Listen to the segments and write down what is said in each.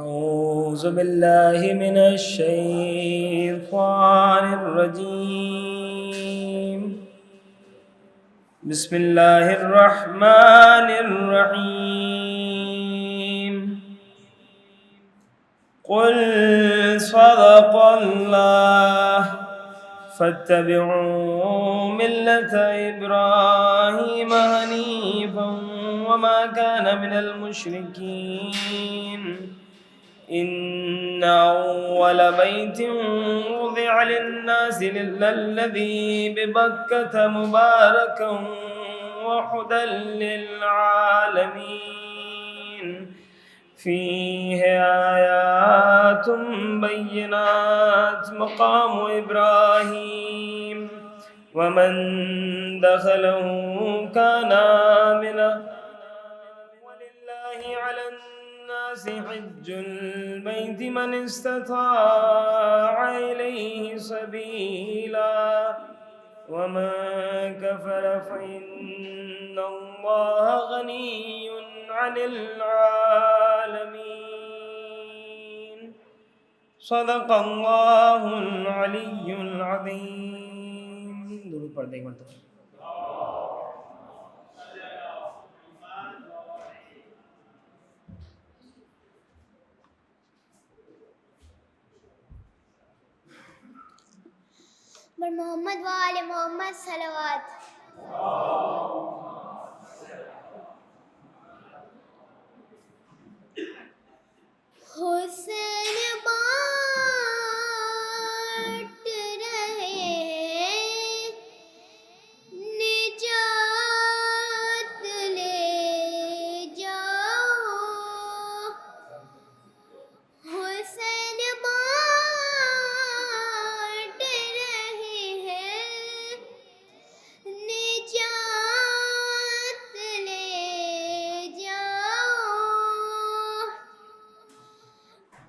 أعوذ بالله من الشيطان الرجيم. بسم الله الرحمن الرحيم. قل صدق الله فاتبعوا ملة إبراهيم حنيفا وما كان من المشركين. إن أول بيت وضع للناس للذي ببكة مباركا وهدى للعالمين فيه آيات بينات مقام إبراهيم ومن دخله كان آمنا ولله على الناس حج البيت من استطاع إليه سبيلا ومن كفر فإن الله غني عن العالمين. صدق الله العلي العظيم. درود پڑھ دیں ایک مرتبہ. بر محمد وآل محمد صلوات. حسین بانٹ رہے ہیں نجات لے جاؤ. حسین بانٹ رہے ہیں نجات لے جاؤ.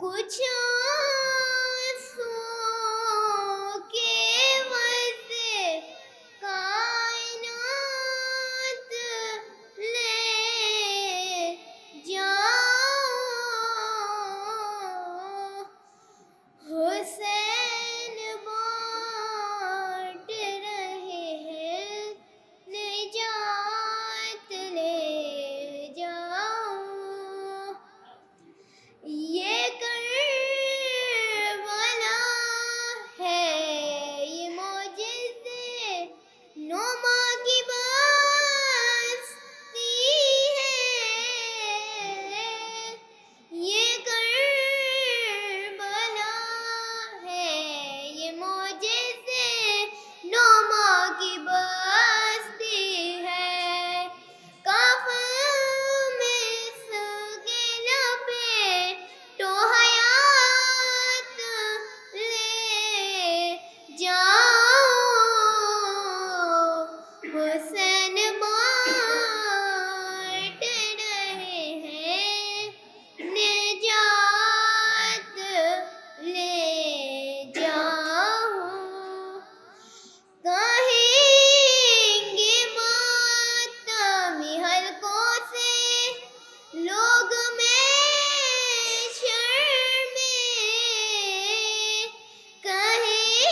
کچھ آنسوں کے واسطے کائنات لے جاؤ. حسین بانٹ رہے ہیں نجات لے جاؤ. یہ کربلا ہے یہ معجزے نما کی بستی ہے. یہ کربلا ہے یہ معجزے نما کی بستی ہے. کافر میں اس کے لپیٹو حیات لے جاؤ. حسین بانٹ رہے ہیں نجات لے جاؤ. کہیں گے ماتمی حلقوں سے لوگ میں شرمیں. کہیں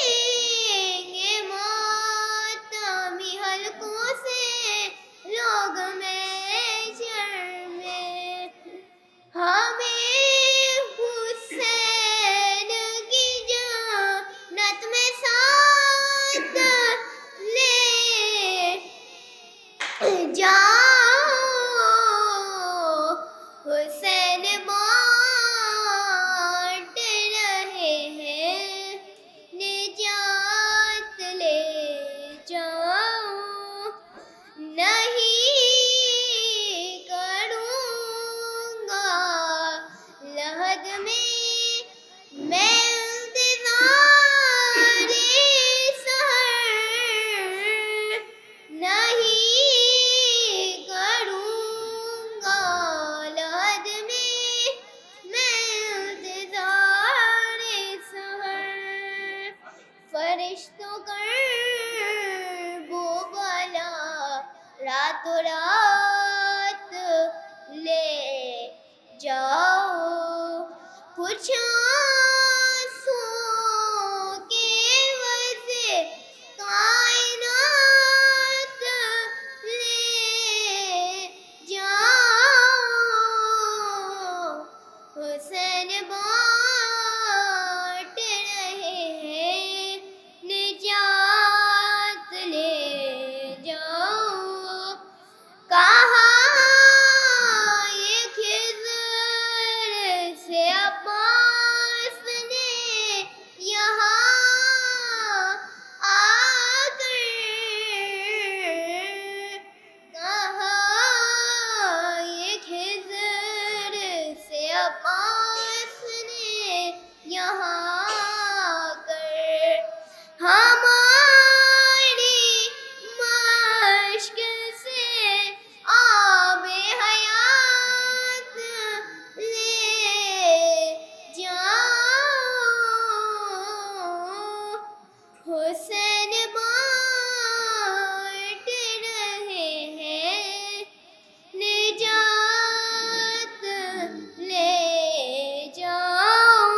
گے ماتمی حلقوں سے لوگ میں شرمیں. ہمیں حسین کی جنت میں ساتھ لے جاؤ. حسین بانٹ رہے ہیں نجات لے جاؤ. نہیں کروں گا لحد میں میں انتظار سحر. نہیں کروں گا لحد میں میں انتظار سحر. فرشتوں کر وہ بلا راتوں رات لے جاؤ. کچھ آنسوں کے وجہ کائنات لے جاؤ، حسین بانٹ رہے ہیں نجات لے جاؤ، کہا یہ خضر سے عباس نے یہاں آ کر، کہا یہ خضر سے عباس نے یہاں آ کر، ہماری مشک سے آب حیات لے جاؤ، حسین بانٹ رہے ہیں نجات لے جاؤ،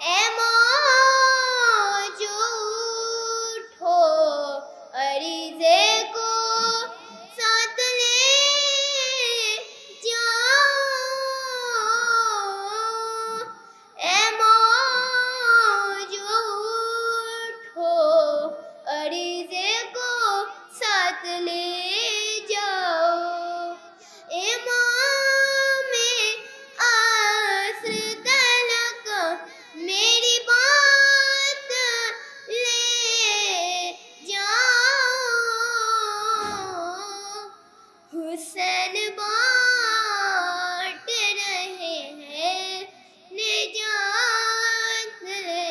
اے موج اٹھو عریضے کو ساتھ لے جاؤ، اے موج اٹھو عریضے کو ساتھ لے جاؤ، امام عصر تلک میری بات لے جاؤ، حسین بانٹ رہے ہیں نجات لے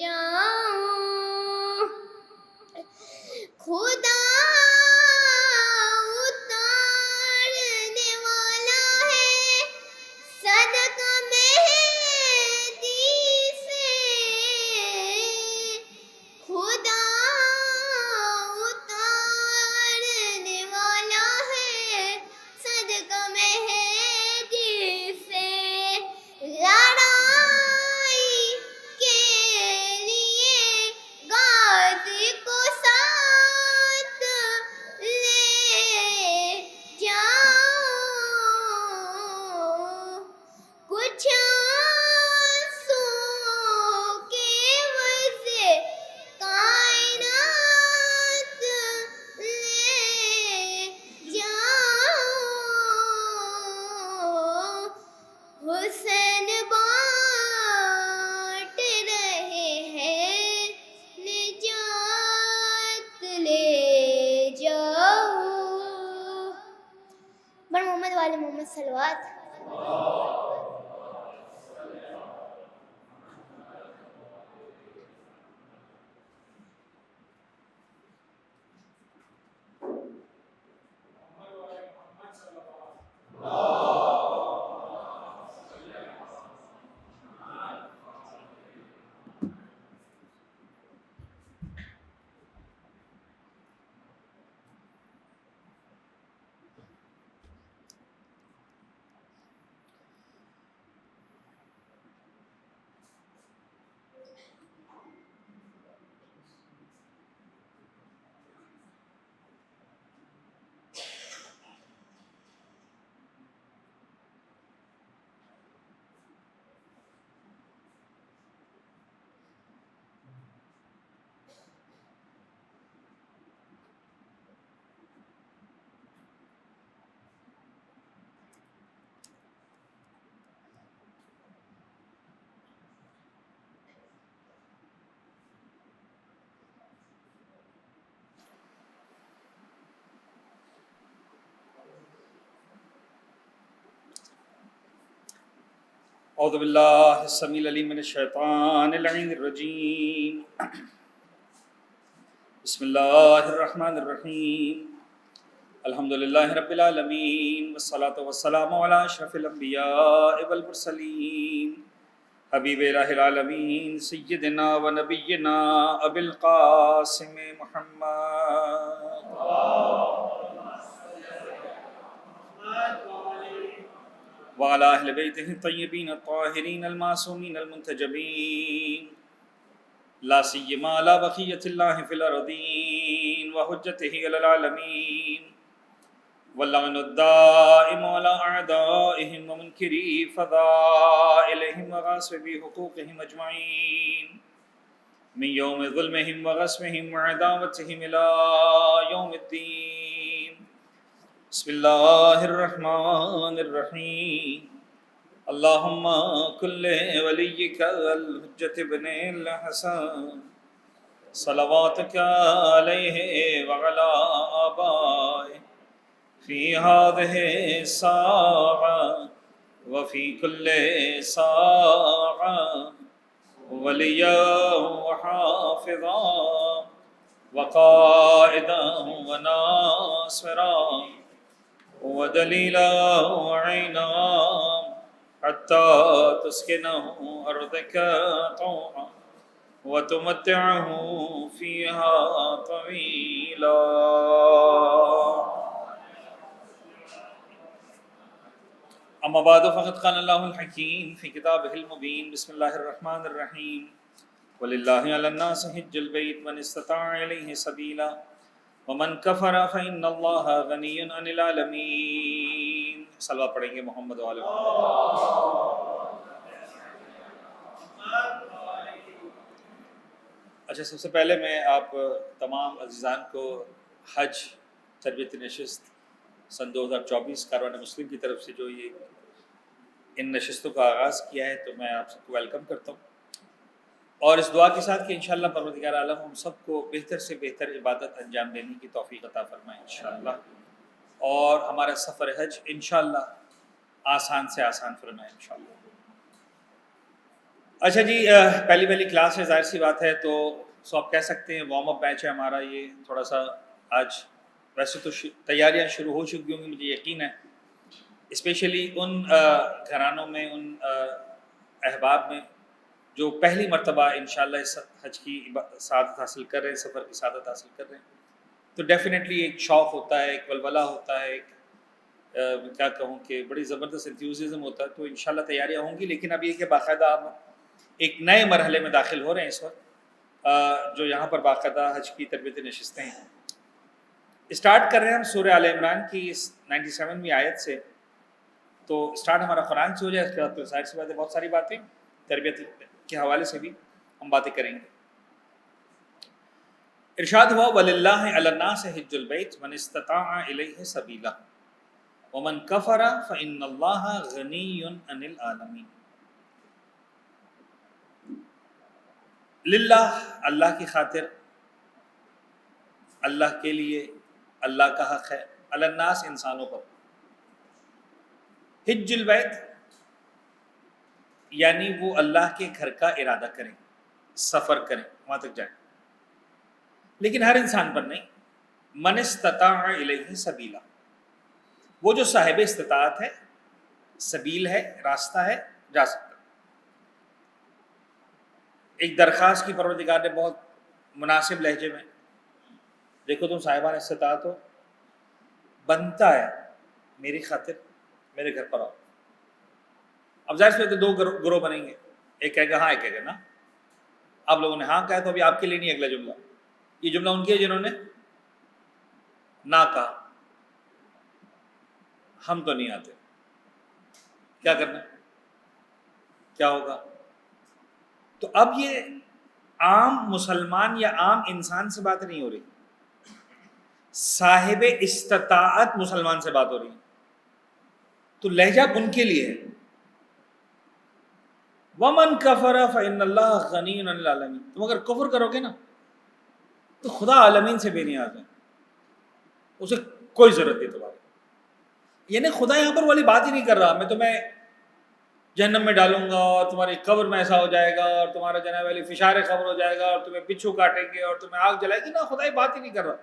جاؤ، خدا اتارنے والا ہے صدقہ مہدی سے، خدا اتارنے والا ہے صدقہ مہدی سے، لڑائی کے لیے غازی کو ساتھ لے جاؤ، کچھ آنسوں کے وجہ کائنات لے جاؤ، حسین بانٹ رہے ہیں نجات لے جاؤ، بر محمد والے محمد صلوات۔ اعوذ باللہ السمیع العلیم من الشیطان اللعین الرجیم، بسم اللہ الرحمن الرحیم، الحمدللہ رب العالمین، والصلاة والسلام علی اشرف الانبیاء والمرسلین، حبیب الہ العالمین سیدنا و نبینا ابی القاسم محمد، وعلى أهل بيته الطيبين الطاهرين المعصومين المنتجبين لا سيما على بقية الله في الأرضين وحجته على العالمين واللعن الدائم على أعدائهم ومنكري فضائلهم وغاصبي حقوقهم أجمعين من يوم ظلمهم وغصبهم وعداوتهم إلى يوم الدين. بسم الله الرحمن الرحيم. اللهم كل وليك الحجة ابن الحسن صلواتك عليه وعلى آبائه في هذه الساعة وفي كل ساعة وليا وحافظا وقائدا وناصرا ودليلا وعينا حتى تسكنه أرضك طوعا وتمتعه فيها طويلا. أما بعد فقد قال الله الحكيم في كتابه المبين. بسم الله الرحمن الرحيم. ولله على الناس حج البيت من استطاع إليه سبيلا ومن كفر فإن الله غني عن العالمين. صلوات پڑھیں گے محمد وعلی محمد. اچھا، سب سے پہلے میں آپ تمام عزیزان کو حج تربیتی نشست سن 2024 کاروان مسلم کی طرف سے جو یہ ان نشستوں کا آغاز کیا ہے، تو میں آپ سب کو ویلکم کرتا ہوں، اور اس دعا کے ساتھ کہ انشاءاللہ پروردگار عالم ہم سب کو بہتر سے بہتر عبادت انجام دینے کی توفیق عطا فرمائے انشاءاللہ، اور ہمارا سفر حج انشاءاللہ آسان سے آسان فرمائے انشاءاللہ. اچھا جی، پہلی کلاس ہے، ظاہر سی بات ہے، تو آپ کہہ سکتے ہیں وارم اپ بیچ ہے ہمارا. یہ تھوڑا سا آج ویسے تو تیاریاں شروع ہو چکی ہوں گی، مجھے یقین ہے، اسپیشلی ان گھرانوں میں، ان احباب میں جو پہلی مرتبہ انشاءاللہ اس حج کی سعادت حاصل کر رہے ہیں، سفر کی سعادت حاصل کر رہے ہیں، تو ڈیفینیٹلی ایک شوق ہوتا ہے، ایک ولولہ ہوتا ہے، ایک کیا کہوں کہ بڑی زبردست انتھیوززم ہوتا ہے. تو انشاءاللہ تیاریاں ہوں گی، لیکن اب یہ کہ باقاعدہ ہم ایک نئے مرحلے میں داخل ہو رہے ہیں اس وقت، جو یہاں پر باقاعدہ حج کی تربیتی نشستیں ہیں. اسٹارٹ کر رہے ہیں ہم سورہ آل عمران کی اس 97ویں آیت سے. تو اسٹارٹ ہمارا قرآن سے ہو جائے، اس کے بعد پھر ظاہر سی بات ہے بہت ساری باتیں تربیت کے حوالے سے بھی ہم باتیں کریں گے. ارشاد ہوا وَلِلَّهِ عَلَى النَّاسِ حِجُّ الْبَيْتِ مَنِ اسْتَطَاعَ إِلَيْهِ سَبِيلًا وَمَنْ كَفَرَ فَإِنَّ اللَّهَ غَنِيٌّ عَنِ الْعَالَمِينَ. للہ، اللہ کی خاطر، اللہ کے لیے، اللہ کا حق ہے، علی الناس انسانوں پر، حج البیت یعنی وہ اللہ کے گھر کا ارادہ کریں، سفر کریں، وہاں تک جائیں، لیکن ہر انسان پر نہیں. من استطاع الیہ سبیلا، وہ جو صاحب استطاعت ہے، سبیل ہے، راستہ ہے، جا سکتا. ایک درخواست کی پروردگار نے بہت مناسب لہجے میں، دیکھو تم صاحبان استطاعت ہو، بنتا ہے میری خاطر میرے گھر پر آؤ. اب ظاہر سے تو دو گروہ بنیں گے، ایک کہے گا ہاں، ایک کہے گا نا. آپ لوگوں نے ہاں کہا تو ابھی آپ کے لیے نہیں اگلا جملہ، یہ جملہ ان کے جنہوں نے نہ کہا ہم تو نہیں آتے. کیا کرنا، کیا ہوگا؟ تو اب یہ عام مسلمان یا عام انسان سے بات نہیں ہو رہی، صاحب استطاعت مسلمان سے بات ہو رہی ہے. تو لہجہ ان کے لیے ہے. وَمَنْ كَفَرَ فَإِنَّ اللَّهَ غَنِيٌّ عَنِ الْعَالَمِينَ. تم اگر کفر کرو گے نا تو خدا عالمین سے بے نیاز ہے، اسے کوئی ضرورت نہیں تمہاری. یعنی خدا یہاں پر والی بات ہی نہیں کر رہا میں تمہیں جہنم میں ڈالوں گا اور تمہاری قبر میں ایسا ہو جائے گا اور تمہارا جناب والی فشار قبر ہو جائے گا اور تمہیں بچھو کاٹیں گے اور تمہیں آگ جلائے گی. نا، خدا یہ بات ہی نہیں کر رہا.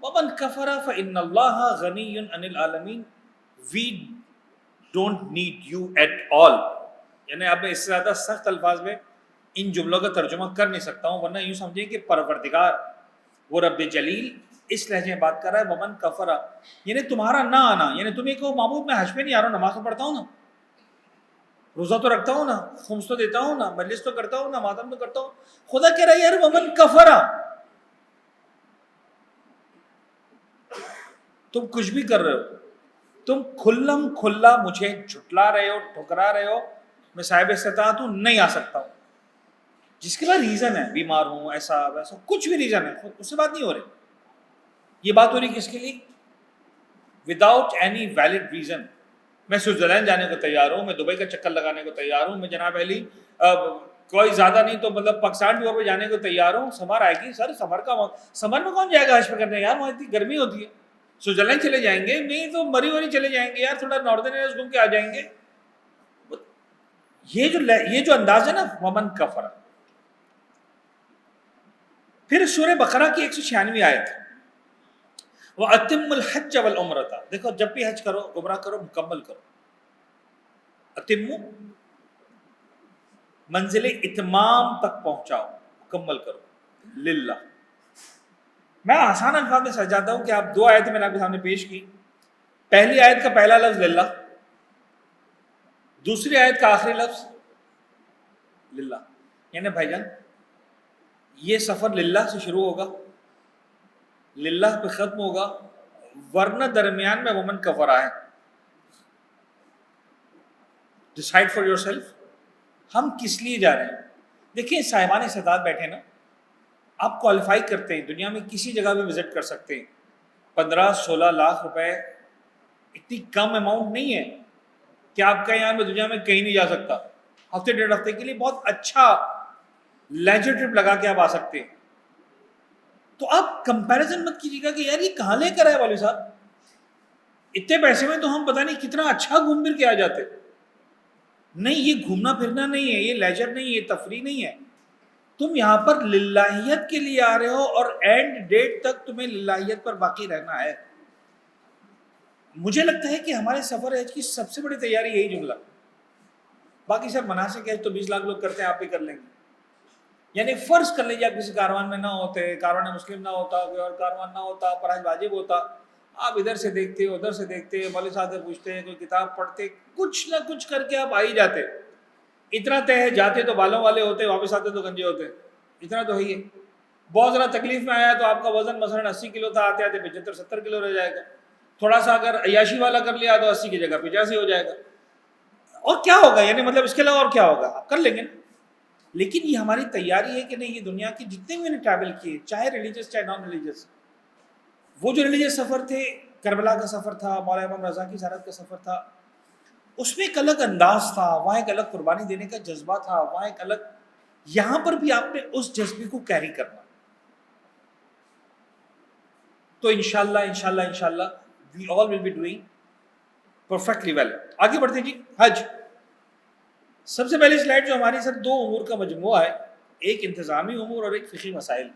وَمَنْ كَفَرَ فَإِنَّ اللَّهَ غَنِيٌّ عَنِ الْعَالَمِينَ. We don't need you at all. یعنی اب میں اس سے زیادہ سخت الفاظ میں ان جملوں کا ترجمہ کر نہیں سکتا ہوں، ورنہ یوں سمجھیں کہ پروردگار وہ رب جلیل اس لہجے میں بات کر رہا ہے. ومن کفرا یعنی تمہارا نہ آنا, یعنی تم یہ کہو معبود میں حج پہ نہیں آ رہا ہوں, نماز تو پڑھتا ہوں نا, روزہ تو رکھتا ہوں نا, خمس تو دیتا ہوں نا, مجلس تو کرتا ہوں نا, ماتم تو کرتا ہوں. خدا کہہ رہا ہے یار ومن کفرا, تم کچھ بھی کر رہے ہو, تم کھلم کھلا مجھے جھٹلا رہے ہو, ٹھکرا رہے ہو, میں صاحب استطاعت ہوں, نہیں آ سکتا ہوں. جس کے بعد ریزن ہے, بیمار ہوں, ایسا ویسا, کچھ بھی ریزن ہے, اس سے بات نہیں ہو رہی. یہ بات ہو رہی کس کے لیے؟ Without any valid reason. میں سوئٹزرلینڈ جانے کو تیار ہوں, میں دبئی کا چکر لگانے کو تیار ہوں, میں جناب علی کوئی زیادہ نہیں تو مطلب پاکستان ٹور پہ جانے کو تیار ہوں. سمر آئے گی سر, سمر میں کون جائے گا حج پہ کرنے یار, وہاں اتنی گرمی ہوتی ہے. سوئٹزرلینڈ چلے جائیں گے, نہیں تو مری وری چلے جائیں گے یار, تھوڑا ناردرن ایریاز گھوم کے آ جائیں گے. یہ جو انداز ہے نا ومن کفر. پھر سورہ بقرہ کی 196 آیت, وَأَتِمُّ الْحَجَّ وَالْعُمْرَةَ, دیکھو جب بھی حج کرو, عمرہ کرو, مکمل کرو. اتمو منزل اتمام تک پہنچاؤ, مکمل کرو, للہ. میں آسان الفاظ میں سمجھاتا ہوں کہ آپ 2 آیتیں میں نے آپ کے سامنے پیش کی. پہلی آیت کا پہلا لفظ للہ, دوسری آیت کا آخری لفظ للہ. یعنی بھائی جان یہ سفر للہ سے شروع ہوگا, للہ پہ ختم ہوگا, ورنہ درمیان میں ومن کفرا ہے. ڈیسائیڈ فار یور سیلف, ہم کس لیے جا رہے ہیں. دیکھیں صاحبان استطاعت بیٹھے نا, آپ کوالیفائی کرتے ہیں, دنیا میں کسی جگہ بھی وزٹ کر سکتے ہیں. 15-16 لاکھ روپے اتنی کم اماؤنٹ نہیں ہے کہ آپ کہیں یار میں دنیا میں کہیں نہیں جا سکتا. ہفتے 1.5 ہفتے کے لیے بہت اچھا لیجر ٹرپ لگا کے آپ آ سکتے ہیں. تو آپ کمپیریزن مت کیجیے گا کہ یار یہ کہاں لے کر آئے والے صاحب, اتنے پیسے میں تو ہم پتہ نہیں کتنا اچھا گھوم پھر کے آ جاتے. نہیں, یہ گھومنا پھرنا نہیں ہے, یہ لیجر نہیں ہے, یہ تفریح نہیں ہے. تم یہاں پر للہیت کے لیے آ رہے ہو, اور اینڈ ڈیٹ تک تمہیں للہیت پر باقی رہنا ہے. مجھے لگتا ہے کہ ہمارے سفر حج کی سب سے بڑی تیاری یہی جملہ. باقی سب مناسک ہے تو 20 لاکھ لوگ کرتے ہیں, آپ بھی کر لیں گے. یعنی فرض کر لیجیے آپ کسی کاروان میں نہ ہوتے, کاروان مسلم نہ ہوتا, کوئی اور کاروان نہ ہوتا, پر حج واجب ہوتا, آپ ادھر سے دیکھتے, ادھر سے دیکھتے, مولوی صاحب سے پوچھتے, کوئی کتاب پڑھتے, کچھ نہ کچھ کر کے آپ آ ہی جاتے. اتنا طے ہے, جاتے تو بالوں والے ہوتے, واپس آتے تو گنجے ہوتے, اتنا تو ہی ہے. بہت ذرا تکلیف میں آیا تو آپ کا وزن مثلا 80 کلو تھا, آتے آتے 75-70 کلو رہ جائے گا. تھوڑا سا اگر عیاشی والا کر لیا تو 80 کی جگہ 85 ہو جائے گا. اور کیا ہوگا, یعنی مطلب اس کے علاوہ اور کیا ہوگا, آپ کر لیں گے. لیکن یہ ہماری تیاری ہے کہ نہیں, یہ دنیا کی جتنے بھی نے ٹریول کیے, چاہے ریلیجس چاہے نان ریلیجس. وہ جو ریلیجس سفر تھے, کربلا کا سفر تھا, مولانا امام رضا کی زیارت کا سفر تھا, اس میں ایک الگ انداز تھا, وہاں ایک الگ قربانی دینے کا جذبہ تھا, وہاں ایک الگ. یہاں پر بھی آپ نے اس جذبے کو کیری کرنا. تو انشاءاللہ we all will be doing perfectly well. آگے بڑھتے جی. حج سب سے پہلی سلائڈ جو ہماری سر 2 امور کا مجموعہ ہے, ایک انتظامی امور اور ایک فقہی مسائل.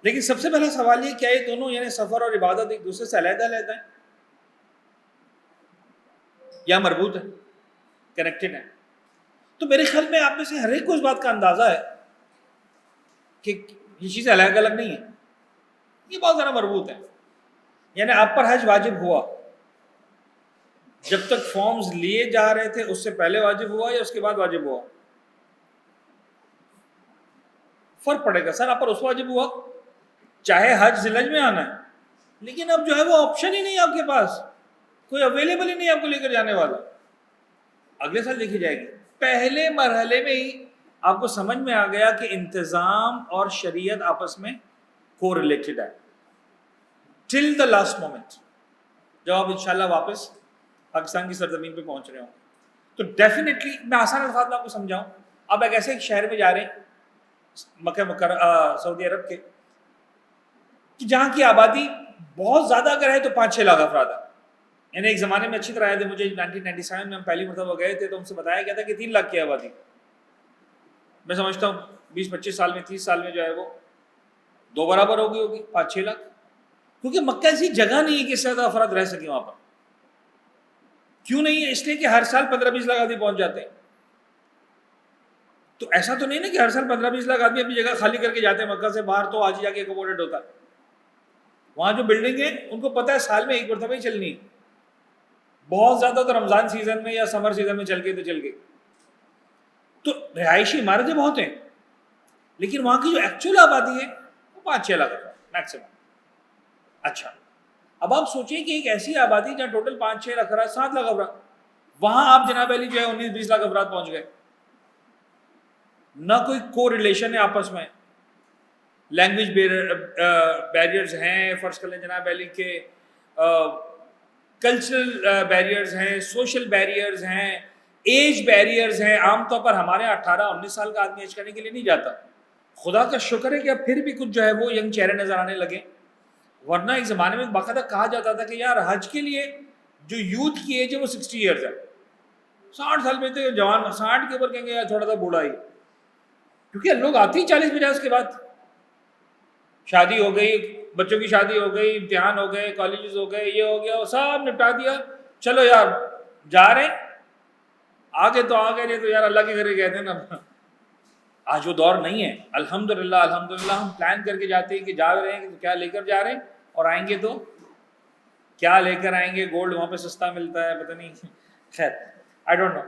لیکن سب سے پہلا سوال یہ, کیا یہ دونوں یعنی سفر اور عبادت ایک دوسرے سے علیحدہ علیحدہ ہیں یا مربوط ہے, کنیکٹڈ ہیں؟ تو میرے خیال میں آپ میں سے ہر ایک کو اس بات کا اندازہ ہے کہ یہ چیزیں الگ الگ نہیں ہیں, یہ بہت زیادہ مربوط ہے. یعنی آپ پر حج واجب ہوا, جب تک فارمز لیے جا رہے تھے اس سے پہلے واجب ہوا یا اس کے بعد واجب ہوا؟ فرق پڑے گا. سر آپ پر اس واجب ہوا چاہے حج ذی الحج میں آنا ہے, لیکن اب جو ہے وہ آپشن ہی نہیں ہے آپ کے پاس, کوئی اویلیبل ہی نہیں آپ کو لے کر جانے والا. اگلے سال دیکھی جائے گی. پہلے مرحلے میں ہی آپ کو سمجھ میں آ گیا کہ انتظام اور شریعت آپس میں کو ریلیٹڈ ہے, ٹل دا لاسٹ مومنٹ, جب آپ انشاءاللہ واپس پاکستان کی سرزمین پہ پہنچ رہے ہوں. تو ڈیفینیٹلی میں آسان الفاظ میں آپ کو سمجھاؤں, آپ ایک ایسے ایک شہر میں جا رہے ہیں مکہ مکرمہ سعودی عرب کے, کہ جہاں کی آبادی بہت زیادہ اگر ہے تو 5-6 لاکھ افراد ہے. یعنی ایک زمانے میں اچھی طرح آئے تھے, مجھے 1997 میں ہم پہلی مرتبہ گئے تھے تو ہم سے بتایا گیا تھا کہ 3 لاکھ کی آبادی. میں سمجھتا ہوں 20-25 سال میں 30 سال میں جو ہے وہ 2 برابر ہوگی 5-6 لاکھ. کیونکہ مکہ ایسی جگہ نہیں ہے کہ اس سے زیادہ افراد رہ سکیں وہاں پر. کیوں نہیں ہے؟ اس لیے کہ ہر سال 15-20 لاکھ آدمی پہنچ جاتے ہیں. تو ایسا تو نہیں نا کہ ہر سال 15-20 لاکھ آدمی اپنی جگہ خالی کر کے جاتے ہیں مکہ سے باہر, تو آج ہی جا کے اکوموڈیٹ ہوتا ہے. وہاں جو بلڈنگ ہے ان کو پتہ ہے سال میں ایک مرتبہ ہی چلنی ہے, بہت زیادہ تو رمضان سیزن میں یا سمر سیزن میں چل گئی تو چل گئی. تو رہائشی عمارتیں بہت ہیں, لیکن وہاں کی جو ایکچوئل آبادی ہے وہ 5-6 لاکھ میکسیمم. اچھا, اب آپ سوچیں کہ ایک ایسی آبادی جہاں ٹوٹل 5-6 لاکھ افراد, 7 لاکھ افراد, وہاں آپ جناب علی جو ہے 19-20 لاکھ افراد پہنچ گئے. نہ کوئی کو ریلیشن ہے آپس میں, لینگویج بیریئرز ہیں, فرض کر لیں جناب علی کے کلچرل بیریئرز ہیں, سوشل بیریئرز ہیں, ایج بیریئرز ہیں. عام طور پر ہمارے 18-19 سال کا آدمی ایج کرنے کے لیے نہیں جاتا. خدا کا شکر ہے کہ اب پھر بھی کچھ جو ہے وہ ینگ چہرے نظر آنے لگے, ورنہ ایک زمانے میں باقاعدہ کہا جاتا تھا کہ یار حج کے لیے جو یوتھ کی ایج ہے وہ 60 ایئرز ہے. 60 سال میں تو جوان, 60 کے اوپر کہیں گے یار تھوڑا سا بوڑھا ہی, کیونکہ لوگ آتے ہی 40-50 کے بعد. شادی ہو گئی, بچوں کی شادی ہو گئی, امتحان ہو گئے, کالجز ہو گئے, یہ ہو گیا, وہ سب نپٹا دیا, چلو یار جا رہے ہیں. آگے تو آگے, نہیں تو یار اللہ کے گھر ہی کہتے ہیں نا. آج وہ دور نہیں ہے. الحمدللہ ہم پلان کر کے جاتے ہیں کہ جا رہے ہیں تو کیا لے کر جا رہے ہیں, اور آئیں گے تو کیا لے کر آئیں گے. گولڈ وہاں پہ سستا ملتا ہے, پتہ نہیں, خیر آئی ڈونٹ نو.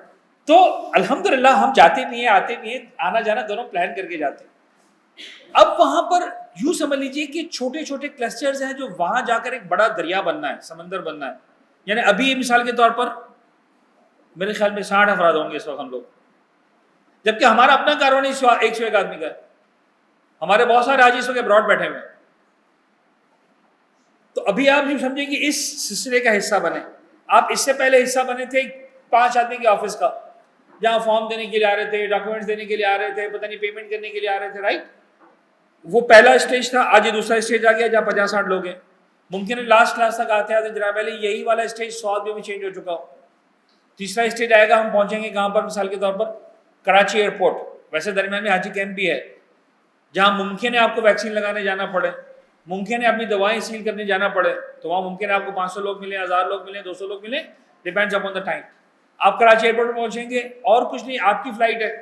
تو الحمدللہ ہم جاتے بھی ہیں, آتے بھی ہیں, آنا جانا دونوں پلان کر کے جاتے ہیں. اب وہاں پر یوں سمجھ لیجئے کہ چھوٹے چھوٹے کلسٹرز ہیں جو وہاں جا کر ایک بڑا دریا بننا ہے, سمندر بننا ہے. یعنی ابھی مثال کے طور پر میرے خیال میں 60 افراد ہوں گے اس وقت ہم لوگ, جبکہ ہمارا اپنا کارواں 101 آدمی کا ہے. ہمارے بہت سارے حاجی اس وقت ابراڈ بیٹھے ہوئے ہیں. تو ابھی آپ یوں سمجھیں کہ اس سلسلے کا حصہ بنے. آپ اس سے پہلے حصہ بنے تھے 5 آدمی کے آفس کا, جہاں فارم دینے کے لیے آ رہے تھے, ڈاکومنٹس دینے کے لیے آ رہے تھے, پتہ نہیں پیمنٹ کرنے کے لیے آ رہے تھے, رائٹ. وہ پہلا اسٹیج تھا. آج یہ دوسرا اسٹیج آ گیا جہاں 50-60 لوگ ہیں. ممکن ہے لاسٹ کلاس تک آتے آتے جناب علی یہی والا اسٹیج 100 آدمیوں میں چینج ہو چکا ہو. تیسرا اسٹیج آئے گا, ہم پہنچیں گے کہاں پر, مثال کے طور پر کراچی ایئرپورٹ. ویسے درمیان میں حاجی کیمپ بھی ہے جہاں ممکن ہے آپ کو ویکسین لگانے جانا پڑے, ممکن ہے اپنی دوائیں سیل کرنے جانا پڑے. تو وہاں ممکن ہے آپ کو 500 لوگ ملیں, 1000 لوگ ملیں, 200 لوگ ملیں, ڈیپینڈز اپون دا ٹائم. آپ کراچی ایئرپورٹ پہ پہنچیں گے, اور کچھ نہیں, آپ کی فلائٹ ہے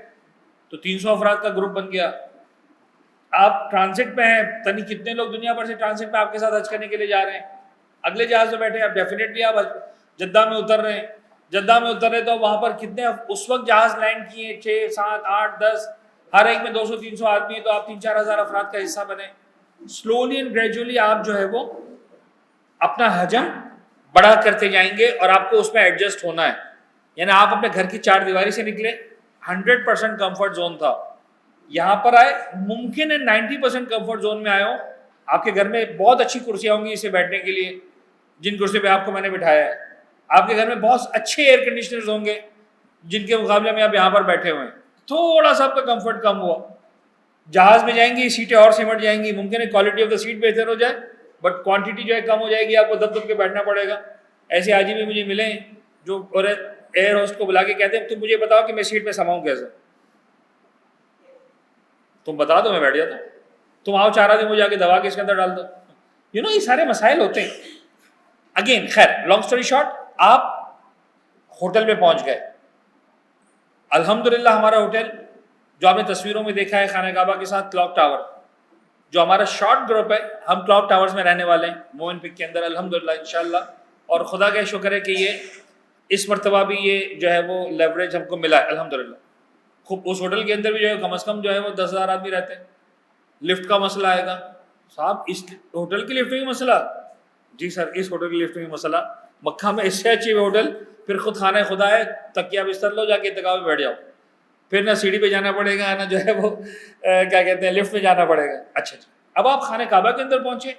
تو 300 افراد کا گروپ بن گیا. آپ ٹرانزٹ پہ ہیں, پتہ نہیں کتنے لوگ دنیا بھر سے ٹرانزٹ پہ آپ کے ساتھ حج کرنے کے لیے جا رہے ہیں. اگلے جہاز میں بیٹھے آپ, ڈیفینیٹلی آپ جدہ میں اتر رہے ہیں. جدہ میں اتر رہے تو وہاں پر کتنے اس وقت جہاز لینڈ کیے, 6, 7, 8, 10, ہر ایک میں 200-300 آدمی, تو آپ 3-4 ہزار افراد کا حصہ بنے. سلولی اینڈ گریجولی آپ جو ہے وہ اپنا حجم بڑا کرتے جائیں گے, اور آپ کو اس میں ایڈجسٹ ہونا ہے. یعنی آپ اپنے گھر کی 4 دیواری سے نکلے, 100% کمفرٹ زون تھا, یہاں پر آئے ممکن ہے 90% کمفرٹ زون میں آئے ہو. آپ کے گھر میں بہت اچھی کرسیاں ہوں گی اسے بیٹھنے کے لیے, جن کرسی پہ آپ کو میں نے بٹھایا ہے. آپ کے گھر میں بہت اچھے ایئر کنڈیشنرز ہوں گے جن کے مقابلے میں آپ یہاں پر بیٹھے ہوئے ہیں. تھوڑا سا آپ کا کمفرٹ کم ہوا. جہاز میں جائیں گی, سیٹیں اور سمٹ جائیں گی, ممکن ہے کوالٹی آف دا سیٹ بہتر ہو جائے, بٹ کوانٹٹی جو ہے کم ہو جائے گی, آپ کو دب دب کے بیٹھنا پڑے گا. ایسے حاجی بھی مجھے ملے جو ایئر ہوسٹ کو بلا کے کہتے ہیں تم مجھے بتاؤ کہ میں سیٹ پہ سماؤں کیسے, تم بتا دو میں بیٹھ جاتا ہوں, تم آؤ 4 آدمی مجھے آ کے دبا کے اس کے اندر ڈال دو. یہ سارے مسائل ہوتے ہیں. اگین خیر, لانگ اسٹوری شارٹ, آپ ہوٹل میں پہنچ گئے. الحمدللہ ہمارا ہوٹل جو آپ نے تصویروں میں دیکھا ہے خانہ کعبہ کے ساتھ کلاک ٹاور, جو ہمارا شارٹ گروپ ہے, ہم کلاک ٹاورز میں رہنے والے ہیں مومن پک کے اندر الحمدللہ انشاءاللہ. اور خدا کا شکر ہے کہ یہ اس مرتبہ بھی یہ جو ہے وہ لیوریج ہم کو ملا ہے الحمدللہ. خوب اس ہوٹل کے اندر بھی جو ہے کم از کم جو ہے وہ 10,000 آدمی رہتے ہیں. لفٹ کا مسئلہ آئے گا صاحب, اس ہوٹل کی لفٹ میں مسئلہ, جی سر اس ہوٹل کی لفٹ میں مسئلہ. مکہ میں اس سے اچھی ہوٹل, پھر خود خانہ خدا ہے, تکیہ بستر لو, جا کے اتکا میں بیٹھ جاؤ, پھر نہ سیڑھی پہ جانا پڑے گا, نہ جو ہے وہ کیا کہتے ہیں لفٹ میں جانا پڑے گا. اچھا جی, اب آپ خانہ کعبہ کے اندر پہنچے.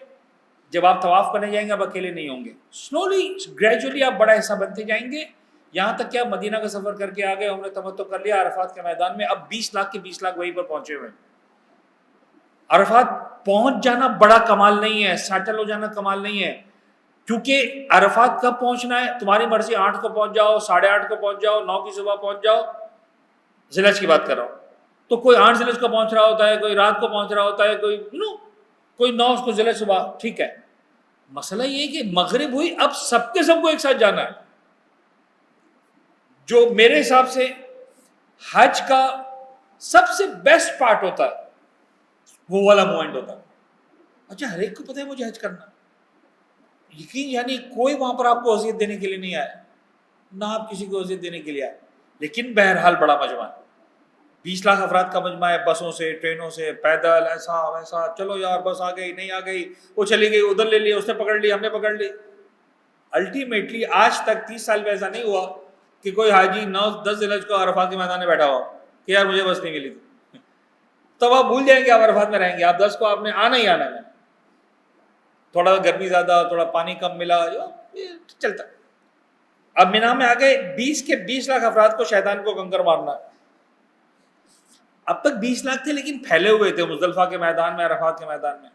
جب آپ طواف کرنے جائیں گے آپ اکیلے نہیں ہوں گے, سلولی گریجولی آپ بڑا حصہ بنتے جائیں گے, یہاں تک کہ آپ مدینہ کا سفر کر کے آ گئے, عمرہ تمتع کر لیا عرفات کے میدان میں. اب 20 لاکھ کے 20 لاکھ وہیں پر پہنچے ہوئے. عرفات پہنچ جانا بڑا کمال نہیں ہے, سیٹل ہو جانا کمال نہیں ہے, کیونکہ عرفات کب پہنچنا ہے تمہاری مرضی. 8 کو پہنچ جاؤ, 8:30 کو پہنچ جاؤ, 9 کی صبح پہنچ جاؤ. ذی الحج کی بات کر رہا ہوں, تو کوئی 8 ذی الحج کو پہنچ رہا ہوتا ہے, کوئی رات کو پہنچ رہا ہوتا ہے, کوئی 9 کو ذی الحج صبح, ٹھیک ہے. مسئلہ یہ ہے کہ مغرب ہوئی, اب سب کے سب کو ایک ساتھ جانا ہے. جو میرے حساب سے حج کا سب سے بیسٹ پارٹ ہوتا ہے وہ والا مومنٹ ہوتا ہے. اچھا ہر ایک کو پتہ ہے مجھے حج کرنا, یقین یعنی کوئی وہاں پر آپ کو اذیت دینے کے لیے نہیں آیا, نہ آپ کسی کو اذیت دینے کے لیے آئے, لیکن بہرحال بڑا مجمع ہے, 20 لاکھ افراد کا مجمع ہے, بسوں سے, ٹرینوں سے, پیدل, ایسا ویسا, چلو یار بس آ گئی, نہیں آ گئی, وہ چلی گئی, ادھر لے لی, اس نے پکڑ لی, ہم نے پکڑ لی. الٹیمیٹلی آج تک 30 سال میں ایسا نہیں ہوا کہ کوئی حاجی 9-10 ذی الحج کو عرفات کے میدان میں بیٹھا ہوا کہ یار مجھے بس نہیں ملی تھی. تو آپ بھول جائیں گے, آپ عرفات میں رہیں گے, آپ 10 کو آپ نے آنا ہی آنا ہے. تھوڑا گرمی زیادہ, تھوڑا پانی کم ملا, چلتا. اب مینا میں آ گئے, 20 کے 20 لاکھ افراد کو شیطان کو کنکر مارنا. اب تک 20 لاکھ تھے لیکن پھیلے ہوئے تھے مزدلفہ کے میدان میں, عرفات کے میدان میں.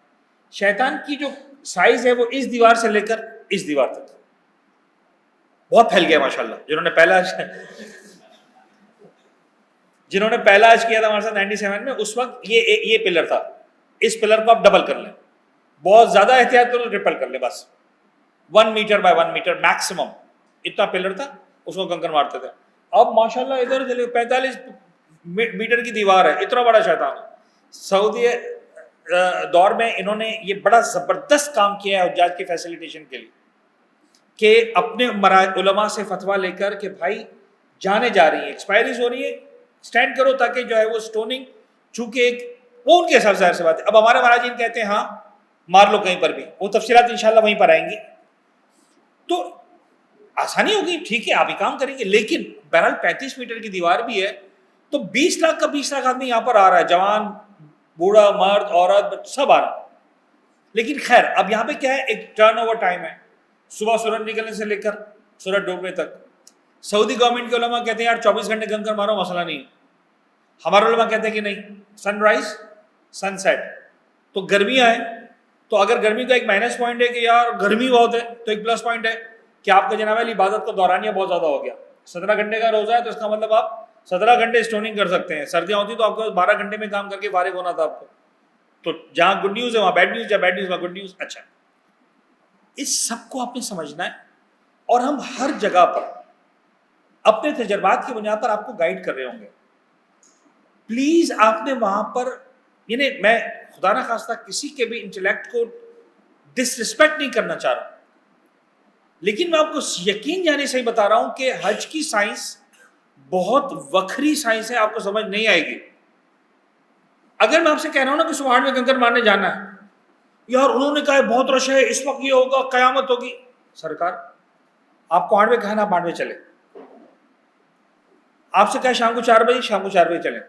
شیطان کی جو سائز ہے وہ اس دیوار سے لے کر اس دیوار تک بہت پھیل گیا ماشاءاللہ. جنہوں نے پہلا حج کیا تھا ہمارے ساتھ 97 میں, اس وقت یہ پلر تھا, اس پلر کو آپ ڈبل کر لیں, بہت زیادہ احتیاط کرو ٹرپل کر لیں, بس 1 میٹر بائی 1 میٹر میکسیمم اتنا پلر تھا, اس کو کنکر مارتے تھے. اب ماشاءاللہ ادھر 45 میٹر کی دیوار ہے, اتنا بڑا شیطان. سعودی دور میں انہوں نے یہ بڑا زبردست کام کیا ہے حجاج کی فیسیلیٹیشن کے لیے کہ اپنے علماء سے فتویٰ لے کر کہ بھائی جانے جا رہی ہیں, ایکسپائریز ہو رہی ہے, سٹینڈ کرو تاکہ جو ہے وہ سٹوننگ, چونکہ ایک وہ ان کے حساب سے ظاہر سی بات ہے. اب ہمارے مہاجرین کہتے ہیں ہاں مار لو کہیں پر بھی, وہ تفصیلات انشاءاللہ وہیں پر آئیں گی, تو آسانی ہوگی, ٹھیک ہے آپ ہی کام کریں گے. لیکن بہرحال 35 میٹر کی دیوار بھی ہے, تو 20 لاکھ کا 20 لاکھ آدمی یہاں پر آ رہا ہے, جوان, بوڑھا, مرد, عورت, سب آ رہا ہے. لیکن خیر اب یہاں پہ کیا ہے, ایک ٹرن اوور ٹائم ہے, صبح سورج نکلنے سے لے کر سورج ڈوبنے تک. سعودی گورنمنٹ کے علماء کہتے ہیں یار 24 گھنٹے کنکر مارو مسئلہ نہیں. ہمارے علماء کہتے ہیں کہ نہیں, سن رائز سن سیٹ. تو گرمیاں ہیں, تو اگر گرمی کا ایک مائنس پوائنٹ ہے کہ یار گرمی بہت ہے, تو ایک پلس پوائنٹ ہے کہ آپ کا جناب علی عبادت کا دورانیہ بہت زیادہ ہو گیا. 17 گھنٹے کا روزہ ہے تو اس کا مطلب آپ 17 گھنٹے اسٹوننگ کر سکتے ہیں. سردیاں ہوتی تو آپ کو 12 گھنٹے میں کام کر کے فارغ ہونا تھا آپ کو. تو جہاں گڈ نیوز ہے وہاں بیڈ نیوز, جہاں بیڈ نیوز وہاں گڈ نیوز. اچھا, اس سب کو آپ نے سمجھنا ہے, اور ہم ہر جگہ پر اپنے تجربات کی بنیاد پر آپ کو گائیڈ کر رہے ہوں گے. پلیز آپ نے وہاں پر, یعنی میں خدا نہ خواستہ کسی کے بھی انٹلیکٹ کو ڈس ریسپیکٹ نہیں کرنا چاہ رہا, لیکن میں آپ کو یقین جانے سے ہی بتا رہا ہوں کہ حج کی سائنس بہت وکھری سائنس ہے, آپ کو سمجھ نہیں آئے گی. اگر میں آپ سے کہہ رہا ہوں نا کہ سبحان میں کنکر مارنے جانا ہے, یار انہوں نے کہا ہے بہت رش ہے, اس وقت یہ ہوگا, قیامت ہوگی. سرکار آپ کو 8 بجے کہنا, آپ 8 بجے چلیں. آپ سے کہا شام کو 4 بجے, شام کو 4 بجے چلیں.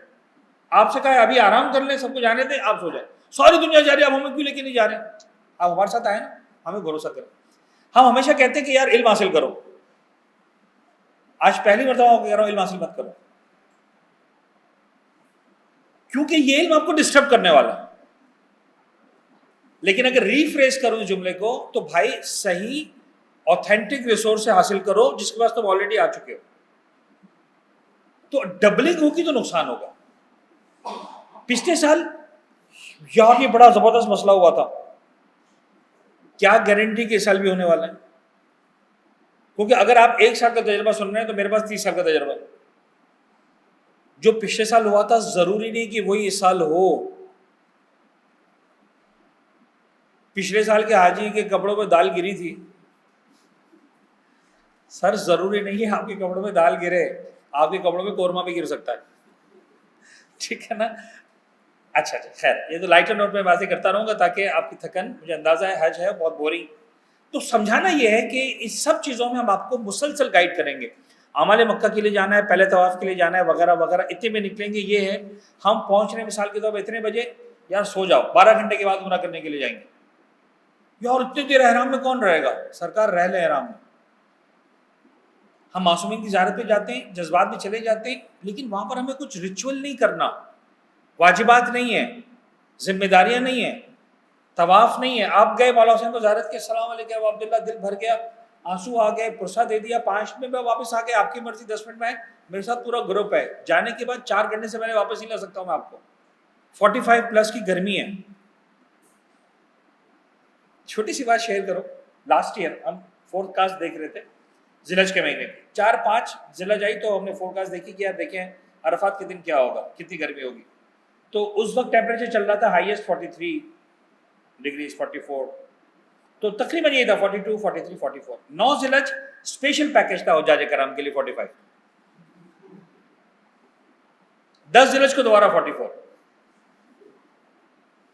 آپ سے کہا ابھی آرام کر لیں, سب کو جانے دیں, آپ سو جائیں. ساری دنیا جا رہی ہے, آپ ہمیں کیوں لے کے نہیں جا رہے ہیں؟ آپ ہمارے ساتھ آئے نا, ہمیں بھروسہ کریں. ہم ہمیشہ کہتے ہیں کہ یار علم حاصل کرو. آج پہلی مرتبہ کہہ رہا ہوں علم حاصل مت کرو, کیونکہ یہ علم آپ کو ڈسٹرب کرنے والا ہے. لیکن اگر ریفریز کروں اس جملے کو, تو بھائی صحیح اوتھینٹک ریسورس سے حاصل کرو جس کے پاس تم آلریڈی آ چکے ہو. تو ڈبلنگ ہوگی تو نقصان ہوگا. پچھلے سال یار یہ بڑا زبردست مسئلہ ہوا تھا, کیا گارنٹی کہ اس سال بھی ہونے والا ہے؟ کیونکہ اگر آپ 1 سال کا تجربہ سن رہے ہیں تو میرے پاس 30 سال کا تجربہ ہے. جو پچھلے سال ہوا تھا ضروری نہیں کہ وہی اس سال ہو. پچھلے سال کے حاجی کے کپڑوں پہ دال گری تھی, سر ضروری نہیں ہے آپ کے کپڑوں میں دال گرے, آپ کے کپڑوں میں قورمہ بھی گر سکتا ہے. ٹھیک ہے نا. اچھا خیر, یہ تو لائٹر نوٹ میں باتیں کرتا رہوں گا تاکہ آپ کی تھکن, مجھے اندازہ ہے حج ہے بہت بورنگ. تو سمجھانا یہ ہے کہ اس سب چیزوں میں ہم آپ کو مسلسل گائیڈ کریں گے. اعمال مکہ کے لیے جانا ہے, پہلے طواف کے لیے جانا ہے, وغیرہ وغیرہ, اتنے میں نکلیں گے. یہ ہے ہم پہنچ رہے ہیں مثال کے طور پر اتنے بجے, یار سو جاؤ, 12 گھنٹے کے بعد عمرہ کرنے کے لیے جائیں گے. یار اتنے دیر احرام میں کون رہے گا؟ سرکار رہ لے احرام میں. ہم معصومین کی زیارت پہ جاتے ہیں, جذبات میں چلے جاتے ہیں, لیکن وہاں پر ہمیں کچھ ریچول نہیں کرنا, واجبات نہیں ہیں, ذمہ داریاں نہیں ہیں, طواف نہیں ہے. آپ گئے مولا حسین کو زیارت کے, السلام علیکم عبداللہ, دل بھر گیا, آنسو آ گئے, پرسہ دے دیا, 5 منٹ میں واپس آ گئے, آپ کی مرضی 10 منٹ میں آئے. میرے ساتھ پورا گروپ ہے, جانے کے بعد 4 گھنٹے سے میں نے واپس نہیں لا سکتا ہوں میں آپ کو. 45 پلس کی گرمی ہے. چھوٹی سی بات شیئر کرو, لاسٹ ایئر ہم فورتھ کاسٹ دیکھ رہے تھے ذی الحج کے مہینے, 4-5 ذی الحج آئی تو ہم نے فورکاسٹ دیکھی کہ یار دیکھیں عرفات کے دن کیا ہوگا, کتنی گرمی ہوگی. تو اس وقت ٹیمپریچر چل رہا تھا ہائیسٹ 43 ڈگریز 44, تو تقریباً یہ تھا 42 43 44. 9 ذی الحج اسپیشل پیکج تھا حجاج کرام کے لیے 45. 10 ذی الحج کو دوبارہ 44.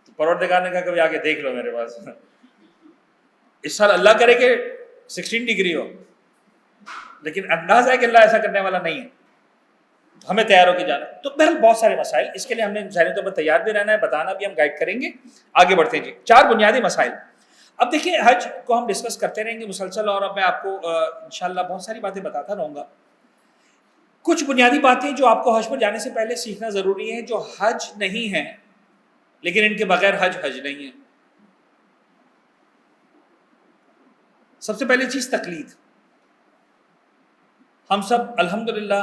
تو پروردگار نے کہا کبھی آ کے دیکھ لو میرے پاس. اس سال اللہ کرے کہ 16 ڈگری ہو, لیکن انداز ہے کہ اللہ ایسا کرنے والا نہیں ہے, ہمیں تیار ہو کے جانا. تو بہرحال بہت سارے مسائل, اس کے لیے ہم نے ذہنی طور پر تیار بھی رہنا ہے, بتانا بھی, ہم گائیڈ کریں گے. آگے بڑھتے ہیں جی. 4 بنیادی مسائل. اب دیکھیں حج کو ہم ڈسکس کرتے رہیں گے مسلسل, اور اب میں آپ کو انشاءاللہ بہت ساری باتیں بتاتا رہوں گا. کچھ بنیادی باتیں جو آپ کو حج پر جانے سے پہلے سیکھنا ضروری ہے, جو حج نہیں ہیں لیکن ان کے بغیر حج نہیں ہے. سب سے پہلی چیز تقلید. ہم سب الحمدللہ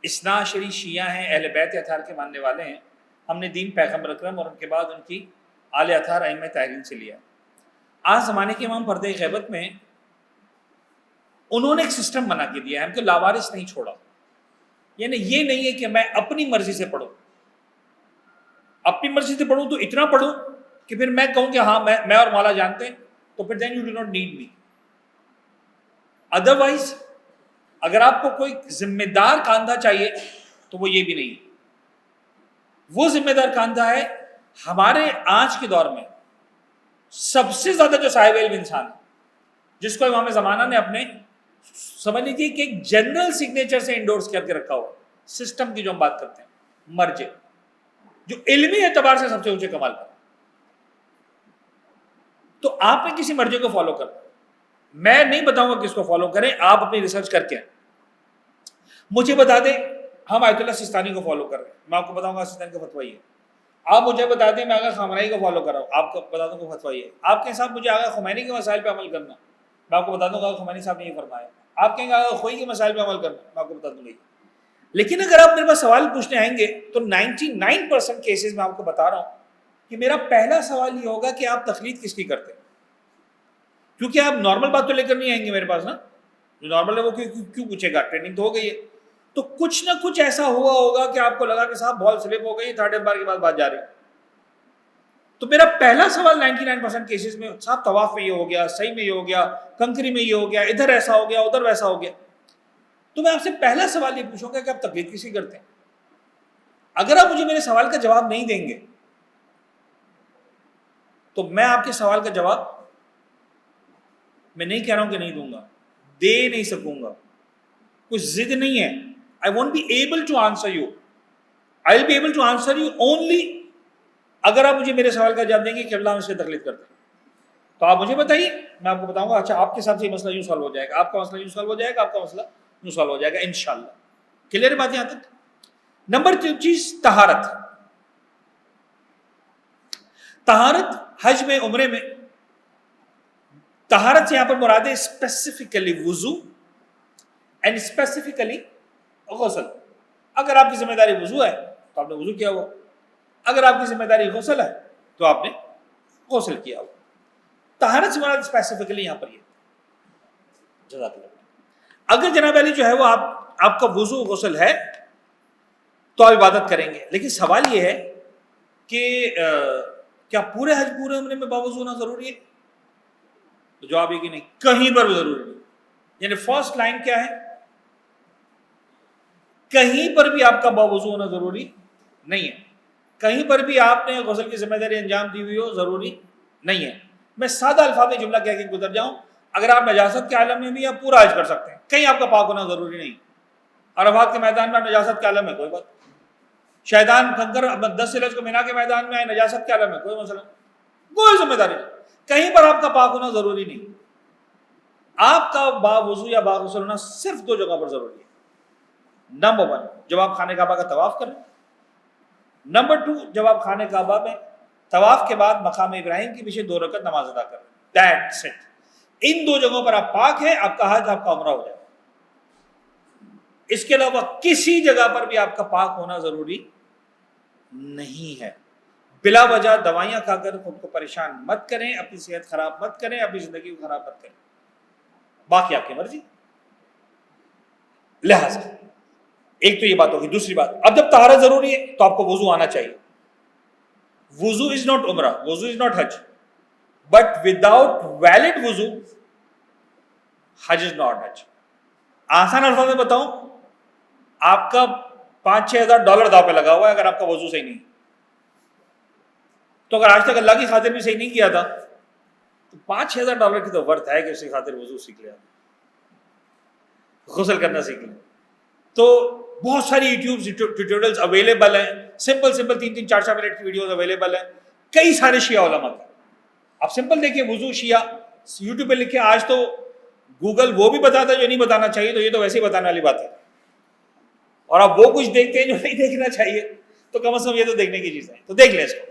اثنا عشری شیعہ ہیں, اہل بیت اطہار کے ماننے والے ہیں. ہم نے دین پیغمبر اکرم اور ان کے بعد ان کی آل اطہار ائمہ طاہرین سے لیا. آج زمانے کے امام پردہ غیبت میں انہوں نے ایک سسٹم بنا کے دیا ہے, ہم کو لاوارث نہیں چھوڑا. یعنی یہ نہیں ہے کہ میں اپنی مرضی سے پڑھوں, اپنی مرضی سے پڑھوں تو اتنا پڑھوں کہ پھر میں کہوں کہ ہاں میں اور مولا جانتے ہیں, تو پھر then you do not need me. Otherwise اگر آپ کو کوئی ذمہ دار کاندھا چاہیے تو وہ یہ بھی نہیں. وہ ذمہ دار کاندھا ہے ہمارے آج کے دور میں سب سے زیادہ جو صاحب علم انسان ہے, جس کو امام زمانہ نے اپنے سمجھ لیجیے کہ ایک جنرل سگنیچر سے انڈورس کر کے رکھا ہوا سسٹم کی جو ہم بات کرتے ہیں, مرجع, جو علمی اعتبار سے سب سے اونچے کمال پر. تو آپ نے کسی مرجع کو فالو کرنا, میں نہیں بتاؤں گا کس کو فالو کریں, آپ اپنی ریسرچ کر کے مجھے بتا دیں ہم آیت اللہ سستانی کو فالو کر رہے ہیں, میں آپ کو بتاؤں گا سستانی کا فتویٰ یہ ہے. آپ مجھے بتا دیں میں آغا خامنہئی کو فالو کر رہا ہوں, آپ کو بتا دوں گا فتویٰ یہ ہے. آپ کہیں صاحب مجھے آغا خمینی کے مسائل پہ عمل کرنا, میں آپ کو بتا دوں گا آغا خمینی صاحب نے یہ فرمایا. آپ کہیں گے آغا خوئی کے مسائل پہ عمل کرنا, میں آپ کو بتا دوں گا. لیکن اگر آپ میرے پاس سوال پوچھنے آئیں گے تو 99% کیسز میں آپ کو بتا رہا ہوں کہ میرا پہلا سوال یہ ہوگا کہ آپ تقلید کس کی کرتے ہیں. کیونکہ آپ نارمل بات تو لے کر نہیں آئیں گے میرے پاس نا, جو نارمل ہے وہ کیوں پوچھے گا, ٹریننگ تو ہو گئی ہے. تو کچھ نہ کچھ ایسا ہوا ہوگا کہ آپ کو لگا کہ صاحب بال سلپ ہو گئی, 3rd بار کے بعد بات جا رہی. تو میرا پہلا سوال 99% کیسز میں, صاحب طواف میں یہ ہو گیا, صحیح میں یہ ہو گیا, کنکری میں یہ ہو گیا, ادھر ایسا ہو گیا, ادھر ویسا ہو گیا. تو میں آپ سے پہلا سوال یہ پوچھوں گا کہ آپ تقلید کسی کرتے ہیں. اگر آپ مجھے میرے سوال کا جواب نہیں دیں گے تو میں آپ کے سوال کا جواب, میں نہیں کہہ رہا ہوں کہ نہیں دوں گا, دے نہیں سکوں گا. کچھ ضد نہیں ہے. I won't be able to answer you. I'll be able to answer you only اگر آپ مجھے میرے سوال کا جواب دیں گے کہ اللہ ہم اس سے تقلید کرتے ہیں. تو آپ مجھے بتائیے, میں آپ کو بتاؤں گا اچھا آپ کے حساب سے یہ مسئلہ یوں سالو ہو جائے گا, آپ کا مسئلہ یوں سالو ہو جائے گا, آپ کا مسئلہ یوں سالو ہو جائے گا انشاءاللہ. کلیئر بات یہاں تک. نمبر 2 چیز طہارت. طہارت حج میں, عمرے میں طہارت سے یہاں پر مراد ہے اسپیسیفکلی وضو اینڈ اسپیسیفکلی غسل. اگر آپ کی ذمہ داری وضو ہے تو آپ نے وضو کیا ہوا, اگر آپ کی ذمہ داری غسل ہے تو آپ نے غسل کیا ہوا. طہارت سے مراد اسپیسیفکلی یہاں پر یہ. جزاک اللہ. اگر جناب علی جو ہے وہ آپ کا وضو غسل ہے تو آپ عبادت کریں گے, لیکن سوال یہ ہے کہ کیا پورے حج پورے عمرے میں باوضو ہونا ضروری ہے؟ تو جواب یہ کہ نہیں, کہیں پر بھی ضروری نہیں. یعنی فرسٹ لائن کیا ہے, کہیں پر بھی آپ کا باوضو ہونا ضروری نہیں ہے. کہیں پر بھی آپ نے غسل کی ذمہ داری انجام دی ہوئی ہو ضروری نہیں ہے. میں سادہ الفاظ میں جملہ کہہ کے گزر جاؤں, اگر آپ نجاست کے عالم میں بھی آپ پورا حج کر سکتے ہیں, کہیں آپ کا پاک ہونا ضروری نہیں. عرفات کے میدان میں آپ نجاست کے عالم میں کوئی بات, شیطان کنکر 10 ذی الحج کو مینا کے میدان میں آئے نجاست کے عالم میں کوئی مسئلہ, کوئی ذمہ داری نہیں. کہیں پر آپ کا پاک ہونا ضروری نہیں. آپ کا باوضو یا باغسل ہونا صرف 2 جگہ پر ضروری ہے. نمبر 1 جب آپ خانہ کعبہ کا طواف کریں, نمبر 2 جب آپ خانہ کعبہ میں طواف کے بعد مقام ابراہیم کے پیچھے 2 رکعت نماز ادا کریں. That's it. ان 2 جگہوں پر آپ پاک ہیں, آپ کا حج آپ کا عمرہ ہو جائے. اس کے علاوہ کسی جگہ پر بھی آپ کا پاک ہونا ضروری نہیں ہے. بلا وجہ دوائیاں کھا کر خود کو پریشان مت کریں, اپنی صحت خراب مت کریں, اپنی زندگی کو خراب مت کریں. باقی آپ کی مرضی. لہذا ایک تو یہ بات ہوگی. دوسری بات, اب جب طہارت ضروری ہے تو آپ کو وضو آنا چاہیے. وضو از ناٹ عمرہ, وضو is not Hajj, but without valid وضو حج از ناٹ حج. آسان الفاظ میں بتاؤں, آپ کا $5,000-6,000 داؤ پہ لگا ہوا ہے اگر آپ کا وضو صحیح نہیں. تو اگر آج تک اللہ کی خاطر بھی صحیح نہیں کیا تھا تو $5,000 کی تو ورتھ ہے کہ اس کی خاطر وضو سیکھ لیا, غسل کرنا سیکھ لیا. تو بہت ساری یوٹیوب ٹیوٹوریلز اویلیبل ہیں, سمپل 3-3 4-4 منٹ کی ویڈیوز اویلیبل ہیں کئی سارے شیعہ علماء کے. آپ سمپل دیکھیں وضو شیعہ, یوٹیوب پہ لکھیں. آج تو گوگل وہ بھی بتاتا ہے جو نہیں بتانا چاہیے, تو یہ تو ویسے ہی بتانے والی بات ہے. اور آپ وہ کچھ دیکھتے ہیں جو نہیں دیکھنا چاہیے, تو کم از کم یہ تو دیکھنے کی چیز ہے, تو دیکھ لیں اس کو.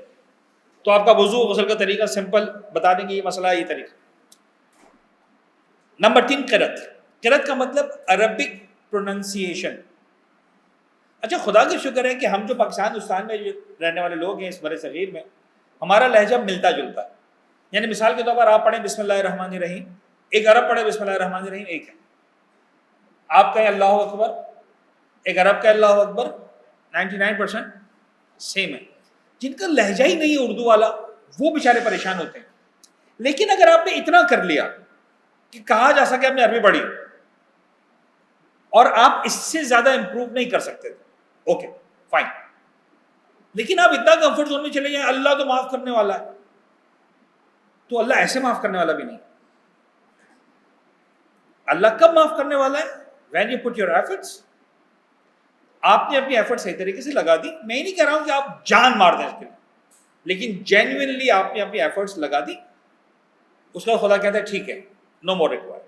تو آپ کا وضو غسل کا طریقہ سمپل بتا دیں گے, یہ مسئلہ یہ طریقہ. نمبر 3, قرت. قرت کا مطلب عربک پروننسیشن. اچھا, خدا کا شکر ہے کہ ہم جو پاکستان ہندوستان میں رہنے والے لوگ ہیں اس بر صغیر میں, ہمارا لہجہ ملتا جلتا ہے. یعنی مثال کے طور پر آپ پڑھیں بسم اللہ الرحمن الرحیم, ایک عرب پڑھے بسم اللہ الرحمن الرحیم, ایک ہے. آپ کہیں اللہ اکبر, ایک عرب کا اللہ اکبر, 99% سیم ہے. جن کا لہجہ ہی نہیں ہے اردو والا, وہ بیچارے پریشان ہوتے ہیں. لیکن اگر آپ نے اتنا کر لیا کہ کہا جا سکے آپ نے عربی پڑھی اور آپ اس سے زیادہ امپروو نہیں کر سکتے, اوکے فائن. لیکن آپ اتنا کمفرٹ زون میں چلے جائیں, اللہ تو معاف کرنے والا ہے, تو اللہ ایسے معاف کرنے والا بھی نہیں. اللہ کب معاف کرنے والا ہے؟ When you put your efforts. آپ نے اپنی ایفرٹ صحیح طریقے سے لگا دی. میں ہی نہیں کہہ رہا ہوں کہ آپ جان مار دیں اس کے لیے, لیکن جینوئنلی آپ نے اپنی ایفرٹس لگا دی, اس کا خدا کہتا ہے ٹھیک ہے, نو مور ریکوائرڈ,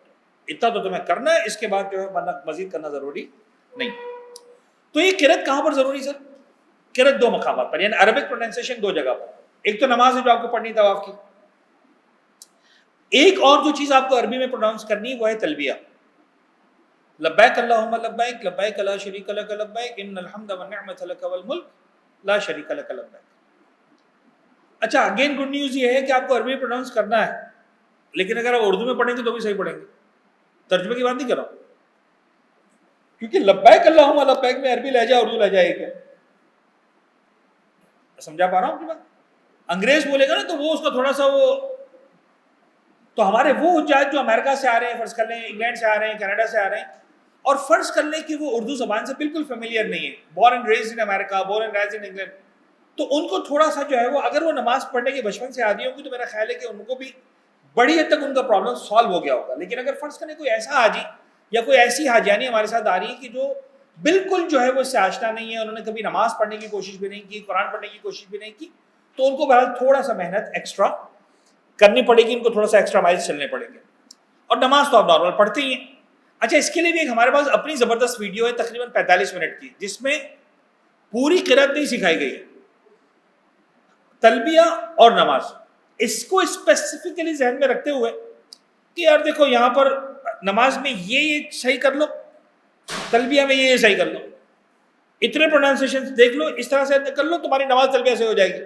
اتنا تو تمہیں کرنا ہے, اس کے بعد جو ہے مزید کرنا ضروری نہیں. تو یہ قرت کہاں پر ضروری سر؟ قرت 2 مقامات پر, یعنی عربک پروننسیشن 2 جگہ پر. ایک تو نماز ہے جو آپ کو پڑھنی طواف کی. ایک اور جو چیز آپ کو عربی میں پروناؤنس کرنی وہ ہے تلبیہ. لبیک اللہم لبیک, لبیک لا شریک لک لبیک, ان الحمد والنعمت لک والملک لا شریک لک لبیک. اچھا, اگین گڈ نیوز یہ ہے کہ آپ کو عربی میں پروناؤنس کرنا ہے, لیکن اگر آپ اردو میں پڑھیں گے تو بھی صحیح پڑھیں گے. ترجمے کی بات نہیں کر رہا ہوں, کیونکہ لبیک اللہم لبیک میں عربی لہجہ اردو لہجہ ایک ہے. سمجھا پا رہا ہوں آپ کی بات؟ انگریز بولے گا نا تو وہ اس کا تھوڑا سا وہ, تو ہمارے وہ حجاج جو امریکہ سے آ رہے ہیں, فرض کر لیں انگلینڈ سے آ رہے ہیں, کینیڈا سے آ رہے ہیں, اور فرض کر لیں کہ وہ اردو زبان سے بالکل فیملیئر نہیں ہے, born and raised in America, born and raised in England, تو ان کو تھوڑا سا جو ہے وہ, اگر وہ نماز پڑھنے کے بچپن سے عادی ہوں گی تو میرا خیال ہے کہ ان کو بھی بڑی حد تک ان کا پرابلم سالو ہو گیا ہوگا. لیکن اگر فرض کریں کوئی ایسا حاجی یا کوئی ایسی حاجیانی ہمارے ساتھ آ رہی ہے کہ جو بالکل جو ہے وہ اس سے آشنا نہیں ہے, انہوں نے کبھی نماز پڑھنے کی کوشش بھی نہیں کی, قرآن پڑھنے کی کوشش بھی نہیں کی, تو ان کو بہرحال تھوڑا سا محنت ایکسٹرا کرنی پڑے گی, ان کو تھوڑا سا ایکسٹرا مائلز چلنے پڑیں گے. اور نماز تو آپ نارمل پڑھتے ہی ہیں. اچھا, اس کے لیے بھی ایک ہمارے پاس اپنی زبردست ویڈیو ہے تقریباً 45 منٹ کی, جس میں پوری قرات نہیں سکھائی گئی ہے, تلبیہ اور نماز. اس کو اسپیسیفکلی ذہن میں رکھتے ہوئے کہ یار دیکھو یہاں پر نماز میں یہ صحیح کر لو, تلبیہ میں یہ صحیح کر لو, اتنے پروننسیشن دیکھ لو, اس طرح سے کر لو, تمہاری نماز تلبیہ سے ہو جائے گی.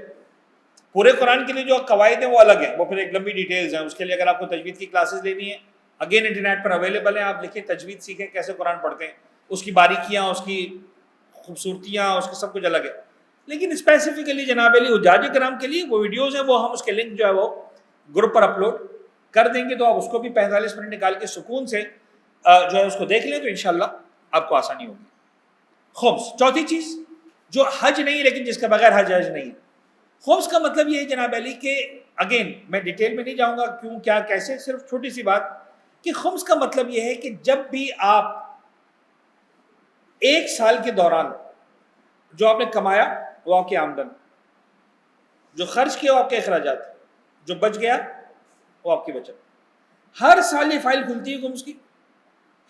پورے قرآن کے لیے جو قواعد ہیں وہ الگ ہیں, وہ پھر ایک لمبی ڈیٹیلز ہیں. اس کے لیے اگر آپ کو تجوید کی کلاسز لینی ہیں, اگین انٹرنیٹ پر اویلیبل ہیں, آپ لکھیں تجوید سیکھیں کیسے قرآن پڑھتے ہیں, اس کی باریکیاں, اس کی خوبصورتیاں, اس کا سب کچھ الگ ہے. لیکن اسپیسیفکلی جناب علی حجاج کرام کے لیے وہ ویڈیوز ہیں, وہ ہم اس کے لنک جو ہے وہ گروپ پر اپلوڈ کر دیں گے, تو آپ اس کو بھی 45 منٹ نکال کے سکون سے جو ہے اس کو دیکھ لیں, تو انشاءاللہ آپ کو آسانی ہوگی. خمس, چوتھی چیز جو حج نہیں ہے لیکن جس کا بغیر حج نہیں ہے. خمس کا مطلب یہ ہے جناب علی کہ اگین میں ڈیٹیل میں نہیں جاؤں گا کیوں کیا کیسے, صرف چھوٹی سی بات کہ خمس کا مطلب یہ ہے کہ جب بھی آپ 1 سال کے دوران جو آپ نے کمایا وہ آپ کی آمدن, جو خرچ کیا وہ آپ کے اخراجات, جو بچ گیا وہ آپ کی بچت, ہر سال یہ فائل کھلتی ہے خمس کی,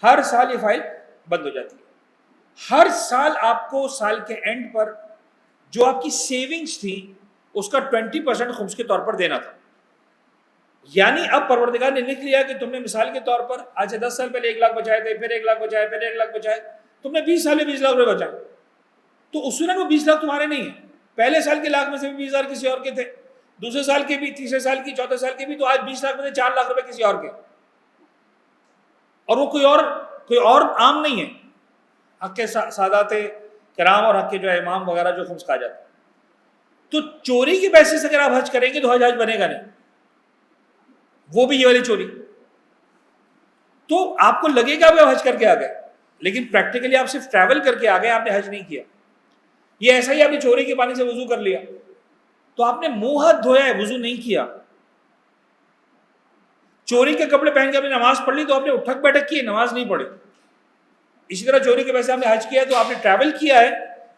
ہر سال یہ فائل بند ہو جاتی ہے. ہر سال آپ کو سال کے اینڈ پر جو آپ کی سیونگز تھی اس کا 20% خمس کے طور پر دینا تھا. یعنی اب پروردگار نے لکھ لیا کہ تم نے مثال کے طور پر آج سے 10 سال پہلے 1 لاکھ بچائے تھے, پھر 1 لاکھ بچائے, پھر 1 لاکھ بچائے, تم نے 20 سال میں 20 لاکھ روپے بچائے, تو اصولاً وہ 20 لاکھ تمہارے نہیں ہیں. پہلے سال کے لاکھ میں سے بھی 20,000 کسی اور کے تھے, دوسرے سال کے بھی, تیسرے سال کی, چوتھے سال کے بھی, تو آج 20 لاکھ میں سے 4 لاکھ روپے کسی اور کے, اور وہ کوئی اور عام نہیں ہے. حق کے سادات کرام اور حق کے جو امام وغیرہ جو خمس کھا جاتے ہیں. تو چوری کے پیسے سے اگر آپ حج کریں گے تو حج بنے گا نہیں, وہ بھی یہ والی چوری. تو آپ کو لگے گا وہ حج کر کے آ گئے, لیکن پریکٹیکلی آپ صرف ٹریول کر کے آ گئے, آپ نے حج نہیں کیا. یہ ایسا ہی آپ نے چوری کے پانی سے وضو کر لیا تو آپ نے منہ ہاتھ دھویا ہے, وضو نہیں کیا. چوری کے کپڑے پہن کے آپ نے نماز پڑھ لی تو آپ نے اٹھک بیٹھک کی, نماز نہیں پڑھی. اسی طرح چوری کے پیسے آپ نے حج کیا ہے تو آپ نے ٹریول کیا ہے,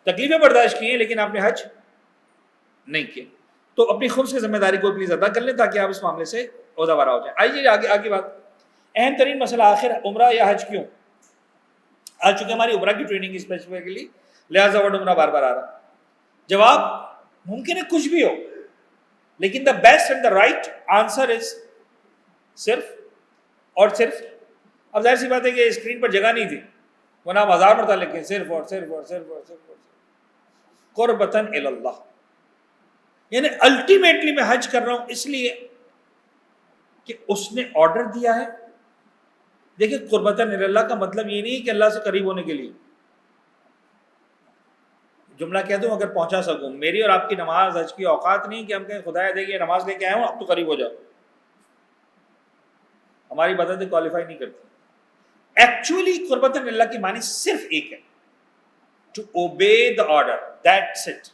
تکلیفیں برداشت کی ہیں, لیکن آپ نے حج نہیں کیا. تو اپنی خبز کی ذمہ داری کو پلیز ادا کر لیں تاکہ آپ اس معاملے سے عہدہ وارا ہو جائیں. آئیے آگے بات. اہم ترین مسئلہ آخر عمرہ یا حج کیوں؟ آج چونکہ ہماری عمرہ کی ٹریننگ اسپیسیفکلی, لہٰذا ورڈ عمرہ بار بار آ رہا. جواب ممکن ہے کچھ بھی ہو, لیکن the best and the right answer is صرف اور صرف. اب ظاہر سی بات ہے کہ اسکرین پر جگہ نہیں تھی, ورنہ آپ 1000 مرتبہ لکھیں صرف اور صرف اور صرف اور صرف قربتاً الی اللہ. یعنی الٹیمیٹلی میں حج کر رہا ہوں اس لیے کہ اس نے آرڈر دیا ہے. دیکھیں قربتاً الی اللہ کا مطلب یہ نہیں کہ اللہ سے قریب ہونے کے لیے. جملہ کہہ دوں اگر پہنچا سکوں, میری اور آپ کی نماز حج کی اوقات نہیں کہ ہم کہیں خدایا دیکھیے نماز لے کے آئے ہوں اب تو قریب ہو جاؤ. ہماری بدت کوالیفائی نہیں کرتی. ایکچولی قربتاً الی اللہ کی معنی صرف ایک ہے, to obey the order, that's it.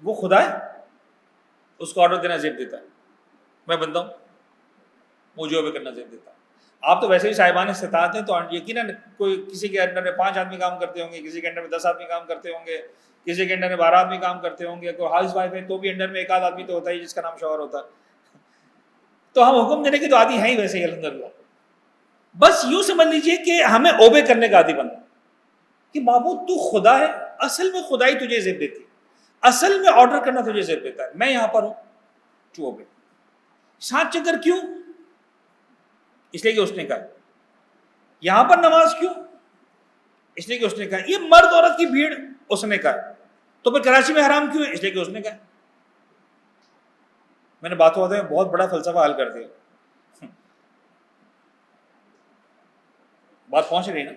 وہ خدا ہے, اس کو آرڈر دینا زیب دیتا ہے. میں بندہ ہوں, مجھے اوبے کرنا زیب دیتا ہے. آپ تو ویسے بھی صاحبان استطاعت ہیں, تو یقیناً کوئی کسی کے انڈر میں 5 آدمی کام کرتے ہوں گے, کسی کے انڈر میں 10 آدمی کام کرتے ہوں گے, کسی کے انڈر میں 12 آدمی کام کرتے ہوں گے. کوئی ہاؤس وائف ہے تو بھی انڈر میں ایک آدھ آدمی تو ہوتا ہے جس کا نام شوہر ہوتا ہے. تو ہم حکم دینے کے تو عادی ہیں ہی ویسے ہی الحمدللہ. بس یوں سمجھ لیجئے کہ ہمیں اوبے کرنے کا عادی بننا کہ معبود تو خدا ہے. اصل میں خدائی تجھے زیب دیتی ہے, اصل میں آرڈر کرنا تجھے زیب دیتا ہے. میں یہاں پر ہوں ٹو اوبے. 7 چکر کیوں؟ اس لیے کہ اس نے کہا. یہاں پر نماز کیوں؟ اس لیے کہ اس نے کہا. یہ مرد عورت کی بھیڑ, اس نے کہا. تو پھر کراچی میں حرام کیوں ہے؟ اس لیے کہ اس نے کہا. میں نے باتوں میں بہت بڑا فلسفہ حل کر دیا. بات پہنچ رہی نا.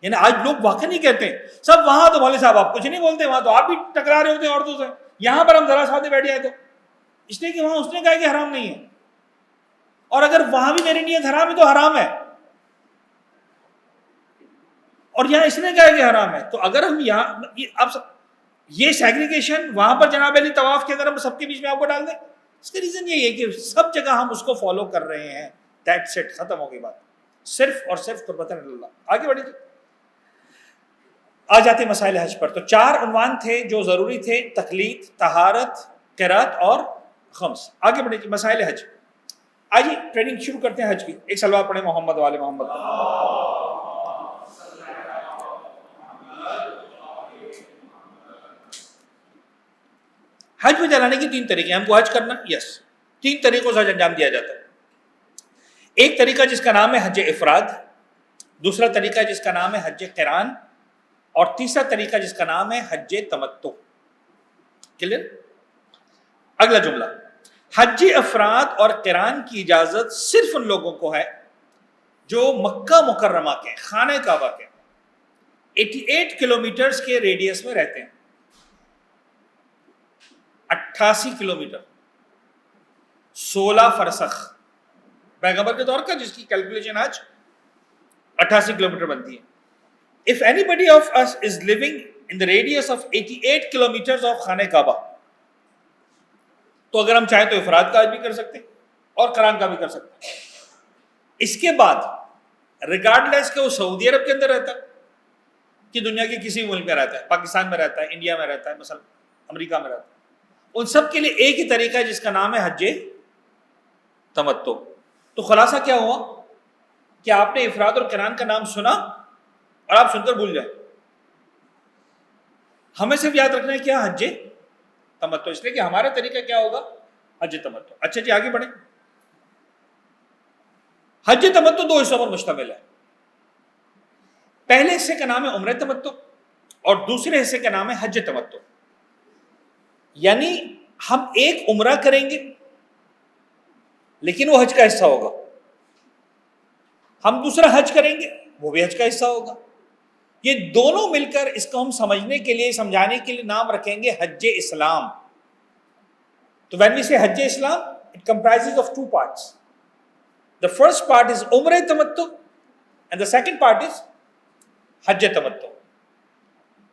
یعنی آج لوگ واقعی نہیں کہتے ہیں سب وہاں تو مولوی صاحب آپ کچھ نہیں بولتے, وہاں تو آپ بھی ٹکرا رہے ہوتے ہیں عورتوں سے, یہاں پر ہم ذرا ساتھ بیٹھ جائے تو اس لیے کہ وہاں اس نے کہا کہ حرام نہیں ہے, اور اگر وہاں بھی میری نیت حرام ہے تو حرام ہے, اور یہاں اس نے کہا کہ حرام ہے. تو اگر ہم یہاں اب یہ سیگریگیشن وہاں پر جناب علی طواف کے اندر ہم سب کے بیچ میں آپ کو ڈال دیں, اس کا ریزن یہی ہے کہ سب جگہ ہم اس کو فالو کر رہے ہیں. دیٹس اٹ, ختم ہو گئی بات. صرف اور صرف قربتاً الی اللہ. آگے بڑھیں. آ جاتے مسائل حج پر. تو 4 عنوان تھے جو ضروری تھے, تقلید, طہارت, قرات اور خمس. آگے بڑھیں مسائل حج. آئیے ٹریننگ شروع کرتے ہیں حج کی. ایک صلوات پڑھیں محمد والے محمد. حج میں جلانے کی 3 طریقے ہیں. ہم کو حج کرنا, یس 3 طریقوں سے حج انجام دیا جاتا ہے. ایک طریقہ جس کا نام ہے حج افراد, دوسرا طریقہ جس کا نام ہے حج قران, اور تیسرا طریقہ جس کا نام ہے حج تمتع. کلیئر؟ اگلا جملہ, حج افراد اور قران کی اجازت صرف ان لوگوں کو ہے جو مکہ مکرمہ کے خانہ کعبہ کے 88 کلومیٹرز کے ریڈیس میں رہتے ہیں. 88 کلومیٹر, 16 فرسخ پیغمبر کے دور کا, جس کی کیلکولیشن آج 88 کلومیٹر بنتی ہے. If anybody of us is living in the radius of 88 kilometers of خانہ کعبہ, تو اگر ہم چاہیں تو افراد کا حج بھی کر سکتے ہیں اور قران کا بھی کر سکتے ہیں. اس کے بعد ریگارڈلیس کہ وہ سعودی عرب کے اندر رہتا ہے کہ دنیا کے کسی ملک میں رہتا ہے, پاکستان میں رہتا ہے, انڈیا میں رہتا ہے, مثلا امریکہ میں رہتا ہے, ان سب کے لیے ایک ہی طریقہ ہے جس کا نام ہے حج تمتع. تو خلاصہ کیا ہوا کہ آپ نے افراد اور قران کا نام سنا اور آپ سن کر بھول جائیں. ہمیں صرف یاد رکھنا ہے کیا, حج تمتع. اس لیے کہ ہمارا طریقہ کیا ہوگا, حج تمتع. اچھا جی آگے بڑھیں. حج تمتع 2 حصوں پر مشتمل ہے. پہلے حصے کا نام ہے عمرہ تمتع اور دوسرے حصے کا نام ہے حج تمتع. یعنی ہم ایک عمرہ کریں گے لیکن وہ حج کا حصہ ہوگا, ہم دوسرا حج کریں گے وہ بھی حج کا حصہ ہوگا, یہ دونوں مل کر اس کو ہم سمجھنے کے لیے سمجھانے کے لیے نام رکھیں گے حج اسلام. تو when we say Hajj Islam, it comprises of two parts. The first part is عمرہ تمتع and the second part is حج تمتع.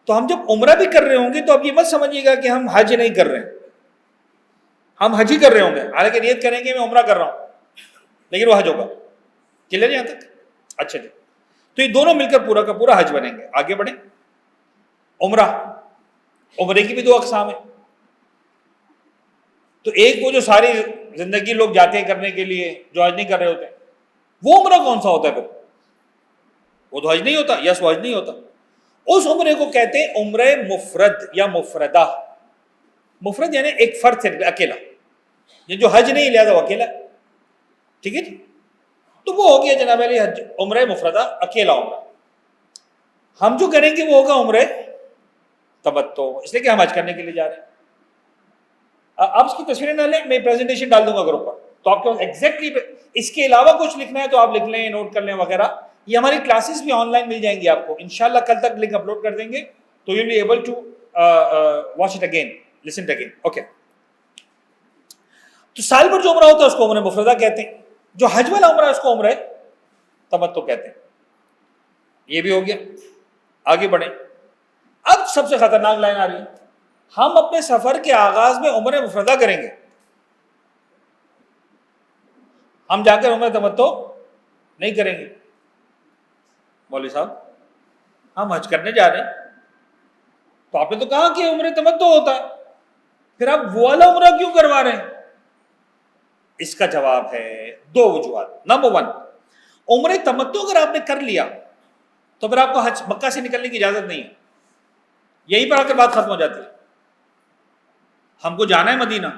تو ہم جب عمرہ بھی کر رہے ہوں گے تو اب یہ مت سمجھیے گا کہ ہم حج نہیں کر رہے ہیں, ہم حج ہی کر رہے ہوں گے, حالانکہ نیت کریں گے میں عمرہ کر رہا ہوں, لیکن وہ حج ہوگا. کلیئر یہاں تک؟ اچھا جی, تو یہ دونوں مل کر پورا کا پورا حج بنیں گے. آگے بڑھیں. عمرہ, عمرے کی بھی دو اقسام ہیں. تو ایک وہ جو ساری زندگی لوگ جاتے ہیں کرنے کے لیے جو حج نہیں کر رہے ہوتے ہیں, وہ عمرہ کون سا ہوتا ہے پھر؟ وہ تو حج نہیں ہوتا. یس, وہ حج نہیں ہوتا. اس عمرے کو کہتے ہیں عمرہ مفرد یا مفردہ. مفرد یعنی ایک فرد سے اکیلا, یہ جو حج نہیں لہذا وہ اکیلا. ٹھیک ہے جی, تو وہ ہو گیا جناب علی حج عمرہ مفردہ, اکیلا عمرہ. ہم جو کریں گے وہ ہوگا عمرہ تمتع, اس لیے کہ ہم حج کرنے کے لیے جا رہے ہیں. آپ اس کی تصویریں نہ لیں, میں پریزنٹیشن ڈال دوں گا گروپ پر, تو آپ کو ایگزیکٹلی اس کے علاوہ کچھ لکھنا ہے تو آپ لکھ لیں, نوٹ کر لیں وغیرہ. یہ ہماری کلاسز بھی آن لائن مل جائیں گی آپ کو انشاءاللہ, کل تک لنک اپلوڈ کر دیں گے, تو you will be able to watch it again, listen it again. Okay, تو سال بھر جو عمرہ ہوتا ہے اس کو عمرہ مفردہ کہتے ہیں, جو حج والا عمرہ ہے اس کو عمرہ تمتع کہتے ہیں. یہ بھی ہو گیا. آگے بڑھیں. اب سب سے خطرناک لائن آ رہی ہے, ہم اپنے سفر کے آغاز میں عمرہ مفردہ کریں گے, ہم جا کر عمرہ تمتع نہیں کریں گے. مولوی صاحب ہم حج کرنے جا رہے ہیں, تو آپ نے تو کہا کہ عمرہ تمتع ہوتا ہے, پھر آپ وہ والا عمرہ کیوں کروا رہے ہیں؟ اس کا جواب ہے دو وجوہات. نمبر 1, عمرہ تمتع اگر آپ نے کر لیا تو پھر آپ کو حج مکہ سے نکلنے کی اجازت نہیں ہے. یہیں پر آ کر بات ختم ہو جاتی ہے. ہم کو جانا ہے مدینہ,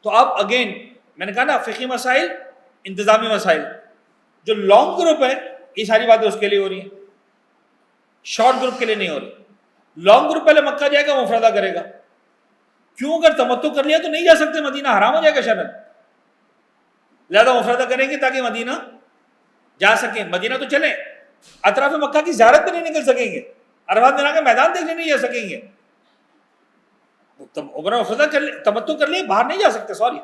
تو آپ اگین میں نے کہا نا فقہی مسائل, انتظامی مسائل, جو لانگ گروپ ہے یہ ساری باتیں اس کے لیے ہو رہی ہیں, شارٹ گروپ کے لیے نہیں ہو رہی. لانگ گروپ پہلے مکہ جائے گا, مفردہ کرے گا. کیوں؟ اگر تمتع کر لیا تو نہیں جا سکتے مدینہ, حرام ہو جائے گا شرعاً, لہذا مفردہ کریں گے تاکہ مدینہ جا سکیں. مدینہ تو چلیں, اطراف مکہ کی زیارت پہ نہیں نکل سکیں گے, عرفات مینا کے میدان دیکھنے نہیں جا سکیں گے. عمرہ مفردہ کر لیں, تمتع کر لیں, باہر نہیں جا سکتے, سوری.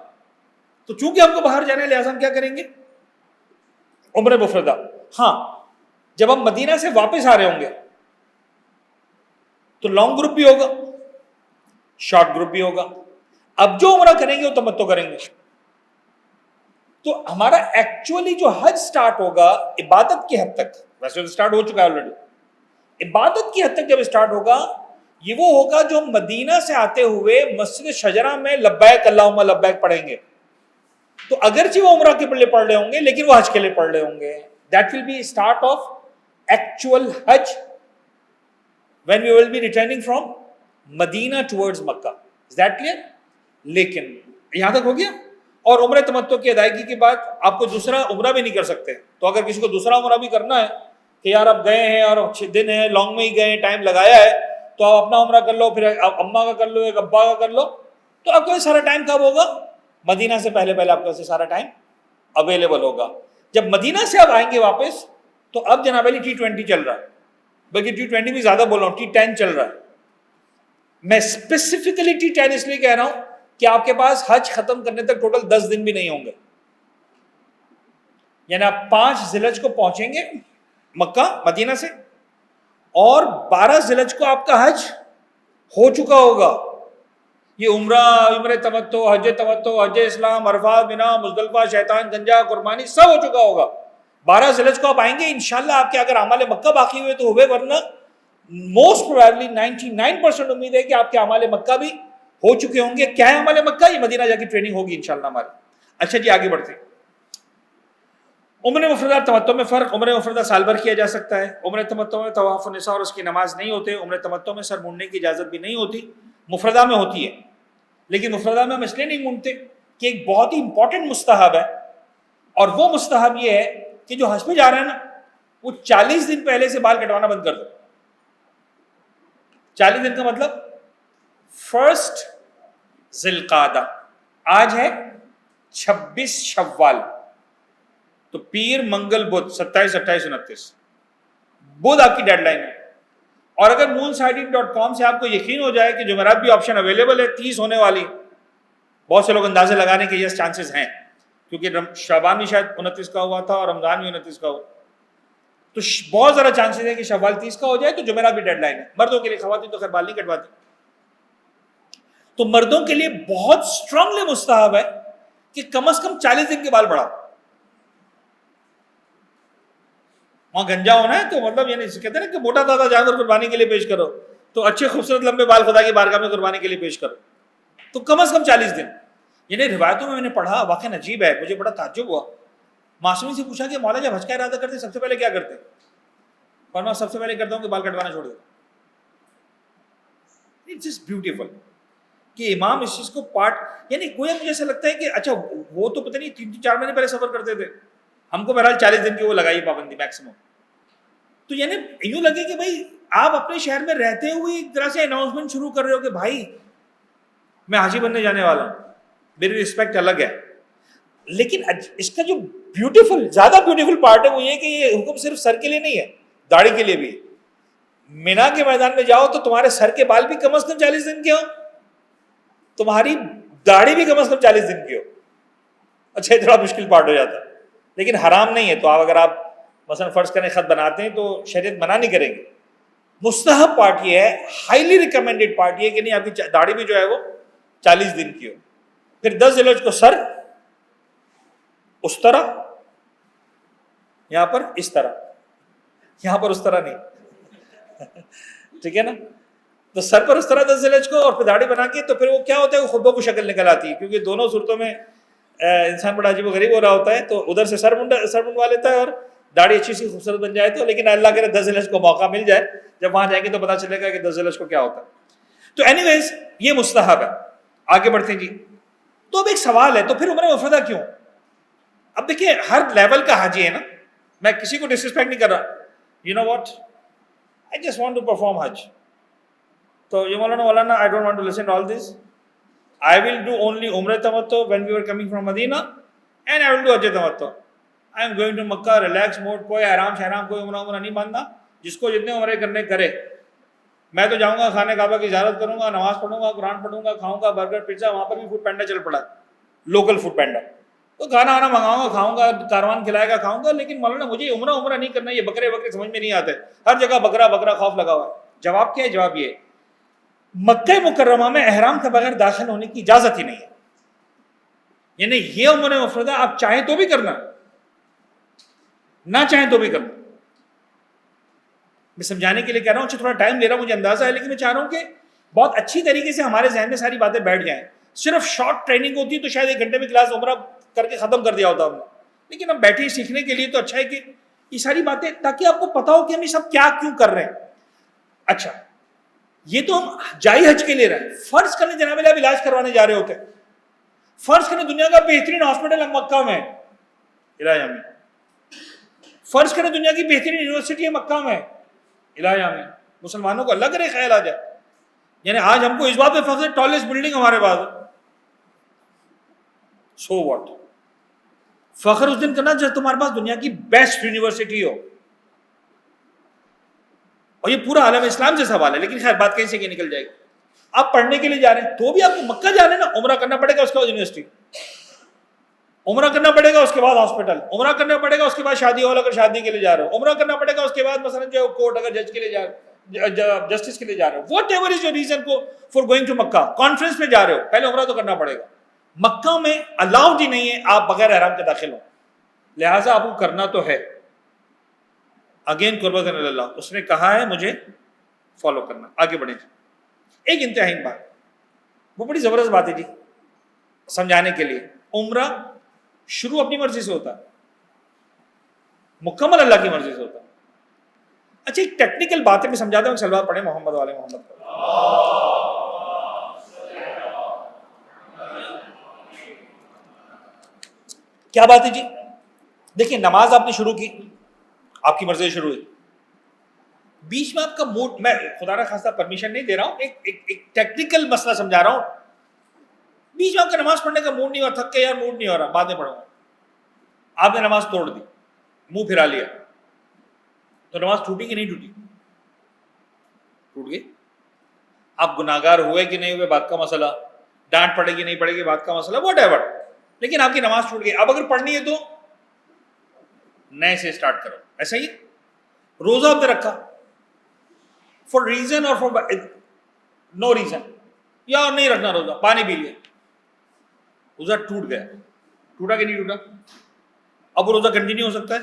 تو چونکہ ہم کو باہر جانا ہے لہٰذا ہم کیا کریں گے؟ عمرہ مفردہ. ہاں, جب ہم مدینہ سے واپس آ رہے ہوں گے تو لانگ گروپ بھی ہوگا, شارٹ گروپ بھی ہوگا. اب جو عمرہ کریں گے وہ تمتع کریں گے. تو ہمارا ایکچولی جو حج سٹارٹ ہوگا عبادت کی حد تک, ویسے تو سٹارٹ ہو چکا ہے آلریڈی, عبادت کی حد تک جب سٹارٹ ہوگا یہ وہ ہوگا جو مدینہ سے آتے ہوئے مسجد شجرہ میں لبیک اللہم لبیک پڑھیں گے. تو اگرچہ وہ عمرہ کے لیے پڑھ رہے ہوں گے لیکن وہ حج کے لیے پڑھ رہے ہوں گے. That will be start of actual Hajj when we will be returning from Medina towards Makkah. Is that clear? لیکن یہاں تک ہو گیا. اور عمرہ تمتع کی ادائیگی کے بعد آپ کو دوسرا عمرہ بھی نہیں کر سکتے. تو اگر کسی کو دوسرا عمرہ بھی کرنا ہے کہ یار آپ گئے ہیں اور اچھے دن ہیں, لانگ میں ہی گئے ہیں, ٹائم لگایا ہے, تو آپ اپنا عمرہ کر لو, پھر آپ اماں کا کر لو, ایک ابا کا کر لو. تو آپ کو یہ سارا ٹائم کب ہوگا؟ مدینہ سے پہلے پہلے آپ کو سارا ٹائم اویلیبل ہوگا. جب مدینہ سے آپ آئیں گے واپس تو اب جناب علی T20 چل رہا ہے, بلکہ T20 بھی زیادہ بول رہا ہوں, T10 چل رہا ہے. میں اسپیسیفکلی T10 اس لیے کہہ رہا ہوں کہ آپ کے پاس حج ختم کرنے تک ٹوٹل 10 دن بھی نہیں ہوں گے. یعنی آپ 5 ذی الحج کو پہنچیں گے مکہ مدینہ سے, اور 12 ذی الحج کو آپ کا حج ہو چکا ہوگا. یہ عمرہ تمتع, حج تمتع, حج اسلام, عرفات, مینا, مزدلفہ, شیطان گنجا, قربانی سب ہو چکا ہوگا. 12 ذی الحج کو آپ آئیں گے انشاءاللہ, آپ کے اگر اعمال مکہ باقی ہوئے تو ہوئے, ورنہ موسٹ پروبیبلی 99% امید ہے کہ آپ کے اعمال مکہ بھی ہو چکے ہوں گے. کیا ہے اعمال مکہ؟ یہ مدینہ جا کے ٹریننگ ہوگی انشاءاللہ ہماری. اچھا جی, آگے بڑھتے ہیں. عمرہ مفردہ تمتع میں فرق. عمرہ مفردہ سال بھر کیا جا سکتا ہے. عمرہ تمتع میں طواف النساء اور اس کی نماز نہیں ہوتے. عمرہ تمتع میں سر مونڈنے کی اجازت بھی نہیں ہوتی. مفردہ میں ہوتی ہے, لیکن مفردہ میں ہم اس لیے نہیں مونڈتے کہ ایک بہت ہی امپورٹنٹ مستحب ہے, اور وہ مستحب یہ ہے کہ جو حج پہ جا رہا ہے نا وہ 40 دن پہلے سے بال کٹوانا بند کر دو. 40 دن کا مطلب 1 ذی القعدہ, آج ہے 26 شوال, تو پیر منگل بدھ 27, 28, 29 بدھ آپ کی ڈیڈ لائن ہے. اور اگر moonsighting.com سے آپ کو یقین ہو جائے کہ جمعرات بھی آپشن اویلیبل ہے 30 ہونے والی, بہت سے لوگ اندازے لگانے کے یس چانسز ہیں کیونکہ شعبان بھی شاید 29 کا ہوا تھا اور رمضان بھی 29 کا ہوا, تو بہت زیادہ چانسز ہے کہ شوال 30 کا ہو جائے, تو جمعرات بھی ڈیڈ لائن ہے مردوں کے لیے. خواتین تو خیر بال نہیں کٹواتی. تو مردوں کے لیے بہت اسٹرانگلی مستحب ہے کہ کم از کم 40 دن کے بال بڑھاؤ. وہاں گنجا ہونا ہے تو مطلب یعنی کہتے ہیں نا کہ موٹا تازہ جانور قربانی کے لیے پیش کرو, تو اچھے خوبصورت لمبے بال خدا کی بارگاہ میں قربانی کے لیے پیش کرو, تو کم از کم 40 دن. یعنی روایتوں میں نے پڑھا, واقعی عجیب ہے, مجھے بڑا تعجب ہوا. معصومی سے پوچھا کہ مولا جب حج کا ارادہ کرتے سب سے پہلے کیا کرتے؟ فرمایا سب سے پہلے کرتا ہوں کہ بال کٹوانا چھوڑ دیتا. اٹس جسٹ بیوٹیفل کہ امام اس چیز کو پارٹ, یعنی گویا مجھے ایسا لگتا ہے کہ اچھا وہ تو پتہ نہیں 3-4 مہینے پہلے سفر کرتے تھے, ہم کو بہرحال 40 دن کی وہ لگائی پابندی میکسیمم. تو یعنی یوں لگے کہ بھائی آپ اپنے شہر میں رہتے ہوئے ایک طرح سے اناؤنسمنٹ شروع کر رہے ہو کہ بھائی میں حاجی بننے جانے والا ہوں, میری رسپیکٹ الگ ہے. لیکن اس کا جو بیوٹیفل, زیادہ بیوٹیفل پارٹ ہے وہ یہ کہ یہ حکم صرف سر کے لیے نہیں ہے, داڑھی کے لیے بھی. مینا کے میدان میں جاؤ تو تمہارے سر کے بال بھی کم از کم 40 دن کے ہو, تمہاری داڑھی بھی کم از کم 40 دن کی ہو. اچھا یہ تھوڑا مشکل پارٹ ہو جاتا ہے, لیکن حرام نہیں ہے. تو آپ اگر آپ مثلا فرض کریں خط بناتے ہیں تو شریعت منع نہیں کرے گی. مستحب پارٹ یہ ہے, ہائیلی ریکمینڈیڈ پارٹ یہ کہ نہیں آپ کی داڑھی بھی جو ہے وہ 40 دن کی ہو. پھر 10 ذی الحجہ کو سر اس طرح, یہاں پر اس طرح, یہاں پر اس طرح نہیں, ٹھیک ہے نا. تو سر پر اس طرح 10 ذی الحجہ کو, اور پھر داڑھی بنا کے, تو پھر وہ کیا ہوتا ہے, وہ خود بخود شکل نکل آتی ہے. کیونکہ دونوں صورتوں میں انسان بڑا عجیب و غریب ہو رہا ہوتا ہے, تو ادھر سے سر منڈوا لیتا ہے اور داڑھی اچھی سی خوبصورت بن جائے تو. لیکن اللہ کرے 10 ذی الحجہ کو موقع مل جائے, جب وہاں جائیں گے تو پتہ چلے گا کہ 10 ذی الحجہ کو کیا ہوتا ہے. تو اینی ویز یہ مستحب ہے. آگے بڑھتے ہیں جی. تو اب ایک سوال ہے, تو پھر عمرہ مفردہ کیوں؟ اب دیکھیے ہر لیول کا حاجی ہے نا, میں کسی کو ڈسرسپیکٹ نہیں کر رہا. You know what, I just want to perform Hajj. تو یہ مولانا I don't want to listen all this. I will do only Umrah Tamattu when we were coming from Medina, and I will do Hajj Tamattu. I am going to Makkah, relax mode, کوئی احرام شہرام کوئی عمرہ نہیں باندھنا. جس کو جتنے عمرے کرنے کرے. میں تو جاؤں گا خانہ کعبہ کی زیارت کروں گا, نماز پڑھوں گا, قرآن پڑھوں گا, کھاؤں گا برگر پیزا. وہاں پر بھی فوڈ پینڈا چل پڑا, لوکل فوڈ پینڈا. تو کھانا آنا منگاؤں گا, کھاؤں گا, کاروان کھلائے گا, کھاؤں گا. لیکن مولانا مجھے عمرہ نہیں کرنا, یہ بکرے سمجھ میں نہیں آتے. ہر جگہ بکرا خوف لگا ہوا ہے. جواب کیا ہے؟ جواب یہ, مکہ مکرمہ میں احرام کے بغیر داخل ہونے کی اجازت ہی نہیں ہے. یعنی یہ عمرہ مفردہ آپ چاہیں تو بھی کرنا, نہ چاہیں تو بھی کرنا. میں سمجھانے کے لیے کہہ رہا ہوں, تھوڑا ٹائم لے رہا ہوں, مجھے اندازہ ہے, لیکن میں چاہ رہا ہوں کہ بہت اچھی طریقے سے ہمارے ذہن میں ساری باتیں بیٹھ جائیں. صرف شارٹ ٹریننگ ہوتی تو شاید 1 گھنٹے میں کلاس عمرہ کر کے ختم کر دیا ہوتا ہم نے. لیکن ہم بیٹھے سیکھنے کے لیے, تو اچھا ہے کہ یہ ساری باتیں, تاکہ آپ کو پتا ہو کہ ہم یہ سب کیا کیوں کر رہے ہیں. اچھا یہ تو ہم جائی حج کے لیے رہے. فرض کرنے جناب آپ علاج کروانے جا رہے ہوتے, فرض کرنے دنیا کا بہترین ہاسپٹل مکہ میں علاج میں, فرض کرنے دنیا کی بہترین یونیورسٹی مکہ میں علاج میں, مسلمانوں کو اللہ کرے خیال آ جائے. یعنی آج ہم کو اس بات پہ فخر, ٹالسٹ بلڈنگ ہمارے پاس, سو واٹ. فخر اس دن کرنا جب تمہارے پاس دنیا کی بیسٹ یونیورسٹی ہو. اور یہ پورا عالم اسلام سے سوال ہے, لیکن خیر بات کہیں سے کہ نکل جائے گی. آپ پڑھنے کے لیے جا رہے ہیں تو بھی آپ کو مکہ جانا ہے نا, عمرہ کرنا پڑے گا, اس کے بعد یونیورسٹی, عمرہ کرنا پڑے گا, اس کے بعد ہاسپٹل, عمرہ کرنا پڑے گا, اس کے بعد شادی ہال اگر شادی کے لیے جا رہے ہو, عمرہ کرنا پڑے گا, اس کے بعد مثلا جو کورٹ اگر جج کے لیے جا رہے ہو, جسٹس کے لیے جا رہے ہو, what ever is your reason for going to Mecca, conference میں جا رہے ہو, پہلے عمرہ تو کرنا پڑے گا. مکہ میں الاؤڈ ہی نہیں ہے آپ بغیر احرام کے داخل ہو, لہٰذا آپ کو کرنا تو ہے. اگین قربت اللہ, اس نے کہا ہے مجھے فالو کرنا. آگے بڑھیں. ایک انتہائی بات, وہ بڑی زبردست بات ہے جی سمجھانے کے لیے. عمرہ شروع اپنی مرضی سے ہوتا ہے, مکمل اللہ کی مرضی سے ہوتا ہے. اچھا ایک ٹیکنیکل بات ہے, میں سمجھاتا ہوں. سلوات پڑھیں محمد والے محمد. کیا بات ہے جی؟ دیکھیں نماز آپ نے شروع کی, آپ کی مرضی سے شروع ہوئی, بیچ میں آپ کا موڈ, میں خدا نہ خواستہ پرمیشن نہیں دے رہا ہوں, ایک ٹیکنیکل مسئلہ سمجھا رہا ہوں. بیچ میں آپ کا نماز پڑھنے کا موڈ نہیں ہوا, تھک کے یار موڈ نہیں ہو رہا, بعد میں پڑھوں گا. آپ نے نماز توڑ دی, منہ پھرا لیا, تو نماز ٹوٹی کہ نہیں ٹوٹی؟ ٹوٹ گئی. آپ گناہگار ہوئے کہ نہیں ہوئے بات کا مسئلہ, ڈانٹ پڑے گی نہیں پڑے گی بات کا مسئلہ, واٹ ایور, لیکن آپ کی نماز ٹوٹ گئی. اب اگر پڑھنی ہے تو نئے سے اسٹارٹ کرو. ایسا ہی روزہ آپ نے رکھا فار ریزن اور فار نو ریزن, یا نہیں رکھنا روزہ, پانی پی لیا, روزہ ٹوٹ گیا. ٹوٹا کہ نہیں ٹوٹا؟ اب وہ روزہ کنٹینیو ہو سکتا ہے؟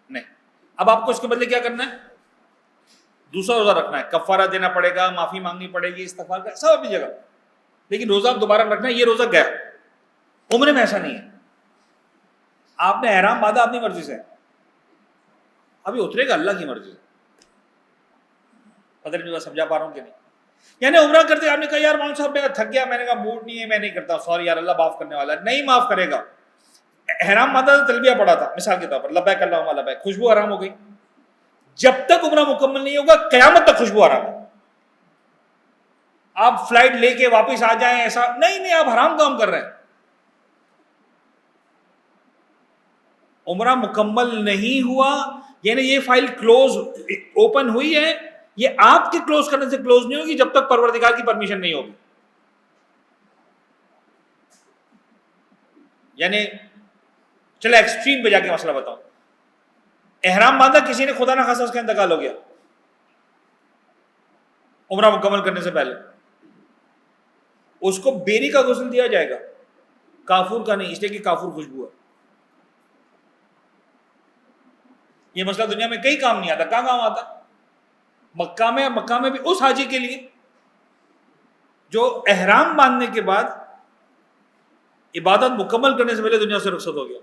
نہیں. اب آپ کو اس کے بدلے کیا کرنا ہے؟ دوسرا روزہ رکھنا ہے, کفارہ دینا پڑے گا, معافی مانگنی پڑے گی, استغفار کا, سب اپنی جگہ, لیکن روزہ آپ دوبارہ رکھنا ہے. یہ روزہ گیا. عمرے میں ایسا نہیں ہے. آپ نے احرام باندھا اپنی مرضی سے, ابھی اترے گا اللہ کی مرضی سے. پتہ نہیں میں سمجھا پا رہا ہوں کہ نہیں. یعنی عمرہ کرتے آپ نے کہا یار مولوی صاحب میں تھک گیا, میں نے کہا موڈ نہیں ہے, میں نہیں کرتا, سوری یار اللہ معاف کرنے والا ہے. نہیں معاف کرے گا. احرام باندھا تھا, تلبیہ پڑا تھا مثال کے طور پر, لبیک اللہم لبیک, خوشبو حرام ہو گئی. جب تک عمرہ مکمل نہیں ہوگا قیامت تک خوشبو حرام ہے. آپ فلائٹ لے کے واپس آ جائیں ایسا نہیں, آپ حرام کام کر رہے ہیں. عمرہ مکمل نہیں ہوا یعنی یہ فائل کلوز اوپن ہوئی ہے, یہ آپ کے کلوز کرنے سے کلوز نہیں ہوگی جب تک پروردگار کی پرمیشن نہیں ہوگی. یعنی چلے ایکسٹریم پہ جا کے مسئلہ بتاؤں. احرام باندھا, کسی نے خدا نہ خاصا اس کا انتقال ہو گیا عمرہ مکمل کرنے سے پہلے, اس کو بیری کا غسل دیا جائے گا, کافور کا نہیں, اس لیے کہ کافور خوشبو ہے. یہ مسئلہ دنیا میں کئی کام نہیں آتا. کہاں کام آتا؟ مکہ میں. مکہ میں بھی اس حاجی کے لیے جو احرام باندھنے کے بعد عبادت مکمل کرنے سے پہلے دنیا سے رخصت ہو گیا.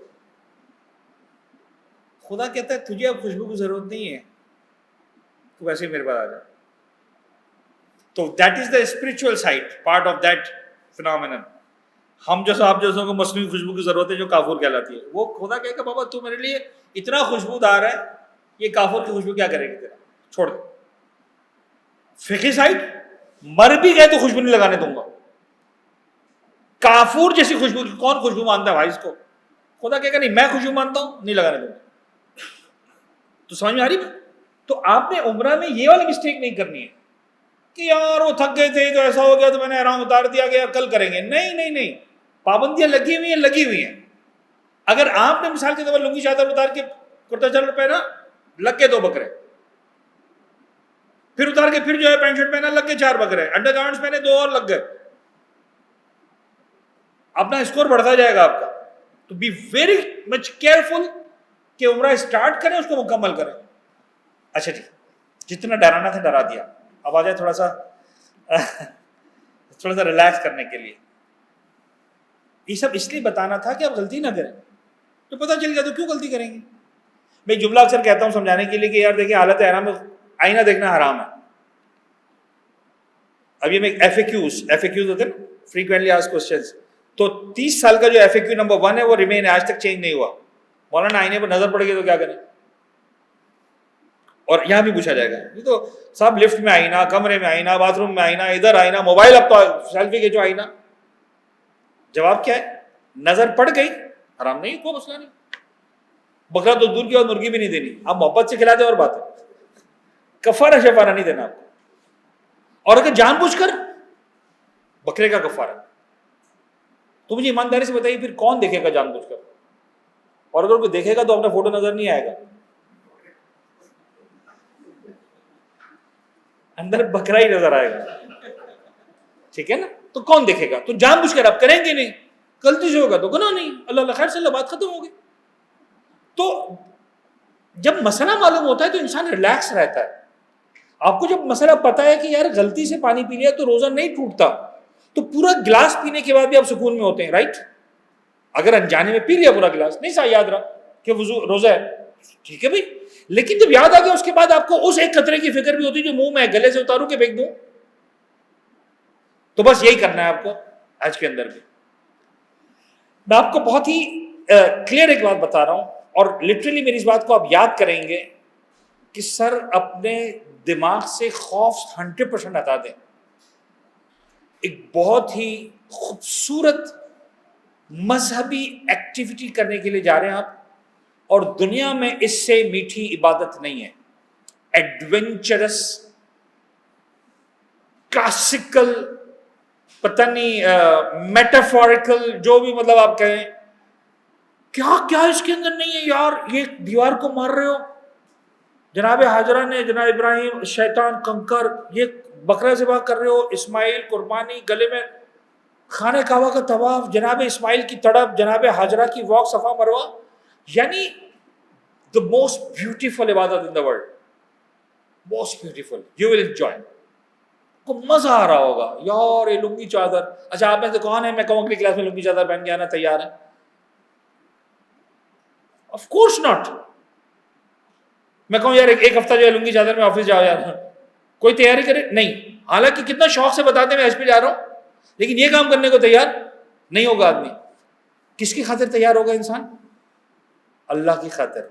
خدا کہتا ہے تجھے اب خوشبو کی ضرورت نہیں ہے, تو ویسے ہی میرے پاس آ جا. تو that is the spiritual side, part of that phenomenon. ہم جیسا آپ جیسوں کو مصنوعی خوشبو کی ضرورت ہے جو کافور کہلاتی ہے. وہ خدا کہے گا بابا تو میرے لیے اتنا خوشبودار ہے, یہ کافور کی خوشبو کیا کرے گی تیرا, چھوڑ دے. فقہی سائڈ, مر بھی گئے تو خوشبو نہیں لگانے دوں گا. کافور جیسی خوشبو, کون خوشبو مانتا ہے بھائی اس کو؟ خدا کہے گا نہیں میں خوشبو مانتا ہوں, نہیں لگانے دوں گا. تو سمجھ میں آ رہی بات؟ تو آپ نے عمرہ میں یہ والی مسٹیک نہیں کرنی ہے کہ یار وہ تھک گئے تھے تو ایسا ہو گیا تو میں نے احرام اتار دیا کہ یار کل کریں گے. نہیں, پابندیاں لگی ہوئی ہیں. اگر آپ نے مثال کے طور پر لنگی چادر اتار کے کرتا چادر پہنا, لگ کے 2 بکرے, پھر اتار کے پھر جو ہے پینٹ شرٹ پہنا, لگ کے 4 بکرے, انڈر گارمنٹس پہنے 2 اور لگ گئے, اپنا اسکور بڑھتا جائے گا آپ کا. تو بی ویری مچ کیئرفل کہ عمرہ اسٹارٹ کریں اس کو مکمل کریں. اچھا جی, جتنا ڈرانا تھا ڈرا دیا, اب آ جائے تھوڑا سا ریلیکس کرنے کے لیے. یہ سب اس لیے بتانا تھا کہ آپ غلطی نہ کریں. تو پتہ چل گیا تو کیوں غلطی کریں گے. میں جملہ اکثر کہتا ہوں سمجھانے کے لیے کہ یار دیکھیں حالت احرام میں آئینہ دیکھنا حرام ہے. ابھی میں ایف اے کیوز ہوتے ہیں فریکوینٹلی آسکڈ کوسچنز, تو 30 سال کا جو ایف اے کیو نمبر 1 ہے وہ ریمین ہے, آج تک چینج نہیں ہوا. مولانا آئینے پر نظر پڑ گئی تو کیا کریں؟ اور یہاں بھی پوچھا جائے گا یہ تو صاحب لفٹ میں آئینہ, کمرے میں آئینہ, باتھ روم میں آئینہ, ادھر آئینہ, موبائل اب تو سیلفی کے جو آئینہ. جواب کیا ہے؟ نظر پڑ گئی حرام نہیں, کوئی مسئلہ نہیں. بکرا تو دور کی اور مرغی بھی نہیں دینی, آپ محبت سے کھلا دیں اور بات ہے, کفارہ شفارہ نہیں دینا آپ کو. اور اگر جان بوجھ کر بکرے کا کفارہ, تو مجھے ایمانداری سے بتائیے پھر کون دیکھے گا جان بوجھ کر؟ اور اگر کوئی دیکھے گا تو اپنا فوٹو نظر نہیں آئے گا, اندر بکرا ہی نظر آئے گا. ٹھیک ہے نا؟ تو کون دیکھے گا؟ تو جان بوجھ کر آپ کریں گے نہیں, غلطی سے ہوگا تو گناہ نہیں, اللہ خیر سے اللہ بات ختم ہوگی. تو جب مسئلہ معلوم ہوتا ہے تو انسان ریلیکس رہتا ہے. آپ کو جب مسئلہ پتا ہے کہ یار غلطی سے پانی پی لیا تو روزہ نہیں ٹوٹتا, تو پورا گلاس پینے کے بعد بھی آپ سکون میں ہوتے ہیں, رائٹ؟ اگر انجانے میں پی لیا پورا گلاس, نہیں صاحب یاد رہا کہ وضو روزہ ہے, ٹھیک ہے بھائی, لیکن جب یاد آ گیا اس کے بعد آپ کو اس ایک قطرے کی فکر بھی ہوتی ہے جو منہ میں گلے سے اتاروں کہ پھینک دوں. تو بس یہی کرنا ہے آپ کو آج کے اندر بھی. میں آپ کو بہت ہی کلیئر ایک بات بتا رہا ہوں, اور لٹرلی میری اس بات کو آپ یاد کریں گے کہ سر اپنے دماغ سے خوف 100% ہٹا دیں. ایک بہت ہی خوبصورت مذہبی ایکٹیویٹی کرنے کے لیے جا رہے ہیں آپ, اور دنیا میں اس سے میٹھی عبادت نہیں ہے. ایڈونچرس کلاسیکل پتہ نہیں میٹافوریکل جو بھی مطلب آپ کہیں, کیا کیا اس کے اندر نہیں ہے یار. یہ دیوار کو مار رہے ہو, جناب حاجرہ نے جناب ابراہیم شیطان کنکر, یہ بکرا ذبح کر رہے ہو, اسماعیل قربانی, گلے میں خانہ کعبہ کا طواف, جناب اسماعیل کی تڑپ, جناب حاجرہ کی واک صفا مروہ, یعنی the most beautiful عبادت in the world, most beautiful, you will enjoy. کو مزہ آ رہا ہوگا یار یہ لنگی چادر. اچھا آپ میں سے کون ہے میں کہوں اگلی کلاس میں لنگی چادر پہن کے آنا تیار ہے؟ Of course not. میں کہوں یار ایک ہفتہ جو ہے لنگی چادر میں آفس جاؤ یار, کوئی تیاری کرے نہیں. حالانکہ کتنا شوق سے بتاتے ہیں میں حج پہ جا رہا ہوں, لیکن یہ کام کرنے کو تیار نہیں ہوگا آدمی. کس کی خاطر تیار ہوگا انسان؟ اللہ کی خاطر.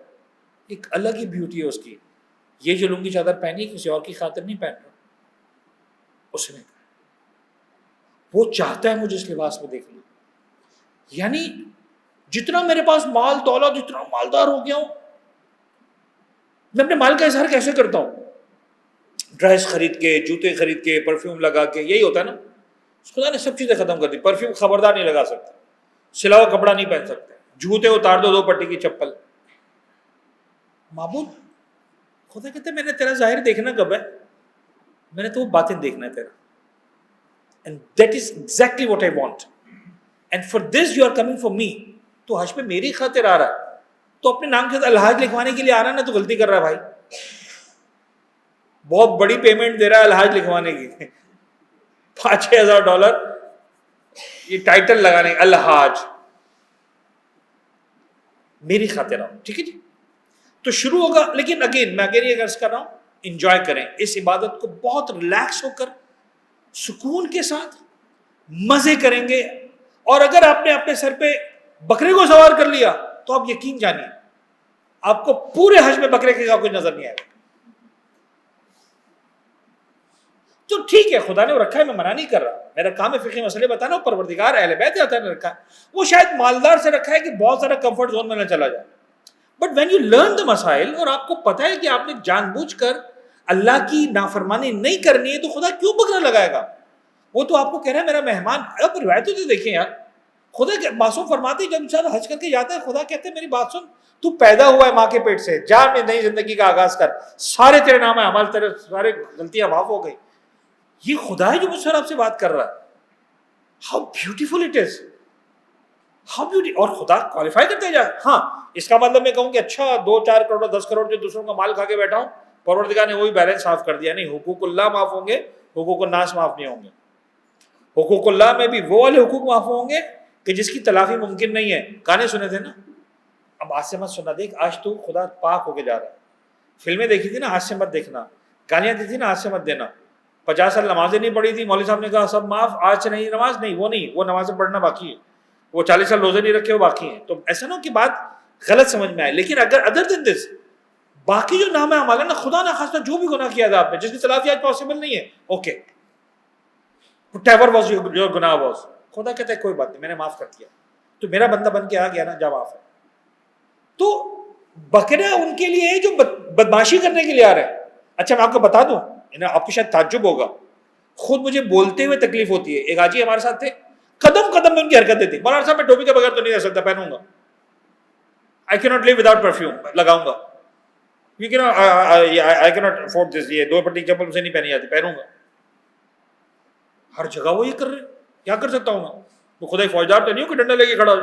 ایک الگ ہی بیوٹی ہے اس کی. یہ جو لنگی چادر پہنی کسی اور کی خاطر نہیں پہن رہا, اس نے وہ چاہتا ہے مجھے اس لباس میں دیکھنا. یعنی جتنا میرے پاس مال دولت, جتنا مالدار ہو گیا ہوں, میں اپنے مال کا اظہار کیسے کرتا ہوں؟ ڈریس خرید کے, جوتے خرید کے, پرفیوم لگا کے. یہی ہوتا ہے نا. خدا نے سب چیزیں ختم کر دی. پرفیوم خبردار نہیں لگا سکتے, سلا ہوا کپڑا نہیں پہن سکتے, جوتے اتار دو 2 پٹی کی چپل. معبود خدا کہتے میں نے تیرا ظاہر دیکھنا کب ہے؟ میں نے تو وہ باطن دیکھنا ہے تیرا. And that is exactly what I want. And for this you are coming for me. تو حج پہ میری خاطر آ رہا ہے, تو اپنے نام کے ساتھ الحاج لکھوانے کے لیے آ رہا ہے نا, تو غلطی کر رہا ہے بھائی. بہت بڑی پیمنٹ دے رہا ہے الحاج لکھوانے کی, $5,000 یہ ٹائٹل لگانے, الحاج. میری خاطر آؤ, ٹھیک ہے جی. تو شروع ہوگا, لیکن اگین میں اگین یہ عرض کر رہا ہوں, انجوائے کریں اس عبادت کو, بہت ریلیکس ہو کر سکون کے ساتھ مزے کریں گے. اور اگر آپ نے اپنے سر پہ بکرے کو سوار کر لیا تو آپ یقین جانیے آپ کو پورے حج میں بکرے کے کچھ نظر نہیں آئے گا. تو ٹھیک ہے, خدا نے رکھا ہے, میں منع نہیں کر رہا, میرا کام ہے فقہی مسئلے بتانا, پروردگار اہل بیت عطا نے رکھا ہے. وہ شاید مالدار سے رکھا ہے کہ بہت سارا کمفرٹ زون میں نہ چلا جائے. But when you learn the مسائل, اور آپ کو پتہ ہے کہ آپ نے جان بوجھ کر اللہ کی نافرمانی نہیں کرنی ہے, تو خدا کیوں بکرا لگائے گا؟ وہ تو آپ کو کہہ رہا ہے میرا مہمان. اب روایتوں سے دیکھیں یار, خدا معصوم فرماتے ہیں جب انسان حج کر کے جاتا ہے, خدا کہتے ہیں میری بات سن, تو پیدا ہوا ہے ماں کے پیٹ سے, جا میں نئی زندگی کا آغاز کر, سارے تیرے نام اعمال, تیرے سارے غلطیاں معاف ہو گئی. یہ خدا ہے جو مجھ سے آپ سے بات کر رہا ہے. How beautiful it is, how beauty. اور خدا کوالیفائی کرتے جا. ہاں اس کا مطلب میں کہوں کہ اچھا 2-4 کروڑ 10 کروڑ جو دوسروں کا مال کھا کے بیٹھا ہوں, پروردگار نے وہی بیلنس صاف کر دیا. نہیں, حقوق اللہ معاف ہوں گے, حقوق الناس معاف نہیں ہوں گے. حقوق اللہ میں بھی وہ والے حقوق معاف ہوں گے کہ جس کی تلافی ممکن نہیں ہے. گانے سنے تھے نا, اب آج سے مت سننا, دیکھ آج تو خدا پاک ہو کے جا رہا ہے. فلمیں دیکھی تھی نا, آج سے مت دیکھنا. گالیاں دی تھی نا, آج سے مت دینا. 50 سال نمازیں نہیں پڑھی تھی, مولوی صاحب نے کہا سب معاف, آج سے نہیں نماز, نہیں وہ نہیں, وہ نمازیں پڑھنا باقی ہے. وہ 40 سال روزے نہیں رکھے, وہ باقی ہیں. تو ایسا نہ ہو کہ بات غلط سمجھ میں آئے. لیکن اگر ادر دین دس, باقی جو نام ہے ہمارا نا, خدا نہ خاصا جو بھی گناہ کیا تھا آپ نے, جس کی تلافی آج پاسبل نہیں ہے, اوکے whatever was your گناہ was, خدا کہتا ہے کوئی بات نہیں, میں نے معاف کر دیا. تو میرا بندہ بن کے آ گیا نا, جا معاف ہے. تو بکرا ان کے لیے ہے جو بدماشی کرنے کے لیے آ رہے ہیں. اچھا میں آپ کو بتا دوں, آپ کو شاید تعجب ہوگا, خود مجھے بولتے ہوئے تکلیف ہوتی ہے. ایک حاجی ہمارے ساتھ تھے, قدم قدم میں ان کی حرکتیں تھیں. مولانا صاحب میں ٹوپی کے بغیر تو نہیں رہ سکتا, پہنوں گا. I cannot live without perfume, لگاؤں گا. I cannot afford this, یہ 2 پٹی چپل مجھے نہیں پہنی جاتی, پہنوں گا. ہر جگہ وہ یہ کر رہے, کیا کر سکتا ہوں میں؟ تو خدا فوجدار تو نہیں ہوں کہ ڈنڈا لے کے کھڑا ہو.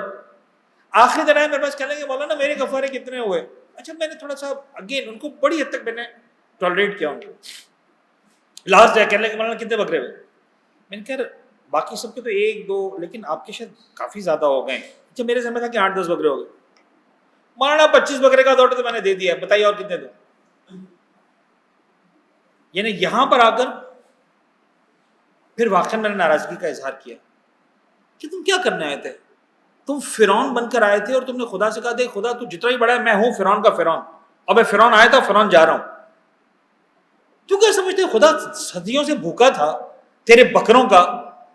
آخری دن آئے میرے پاس, کہنے لگے مولانا میرے کفارے کتنے ہوئے؟ اچھا میں نے تھوڑا سا اگین ان کو بڑی حد تک میں نے ٹالریٹ کیا ان کو. لاسٹ جائے کہنے لگے مولانا کتنے بکرے ہوئے؟ میں نے کہا باقی سب کے تو 1-2, لیکن آپ کے شاید کافی زیادہ ہو گئے. اچھا میرے سمجھ تھا کہ 8-10 بکرے ہو گئے. مولانا 25 بکرے کا آرڈر تو میں نے دے دیا ہے, بتائیے اور کتنے دوں؟ یعنی یہاں پر آ کر پھر واقعا میں نے ناراضگی کا اظہار کیا کہ تم کیا کرنے آئے تھے؟ تم فرعون بن کر آئے تھے اور تم نے خدا سے کہا دیکھ خدا تو جتنا ہی بڑا ہے, میں ہوں فرعون کا فرعون. اب میں فرعون آیا تھا, فرعون جا رہا ہوں. تو کیا سمجھتے خدا صدیوں سے بھوکا تھا تیرے بکروں کا,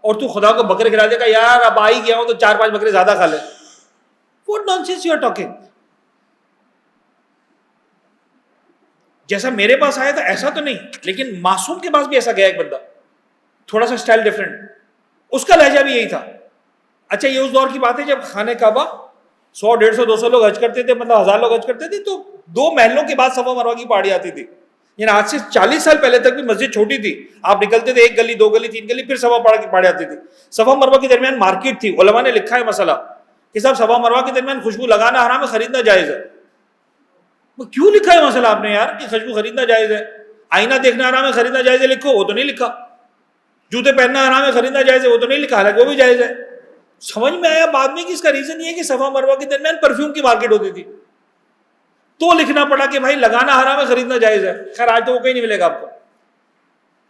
اور تو خدا کو بکرے کھلا دے گا یار اب آ ہی گیا ہوں تو 4-5 بکرے زیادہ کھا لے. What nonsense you are talking. جیسا میرے پاس آیا تھا ایسا تو نہیں, لیکن معصوم کے پاس بھی ایسا گیا ایک بندہ. تھوڑا سا اسٹائل ڈفرینٹ. اس کا لہجہ بھی یہی تھا. اچھا یہ اس دور کی بات ہے جب خانہ کعبہ 100 150 200 لوگ حج کرتے تھے, مطلب 1000 لوگ حج کرتے تھے, تو 2 محلوں کے بعد صفا مروہ کی پہاڑی آتی تھی. یعنی آج سے 40 سال پہلے تک بھی مسجد چھوٹی تھی, آپ نکلتے تھے 1 گلی 2 گلی 3 گلی, پھر صفا پہاڑی آتی تھی. صفا مروہ کے درمیان مارکیٹ تھی. علماء نے لکھا ہے مسئلہ کہ صاحب صفا مروہ کے درمیان خوشبو لگانا حرام ہے, خریدنا جائز ہے. وہ کیوں لکھا ہے مسئلہ آپ نے یار کہ خوشبو خریدنا جائز ہے؟ آئینہ دیکھنا حرام ہے, خریدنا جائز ہے لکھو, وہ تو نہیں لکھا. جوتے پہننا حرام ہے, خریدنا جائز ہے, وہ تو نہیں لکھا, حالانکہ وہ بھی جائز ہے. سمجھ میں آیا بعد میں کہ اس کا ریزن یہ ہے کہ صفا مروہ کے درمیان پرفیوم کی مارکیٹ ہوتی تھی, تو لکھنا پڑا کہ بھائی لگانا حرام ہے, خریدنا جائز ہے. خیر آج تو وہ کہیں نہیں ملے گا آپ کو.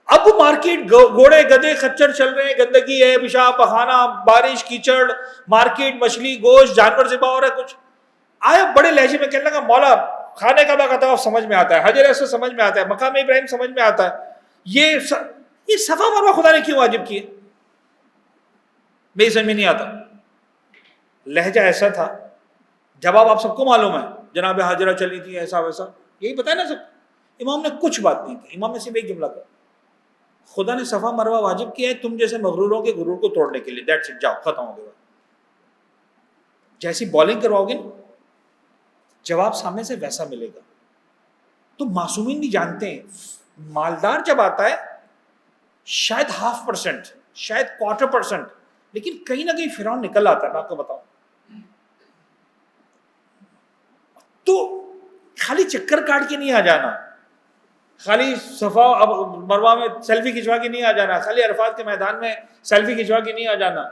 اب وہ مارکیٹ, گھوڑے گدھے خچر چل رہے ہیں, گندگی ہے, پیشاب پخانہ, بارش کیچڑ, مارکیٹ, مچھلی گوشت, جانور ذبح ہو رہا ہے. کچھ آیا بڑے لہجے میں کہنے لگا مولا خانہ کعبہ کا طواف سمجھ میں آتا ہے, حجر اسود سمجھ میں آتا ہے, مقام ابراہیم سمجھ میں آتا ہے, یہ صفا مروہ خدا نے کیوں واجب کیے؟ میری سمجھ میں نہیں آتا. لہجہ ایسا تھا, جواب آپ سب کو معلوم ہے, جناب حاجرہ چلی تھی ایسا ویسا, یہی پتہ ہے نا سب. امام نے کچھ بات نہیں کی, امام نے صرف ایک جملہ کہا, خدا نے صفا مروہ واجب کیا ہے تم جیسے مغروروں کے غرور کو توڑنے کے لیے, دیٹس اٹ, جاؤ ختم ہو گیا. جیسی بالنگ کرواؤ گے نا جواب سامنے سے ویسا ملے گا. تو معصومین بھی جانتے ہیں مالدار جب آتا ہے شاید 0.5%, شاید 1/4%, لیکن کہیں نہ کہیں فرعون نکل آتا ہے. میں آپ کو بتاؤں تو خالی چکر کاٹ کے نہیں آ جانا, خالی صفا مروہ میں سیلفی کھنچوا کے نہیں آ جانا, خالی عرفات کے میدان میں سیلفی کھنچوا کے نہیں آ جانا,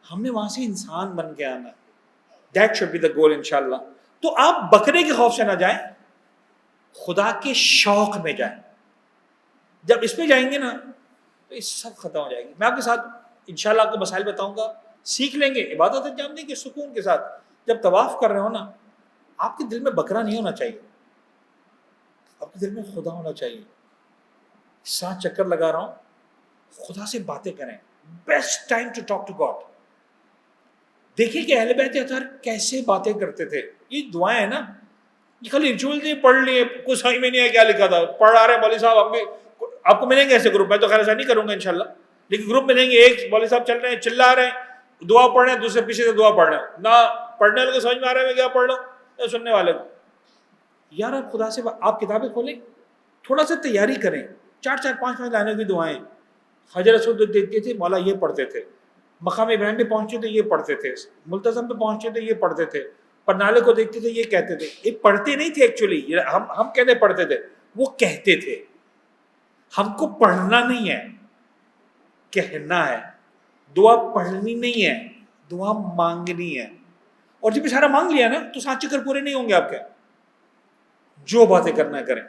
ہم نے وہاں سے انسان بن کے آنا. دیٹ شوڈ بی دا گول انشاءاللہ. تو آپ بکرے کے خوف سے نہ جائیں, خدا کے شوق میں جائیں. جب اس پہ جائیں گے نا تو یہ سب ختم ہو جائے گی. میں آپ کے ساتھ انشاءاللہ آپ کو مسائل بتاؤں گا, سیکھ لیں گے, عبادت انجام دیں گے سکون کے ساتھ. جب طواف کر رہے ہو نا, آپ کے دل میں بکرا نہیں ہونا چاہیے, آپ کے دل میں خدا ہونا چاہیے. 7 چکر لگا رہا ہوں, خدا سے باتیں کریں. Best time to talk to God. دیکھیں کہ اہل بیت اطہار کیسے باتیں کرتے تھے. یہ دعائیں ہیں نا, یہ خالی ریچول نہیں پڑھ لیے, کچھ سمجھ میں نہیں ہے کیا لکھا تھا, پڑھ آ رہے ہیں مولوی صاحب. ہم بھی آپ کو ملیں گے ایسے گروپ, میں تو خیر ایسا نہیں کروں گا انشاءاللہ, لیکن گروپ ملیں گے, ایک مولوی صاحب چل رہے ہیں, چلا رہے ہیں, دعا پڑھ رہے ہیں, دوسرے پیچھے سے دعا پڑھ رہے ہیں. نہ پڑھنے والے کو سمجھ میں آ رہا ہے میں کیا پڑھ رہا ہوں, نہ سننے والے کو. یار آپ خدا سے آپ کتابیں کھولیں, تھوڑا سا تیاری کریں. 4-5 لائنوں کی دعائیں. حجر اسود دیکھتے تھے مولا یہ پڑھتے تھے, مقام ابراہیم پہ پہنچے تھے یہ پڑھتے تھے, ملتزم پہ پہنچے تھے یہ پڑھتے تھے, پرنالے کو دیکھتے تھے یہ کہتے تھے. یہ پڑھتے نہیں تھے ایکچولی, ہم کہتے پڑھتے تھے, وہ کہتے تھے. ہم کو پڑھنا نہیں ہے, کہنا ہے. دعا پڑھنی نہیں ہے, دعا مانگنی ہے. اور جب اشارہ مانگ لیا نا تو 7 چکر پورے نہیں ہوں گے آپ کے. جو باتیں کرنا ہے کریں.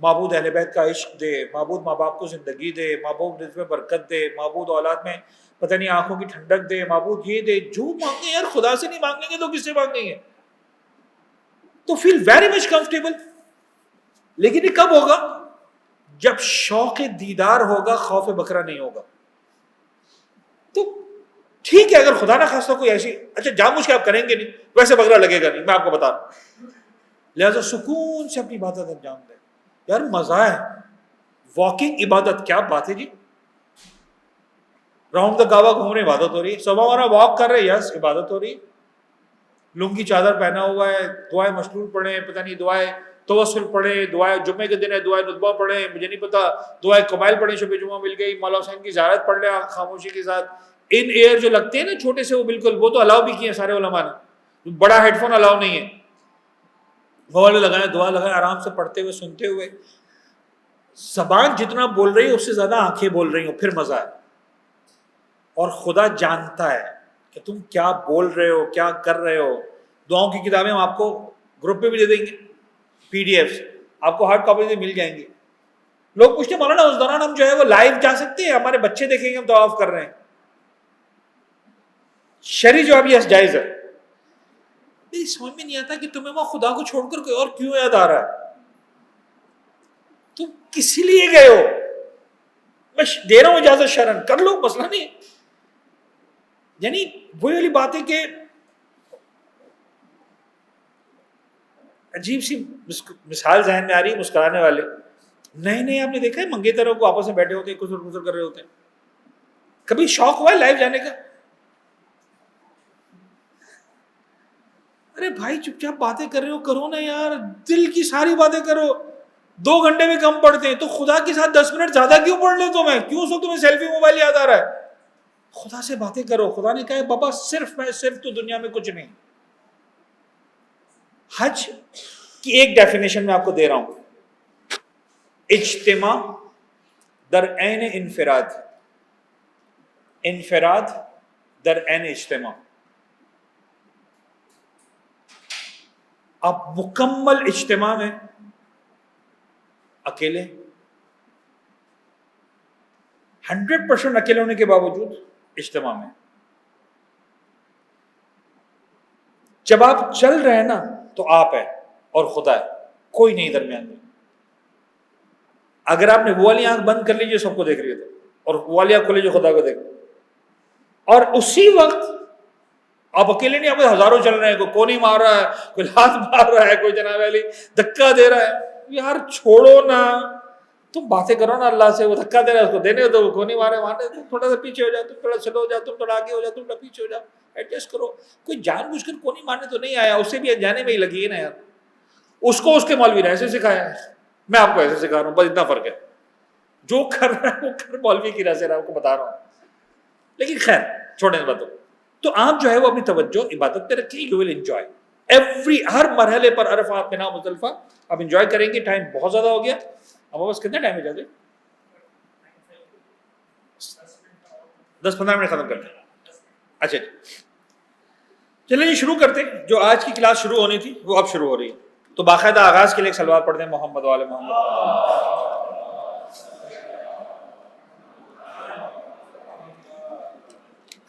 معبود اہل بیت کا عشق دے, معبود ماں باپ کو زندگی دے, معبود رزق میں برکت دے, معبود اولاد میں پتہ نہیں آنکھوں کی ٹھنڈک دے, معبود یہ دے. جو مانگیں یار خدا سے نہیں مانگیں گے تو کس سے مانگیں گے؟ تو فیل ویری مچ کمفرٹیبل. لیکن یہ کب ہوگا؟ جب شوق دیدار ہوگا, خوف بکرا نہیں ہوگا. تو ٹھیک ہے اگر خدا نہ خواستہ کوئی ایسی, اچھا جان بوجھ کے آپ کریں گے نہیں, ویسے بکرا لگے گا نہیں, میں آپ کو بتا رہا ہوں. لہذا سکون سے اپنی عبادت انجام دیں. یار مزہ ہے واکنگ عبادت, کیا بات ہے جی. راؤنڈ دا کعبہ گھوم رہے, عبادت ہو رہی ہے. صبح ہمارا واک کر رہے, یس عبادت ہو رہی ہے. لنگی چادر پہنا ہوا ہے, دعائیں مشلول پڑھیں, پتہ نہیں دعائیں توسل پڑھیں, دعائیں جمعے کے دن ہے دعائیں ندبہ پڑھیں, مجھے نہیں پتا, دعائیں قبائل پڑھیں, شب جمعہ مل گئی, مولا حسین کی زیارت پڑھ لیں خاموشی کے ساتھ. ان ایئر جو لگتے ہیں نا چھوٹے سے, وہ بالکل وہ تو الاؤ بھی کیے ہیں سارے علماء نے. بڑا ہیڈ فون الاؤ نہیں ہے, موبائل لگائیں, دعا لگائیں, آرام سے پڑھتے ہوئے سنتے ہوئے. زبان جتنا بول رہی ہے اس سے زیادہ آنکھیں بول رہی ہوں, پھر مزہ ہے. اور خدا جانتا ہے کہ تم کیا بول رہے ہو, کیا کر رہے ہو. دعاؤں کی کتابیں ہم آپ کو گروپ پہ بھی دے دیں گے, PDF آپ کو ہارڈ کاپی سے مل جائیں گے. لوگ پوچھتے ہیں مولانا اس دوران ہم جو ہے وہ لائیو جا سکتے ہیں, ہمارے بچے دیکھیں گے ہم طواف کر رہے ہیں. شرعی جواب یس جائز ہے. میری سمجھ میں نہیں آتا کہ تمہیں وہ خدا کو چھوڑ کر کوئی اور کیوں یاد آ رہا ہے. تم کس لیے گئے ہو؟ میں دے رہا ہوں اجازت شرن, کر لو, مسئلہ نہیں. یعنی وہی والی بات ہے کہ عجیب سی مثال ذہن میں آ رہی ہے مسکرانے والے. نہیں آپ نے دیکھا ہے منگیتروں کو آپس میں بیٹھے ہوتے ہیں کسر کر رہے ہوتے ہیں. کبھی شوق ہوا ہے لائیو جانے کا؟ ارے بھائی چپ چاپ باتیں کر رہے ہو کرو نا یار, دل کی ساری باتیں کرو. 2 گھنٹے میں کم پڑھتے ہیں تو خدا کے ساتھ 10 منٹ زیادہ کیوں پڑھ لے تو میں کیوں سو تمہیں سیلفی موبائل یاد آ رہا ہے؟ خدا سے باتیں کرو. خدا نے کہا ہے بابا صرف میں صرف تو دنیا میں کچھ نہیں. حج کی ایک ڈیفینیشن میں آپ کو دے رہا ہوں, اجتماع در عین انفراد, انفراد در عین اجتماع. آپ مکمل اجتماع میں اکیلے 100% اکیلے ہونے کے باوجود اجتماع میں جب آپ چل رہے ہیں نا تو آپ ہے اور خدا ہے, کوئی نہیں درمیان میں. اگر آپ نے وہ والی آنکھ بند کر لی جو سب کو دیکھ رہی ہے اور وہ والی آنکھ کھولی جو خدا کو دیکھ رہی, اور اسی وقت آپ اکیلے نہیں, آپ ہزاروں چل رہے ہیں, کوئی کونی مار رہا ہے, کوئی لات مار رہا ہے, کوئی جناب علی دھکا دے رہا ہے. یار چھوڑو نا, تم باتیں کرو نا اللہ سے. وہ دھکا دے رہا ہے اس کو دینے دو, وہ کونی مارے مارنے, تم تھوڑا سا پیچھے ہو جاؤ, تم تھوڑا سلو ہو جاؤ, تم تھوڑا آگے ہو جاؤ, تم تھوڑا پیچھے ہو جاؤ, ایڈجسٹ کرو. کوئی جان بوجھ کر کونی مارنے تو نہیں آیا, اسے بھی جانے میں ہی لگی ہے نا یار. اس کو اس کے مولوی نے ایسے سکھایا ہے, میں آپ کو ایسے سکھا رہا ہوں, بس اتنا فرق ہے. جو کر رہا ہے وہ کر مولوی کی رہا سے آپ کو بتا رہا ہوں. لیکن خیر چھوڑنے باتوں. تو آپ جو ہے وہ اپنی توجہ عبادت پہ رکھیں, یو ول انجوائے ایوری, ہر مرحلے پر عرفات مینا مزدلفہ آپ انجوائے کریں گے. ٹائم بہت زیادہ ہو گیا, اب بس کتنا ٹائم ہے جاتے 10-15 منٹ ختم کرتے ہیں. اچھا چلیں جی شروع کرتے ہیں. جو آج کی کلاس شروع ہونی تھی وہ اب شروع ہو رہی ہے. تو باقاعدہ آغاز کے لیے ایک صلوات پڑھتے ہیں محمد وعلی محمد.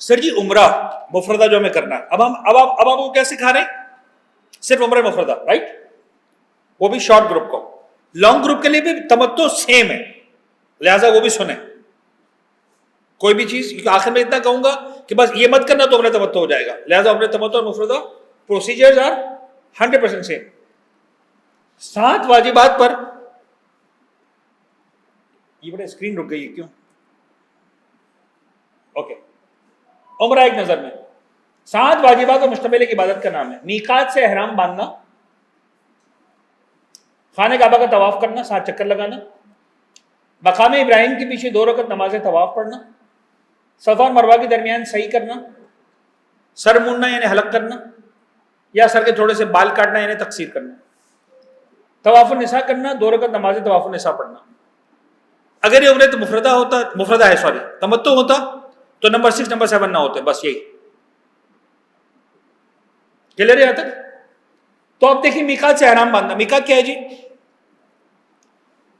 سر جی عمرہ مفردہ جو ہمیں کرنا ہے, اب آپ کو کیا سکھا رہے ہیں؟ صرف عمرہ مفردہ, رائٹ, وہ بھی شارٹ گروپ کو. لانگ گروپ کے لیے بھی تمتع سیم ہے, لہٰذا وہ بھی سنیں. کوئی بھی چیز آخر میں اتنا کہوں گا کہ بس یہ مت کرنا تو عمرہ تمتع ہو جائے گا, لہٰذا عمرہ تمتع اور مفردہ پروسیجرز آر 100% سیم. 7 واجبات پر, یہ بڑا اسکرین رک گئی ہے کیوں؟ اوکے, عمرہ ایک نظر میں 7 واجبات اور مشتمل ایک عبادت کا نام ہے. میقات سے احرام باندھنا, خانہ کعبہ کا طواف کرنا, 7 چکر لگانا, مقام ابراہیم کے پیچھے 2 رکعت نماز طواف پڑھنا, صفا اور مروہ کے درمیان صحیح کرنا, سر موننا یعنی حلق کرنا یا سر کے تھوڑے سے بال کاٹنا یعنی تقصیر کرنا, طواف النساء کرنا, 2 رکعت نماز طواف النساء پڑھنا. اگر یہ عمرہ تو مفردہ ہے سوری تمتع ہوتا تو نمبر 6 نمبر 7 نہ ہوتے, بس یہی کلیئر ہے یہاں تک. تو آپ دیکھیں میقات سے احرام باندھنا. میقات کیا ہے جی؟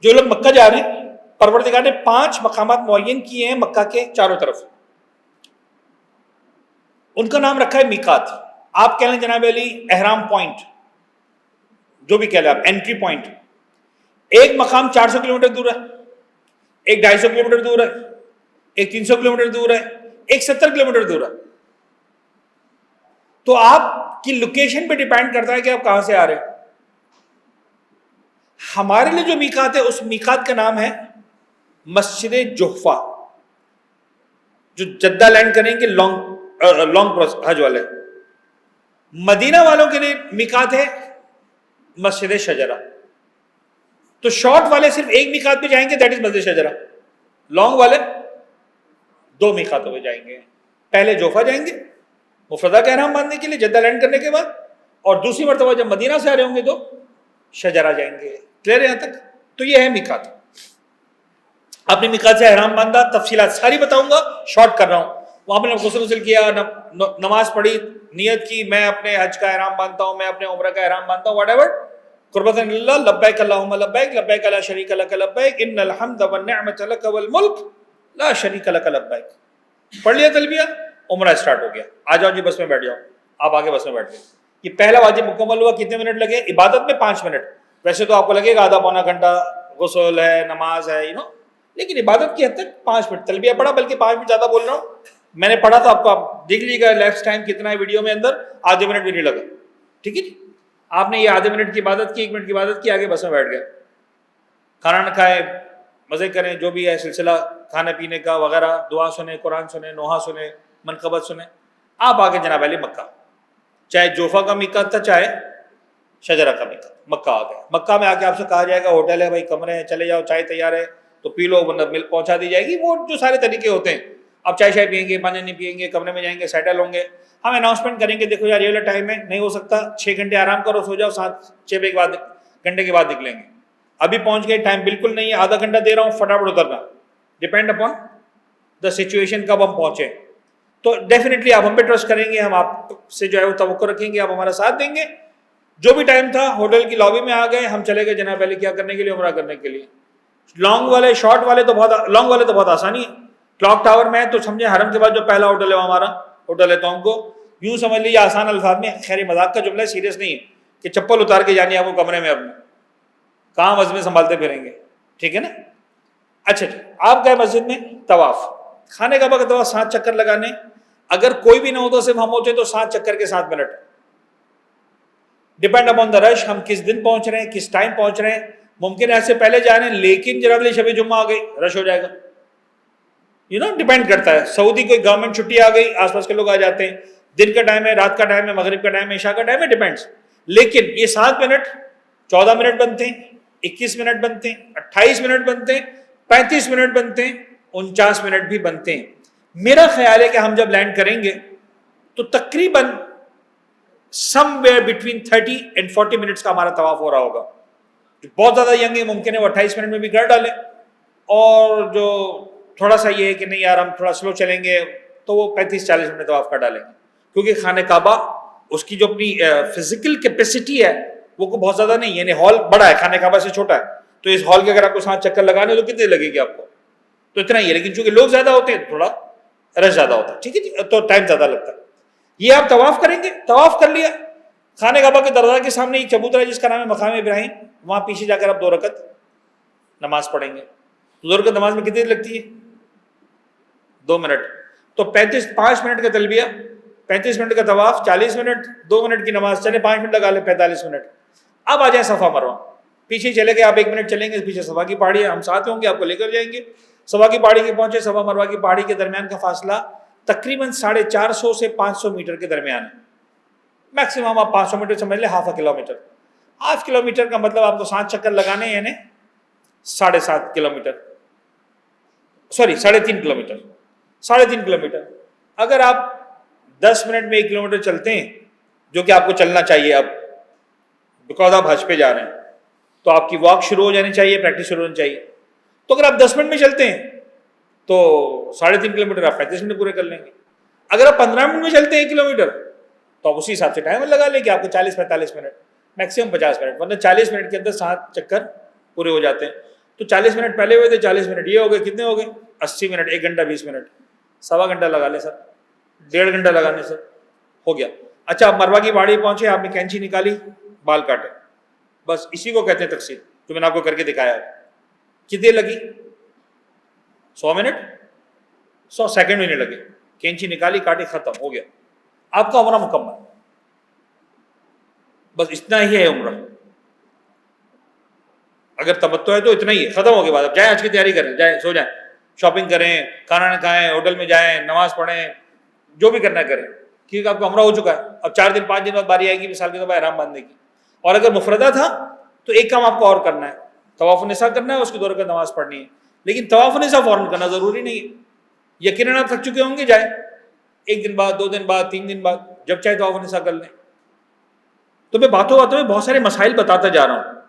جو لوگ مکہ جا رہے ہیں, پروردگار نے 5 مقامات معین کیے ہیں مکہ کے چاروں طرف, ان کا نام رکھا ہے میقات. آپ کہہ لیں جناب علی احرام پوائنٹ, جو بھی کہہ لیں آپ, انٹری پوائنٹ. ایک مقام 400 کلومیٹر دور ہے, ایک 250 کلومیٹر دور ہے, ایک 300 کلومیٹر دور ہے, ایک 70 کلومیٹر دور ہے. تو آپ کی لوکیشن پہ ڈیپینڈ کرتا ہے کہ آپ کہاں سے آ رہے ہیں. ہمارے لیے جو میقات ہے اس میقات کا نام ہے مسجد جحفہ, جو جدہ لینڈ کریں گے لانگ حج والے. مدینہ والوں کے لیے میقات ہے مسجد شجرہ. تو شارٹ والے صرف ایک میقات پہ جائیں گے, دیٹ از مسجد شجرہ. لانگ والے 2 میقاتوں پہ جائیں گے. پہلے جوفا جائیں گے مفردہ کا احرام باندھنے کے لیے جدہ لینڈ کرنے کے بعد, اور دوسری مرتبہ جب مدینہ سے آ رہے ہوں گے تو شجرہ جائیں گے. کلیئر ہے یہاں تک؟ تو یہ ہے میقات. آپ نے میقات سے احرام باندھا, تفصیلات ساری بتاؤں گا, شارٹ کر رہا ہوں. وہاں پہ غسل کیا, نماز پڑھی, نیت کی میں اپنے حج کا احرام باندھتا ہوں, میں اپنے عمرہ کا احرام باندھتا ہوں, واٹ ایور, قربتاً للہ, لبیک اللہم لبیک, لبیک لا شریک لک لبیک, ان الحمد والنعمت لک والملک لا شریک لک لبیک. پڑھ لیا تلبیہ, عمرہ سٹارٹ ہو گیا. آ جاؤ جی بس میں بیٹھ جاؤ. آپ آگے بس میں بیٹھ گئے. یہ پہلا واجب مکمل ہوا. کتنے منٹ لگے؟ عبادت میں 5 منٹ. ویسے تو آپ کو لگے گا آدھا پونا گھنٹہ, غسل ہے, نماز ہے, لیکن عبادت کی حد تک 5 منٹ. تلبیہ پڑھا, بلکہ 5 منٹ زیادہ بول رہا ہوں, میں نے پڑھا تو آپ کو آپ دیکھ لیجیے گا لیفٹ ٹائم کتنا ہے ویڈیو میں اندر, آدھے منٹ بھی نہیں لگا. ٹھیک ہے جی, آپ نے یہ آدھے منٹ کی عبادت کی, 1 منٹ کی عبادت کی, آگے بس میں بیٹھ گئے. کھانا نہ کھائیں، مزے کریں، جو بھی ہے سلسلہ کھانے پینے کا وغیرہ، دعا سنیں، قرآن سنیں، نوحہ سنیں، منقبت سنیں. آپ آگے جناب علی مکہ، چاہے جوفا کا میقات تھا چاہے شجرہ کا میقات، مکہ آ گئے. مکہ میں آ کے آپ سے کہا جائے گا ہوٹل ہے بھائی، کمرے ہیں، چلے جاؤ، چائے تیار ہے تو پی لو، ورنہ ملک پہنچا دی جائے گی. وہ جو سارے طریقے ہوتے ہیں، آپ چائے شائے پئیں گے، پانی نہیں پئیں گے، کمرے میں جائیں گے، سیٹل ہوں گے. ہم اناؤنسمنٹ کریں گے دیکھو یار یہ والا ٹائم ہے، نہیں ہو سکتا 6 گھنٹے آرام کرو، سو جاؤ، 6 گھنٹے کے بعد نکلیں گے. ابھی پہنچ گئے، ٹائم بالکل نہیں ہے، آدھا گھنٹہ دے رہا ہوں، فٹافٹ اترنا. ڈپینڈ اپون دا سچویشن کب ہم پہنچے. تو ڈیفینیٹلی آپ ہم پہ ٹرسٹ کریں گے، ہم آپ سے جو ہے وہ توقع رکھیں گے، آپ ہمارا ساتھ دیں گے. جو بھی ٹائم تھا ہوٹل کی لابی میں آ گئے، ہم چلے گئے جناب علی کیا کرنے کے لیے، عمرہ کرنے کے لیے. شارٹ والے تو بہت آسانی ہے. کلاک ٹاور میں تو سمجھے حرم کے بعد جو پہلا ہوٹل ہے وہ ہمارا ہوٹل ہے. تو ہم کو یوں سمجھ لیجیے آسان الفاظ میں، خیر مذاق کا جملہ ہے، سیریس نہیں ہے کہ چپل اتار کے جانی ہے آپ کو کمرے میں، اپنے کہاں مسجد میں سنبھالتے پھریں گے، ٹھیک ہے نا. اچھا جی، آپ گئے مسجد میں، طواف، خانے کعبہ کا طواف 7 چکر لگانے. اگر کوئی بھی نہ ہو تو صرف ہم ہوتے تو 7 چکر کے 7 منٹ. ڈپینڈ اپون دا رش، ہم کس دن پہنچ رہے ہیں، کس ٹائم پہنچ رہے ہیں. ممکن ہے ایسے پہلے جا رہے ہیں لیکن جناب علی شب جمعہ آ گئی، رش ہو جائے گا. ڈپینڈ کرتا ہے. سعودی کوئی گورنمنٹ چھٹی آ گئی، آس پاس کے لوگ آ جاتے ہیں، دن کا ٹائم ہے، رات کا ٹائم ہے، مغرب کا ٹائم ہے، عشاء کا ٹائم ہے، ڈیپینڈس. لیکن یہ 7 منٹ 14 منٹ بنتے ہیں، 21 منٹ بنتے ہیں، 28 منٹ بنتے ہیں، 35 منٹ بنتے ہیں، 49 منٹ بھی بنتے ہیں. میرا خیال ہے کہ ہم جب لینڈ کریں گے تو تقریباً سم ویئر بٹوین 30 and 40 منٹس کا ہمارا طواف ہو رہا ہوگا. جو بہت زیادہ ینگ ہے ممکن ہے وہ 28 منٹ میں بھی کر ڈالیں، اور جو تھوڑا سا یہ ہے کہ نہیں یار ہم تھوڑا سلو چلیں گے تو وہ 35-40 منٹ میں طواف کر ڈالیں گے. کیونکہ خانہ کعبہ اس کی جو اپنی فزیکل کیپیسٹی ہے وہ کو بہت زیادہ نہیں، یعنی ہال بڑا ہے، خانہ کعبہ سے چھوٹا ہے. تو اس ہال کے اگر آپ کو 7 چکر لگانے تو کتنے لگے گی آپ کو؟ تو اتنا ہی ہے. لیکن چونکہ لوگ زیادہ ہوتے ہیں تھوڑا رش زیادہ ہوتا ہے، ٹھیک ہے جی، تو ٹائم زیادہ لگتا ہے. یہ آپ طواف کریں گے، طواف کر لیا، خانہ کعبہ کے دروازے کے سامنے ایک چبوترا ہے جس کا نام ہے مقام ابراہیم، وہاں پیچھے جا کر آپ 2 رکعت نماز پڑھیں گے. 2 رکعت نماز میں کتنی لگتی ہے؟ 2 منٹ. تو 5 منٹ کا تلبیہ، 35 منٹ کا طواف، 40 منٹ، 2 منٹ کی نماز، چلے 5 منٹ لگا لیں، 45 منٹ. اب آ جائیں صفا مروہ، پیچھے چلے گئے آپ 1 منٹ چلیں گے، پیچھے صفا کی پہاڑی ہے، ہم ساتھ ہوں گے، آپ کو لے کر جائیں گے. صفا کی پہاڑی کے پہنچے، صفا مروہ کی پہاڑی کے درمیان کا فاصلہ تقریباً 450 سے 500 میٹر کے درمیان ہے. میکسیمم آپ 500 میٹر سمجھ لیں، ½ کلومیٹر. ½ کلومیٹر کا مطلب آپ کو 7 چکر لگانے ہیں، یعنی 7.5 کلومیٹر، سوری 3.5 کلومیٹر. 3.5 کلومیٹر اگر آپ 10 منٹ میں 1 کلومیٹر چلتے ہیں، جو کہ آپ کو چلنا چاہیے اب بیکاز آپ حج پہ جا رہے ہیں، تو آپ کی واک شروع ہو جانی چاہیے، پریکٹس شروع ہونی چاہیے. تو اگر آپ 10 منٹ میں چلتے ہیں تو 3.5 کلومیٹر آپ 35 منٹ پورے کر لیں گے. اگر آپ 15 منٹ میں چلتے ہیں 1 کلومیٹر تو آپ اسی حساب سے ٹائمر لگا لیں کہ آپ کو 40-45 منٹ، میکسیمم 50 منٹ، ورنہ 40 منٹ کے اندر 7 چکر پورے ہو جاتے ہیں. تو 40 منٹ پہلے ہوئے تھے، 40 منٹ یہ ہو گئے، کتنے ہو گئے؟ 80 منٹ. 1 گھنٹہ 20 منٹ، سوا گھنٹہ لگا لیں سر، 1.5 گھنٹہ لگانے سر، ہو گیا. اچھا آپ مروہ کی پہاڑی پہنچے، آپ نے کینچی نکالی، بال کاٹے، بس اسی کو کہتے ہیں تقسیم، جو میں نے آپ کو کر کے دکھایا. کتنے لگی؟ 100 منٹ، 100 سیکنڈ بھی نہیں لگے. کینچی نکالی، کاٹی، ختم، ہو گیا، آپ کا عمرہ مکمل. بس اتنا ہی ہے عمرہ. اگر تمتع ہے تو اتنا ہی ہے، ختم ہو گیا. بعد اب جائیں، آج کی تیاری کریں، جائیں سو جائیں، شاپنگ کریں، کھانا نہ کھائیں، ہوٹل میں جائیں، نماز پڑھیں، جو بھی کرنا کریں، کیونکہ آپ کا عمرہ ہو چکا ہے. اب 4 دن 5 دن بعد باری آئے گی مثال کے طور پر احرام باندھنے کی. اور اگر مفردہ تھا تو ایک کام آپ کو اور کرنا ہے، طواف النساء کرنا ہے، اس کی 2 رکعت نماز پڑھنی ہے. لیکن طواف النساء فوراً کرنا ضروری نہیں ہے. یقیناً آپ تھک چکے ہوں گے، جائیں 1 دن بعد، 2 دن بعد، 3 دن بعد، جب چاہے طواف النساء کر لیں. تو میں باتوں میں بہت سارے مسائل بتاتا جا رہا ہوں.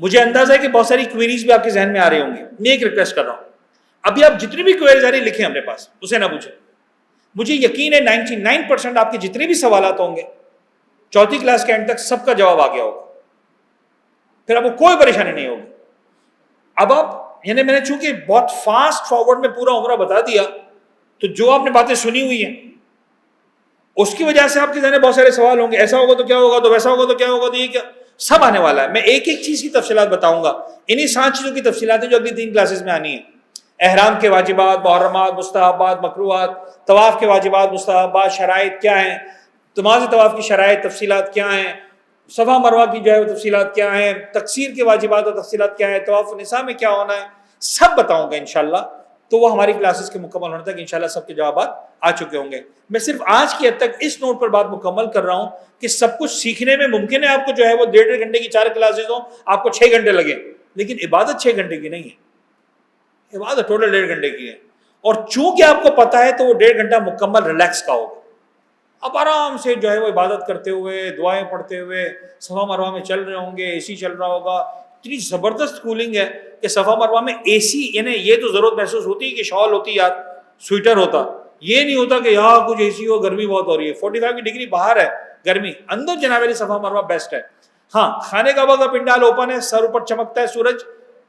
مجھے اندازہ ہے کہ بہت ساری کوئریز بھی آپ کے ذہن میں آ رہی ہوں گی. میں ایک ریکویسٹ کر رہا ہوں، ابھی آپ جتنی بھی کوئریز آ رہی لکھیں اپنے پاس، اسے نہ پوچھیں. مجھے یقین ہے 99% آپ کے جتنے بھی سوالات ہوں گے 4تھی کلاس کے اینڈ تک سب کا جواب آ گیا ہوگا، پھر آپ کو کوئی پریشانی نہیں ہوگی. اب آپ یعنی میں نے چونکہ بہت فاسٹ فارورڈ میں پورا عمرہ بتا دیا، تو جو آپ نے باتیں سنی ہوئی ہیں اس کی وجہ سے آپ کے ذہن میں بہت سارے سوال ہوں گے، ایسا ہوگا تو کیا ہوگا، تو ویسا ہوگا تو کیا ہوگا، تو یہ کیا، سب آنے والا ہے. میں ایک ایک چیز کی تفصیلات بتاؤں گا. انہی 7 چیزوں کی تفصیلات ہیں جو اگلی 3 کلاسز میں آنی ہیں. احرام کے واجبات، محرمات، مستحبات، مکروہات، طواف کے واجبات، مستحبات، شرائط کیا ہیں، نماز طواف کی شرائط، تفصیلات کیا ہیں، صفا مروہ کی جو ہے وہ تفصیلات کیا ہیں، تقصیر کے واجبات اور تفصیلات کیا ہیں، طواف النساء میں کیا ہونا ہے، سب بتاؤں گا انشاءاللہ. تو وہ ہماری کلاسز کے مکمل ہونے تک انشاءاللہ سب کے جوابات آ چکے ہوں گے. میں صرف آج کی حد تک اس نوٹ پر بات مکمل کر رہا ہوں کہ سب کچھ سیکھنے میں ممکن ہے آپ کو جو ہے وہ 1.5 گھنٹے کی 4 کلاسز ہوں، آپ کو 6 گھنٹے لگے، لیکن عبادت 6 گھنٹے کی نہیں ہے، عبادت ٹوٹل 1.5 گھنٹے کی ہے. اور چونکہ آپ کو پتا ہے تو وہ 1.5 گھنٹہ مکمل ریلیکس کا ہوگا. آپ آرام سے جو ہے وہ عبادت کرتے ہوئے، دعائیں پڑھتے ہوئے صفا مروہ میں چل رہے ہوں گے، اے سی چل رہا ہوگا. اتنی زبردست کولنگ ہے کہ صفا مروہ میں اے سی، یعنی یہ تو ضرورت محسوس ہوتی ہے کہ شال ہوتی یار، سویٹر ہوتا، یہ نہیں ہوتا کہ یہاں کچھ اے سی ہو، گرمی بہت ہو رہی ہے. 45 کی ڈگری باہر ہے گرمی، اندر جناب علی صفا مروہ بیسٹ ہے. ہاں خانے کعبہ کا پنڈال اوپن ہے، سر اوپر چمکتا ہے سورج،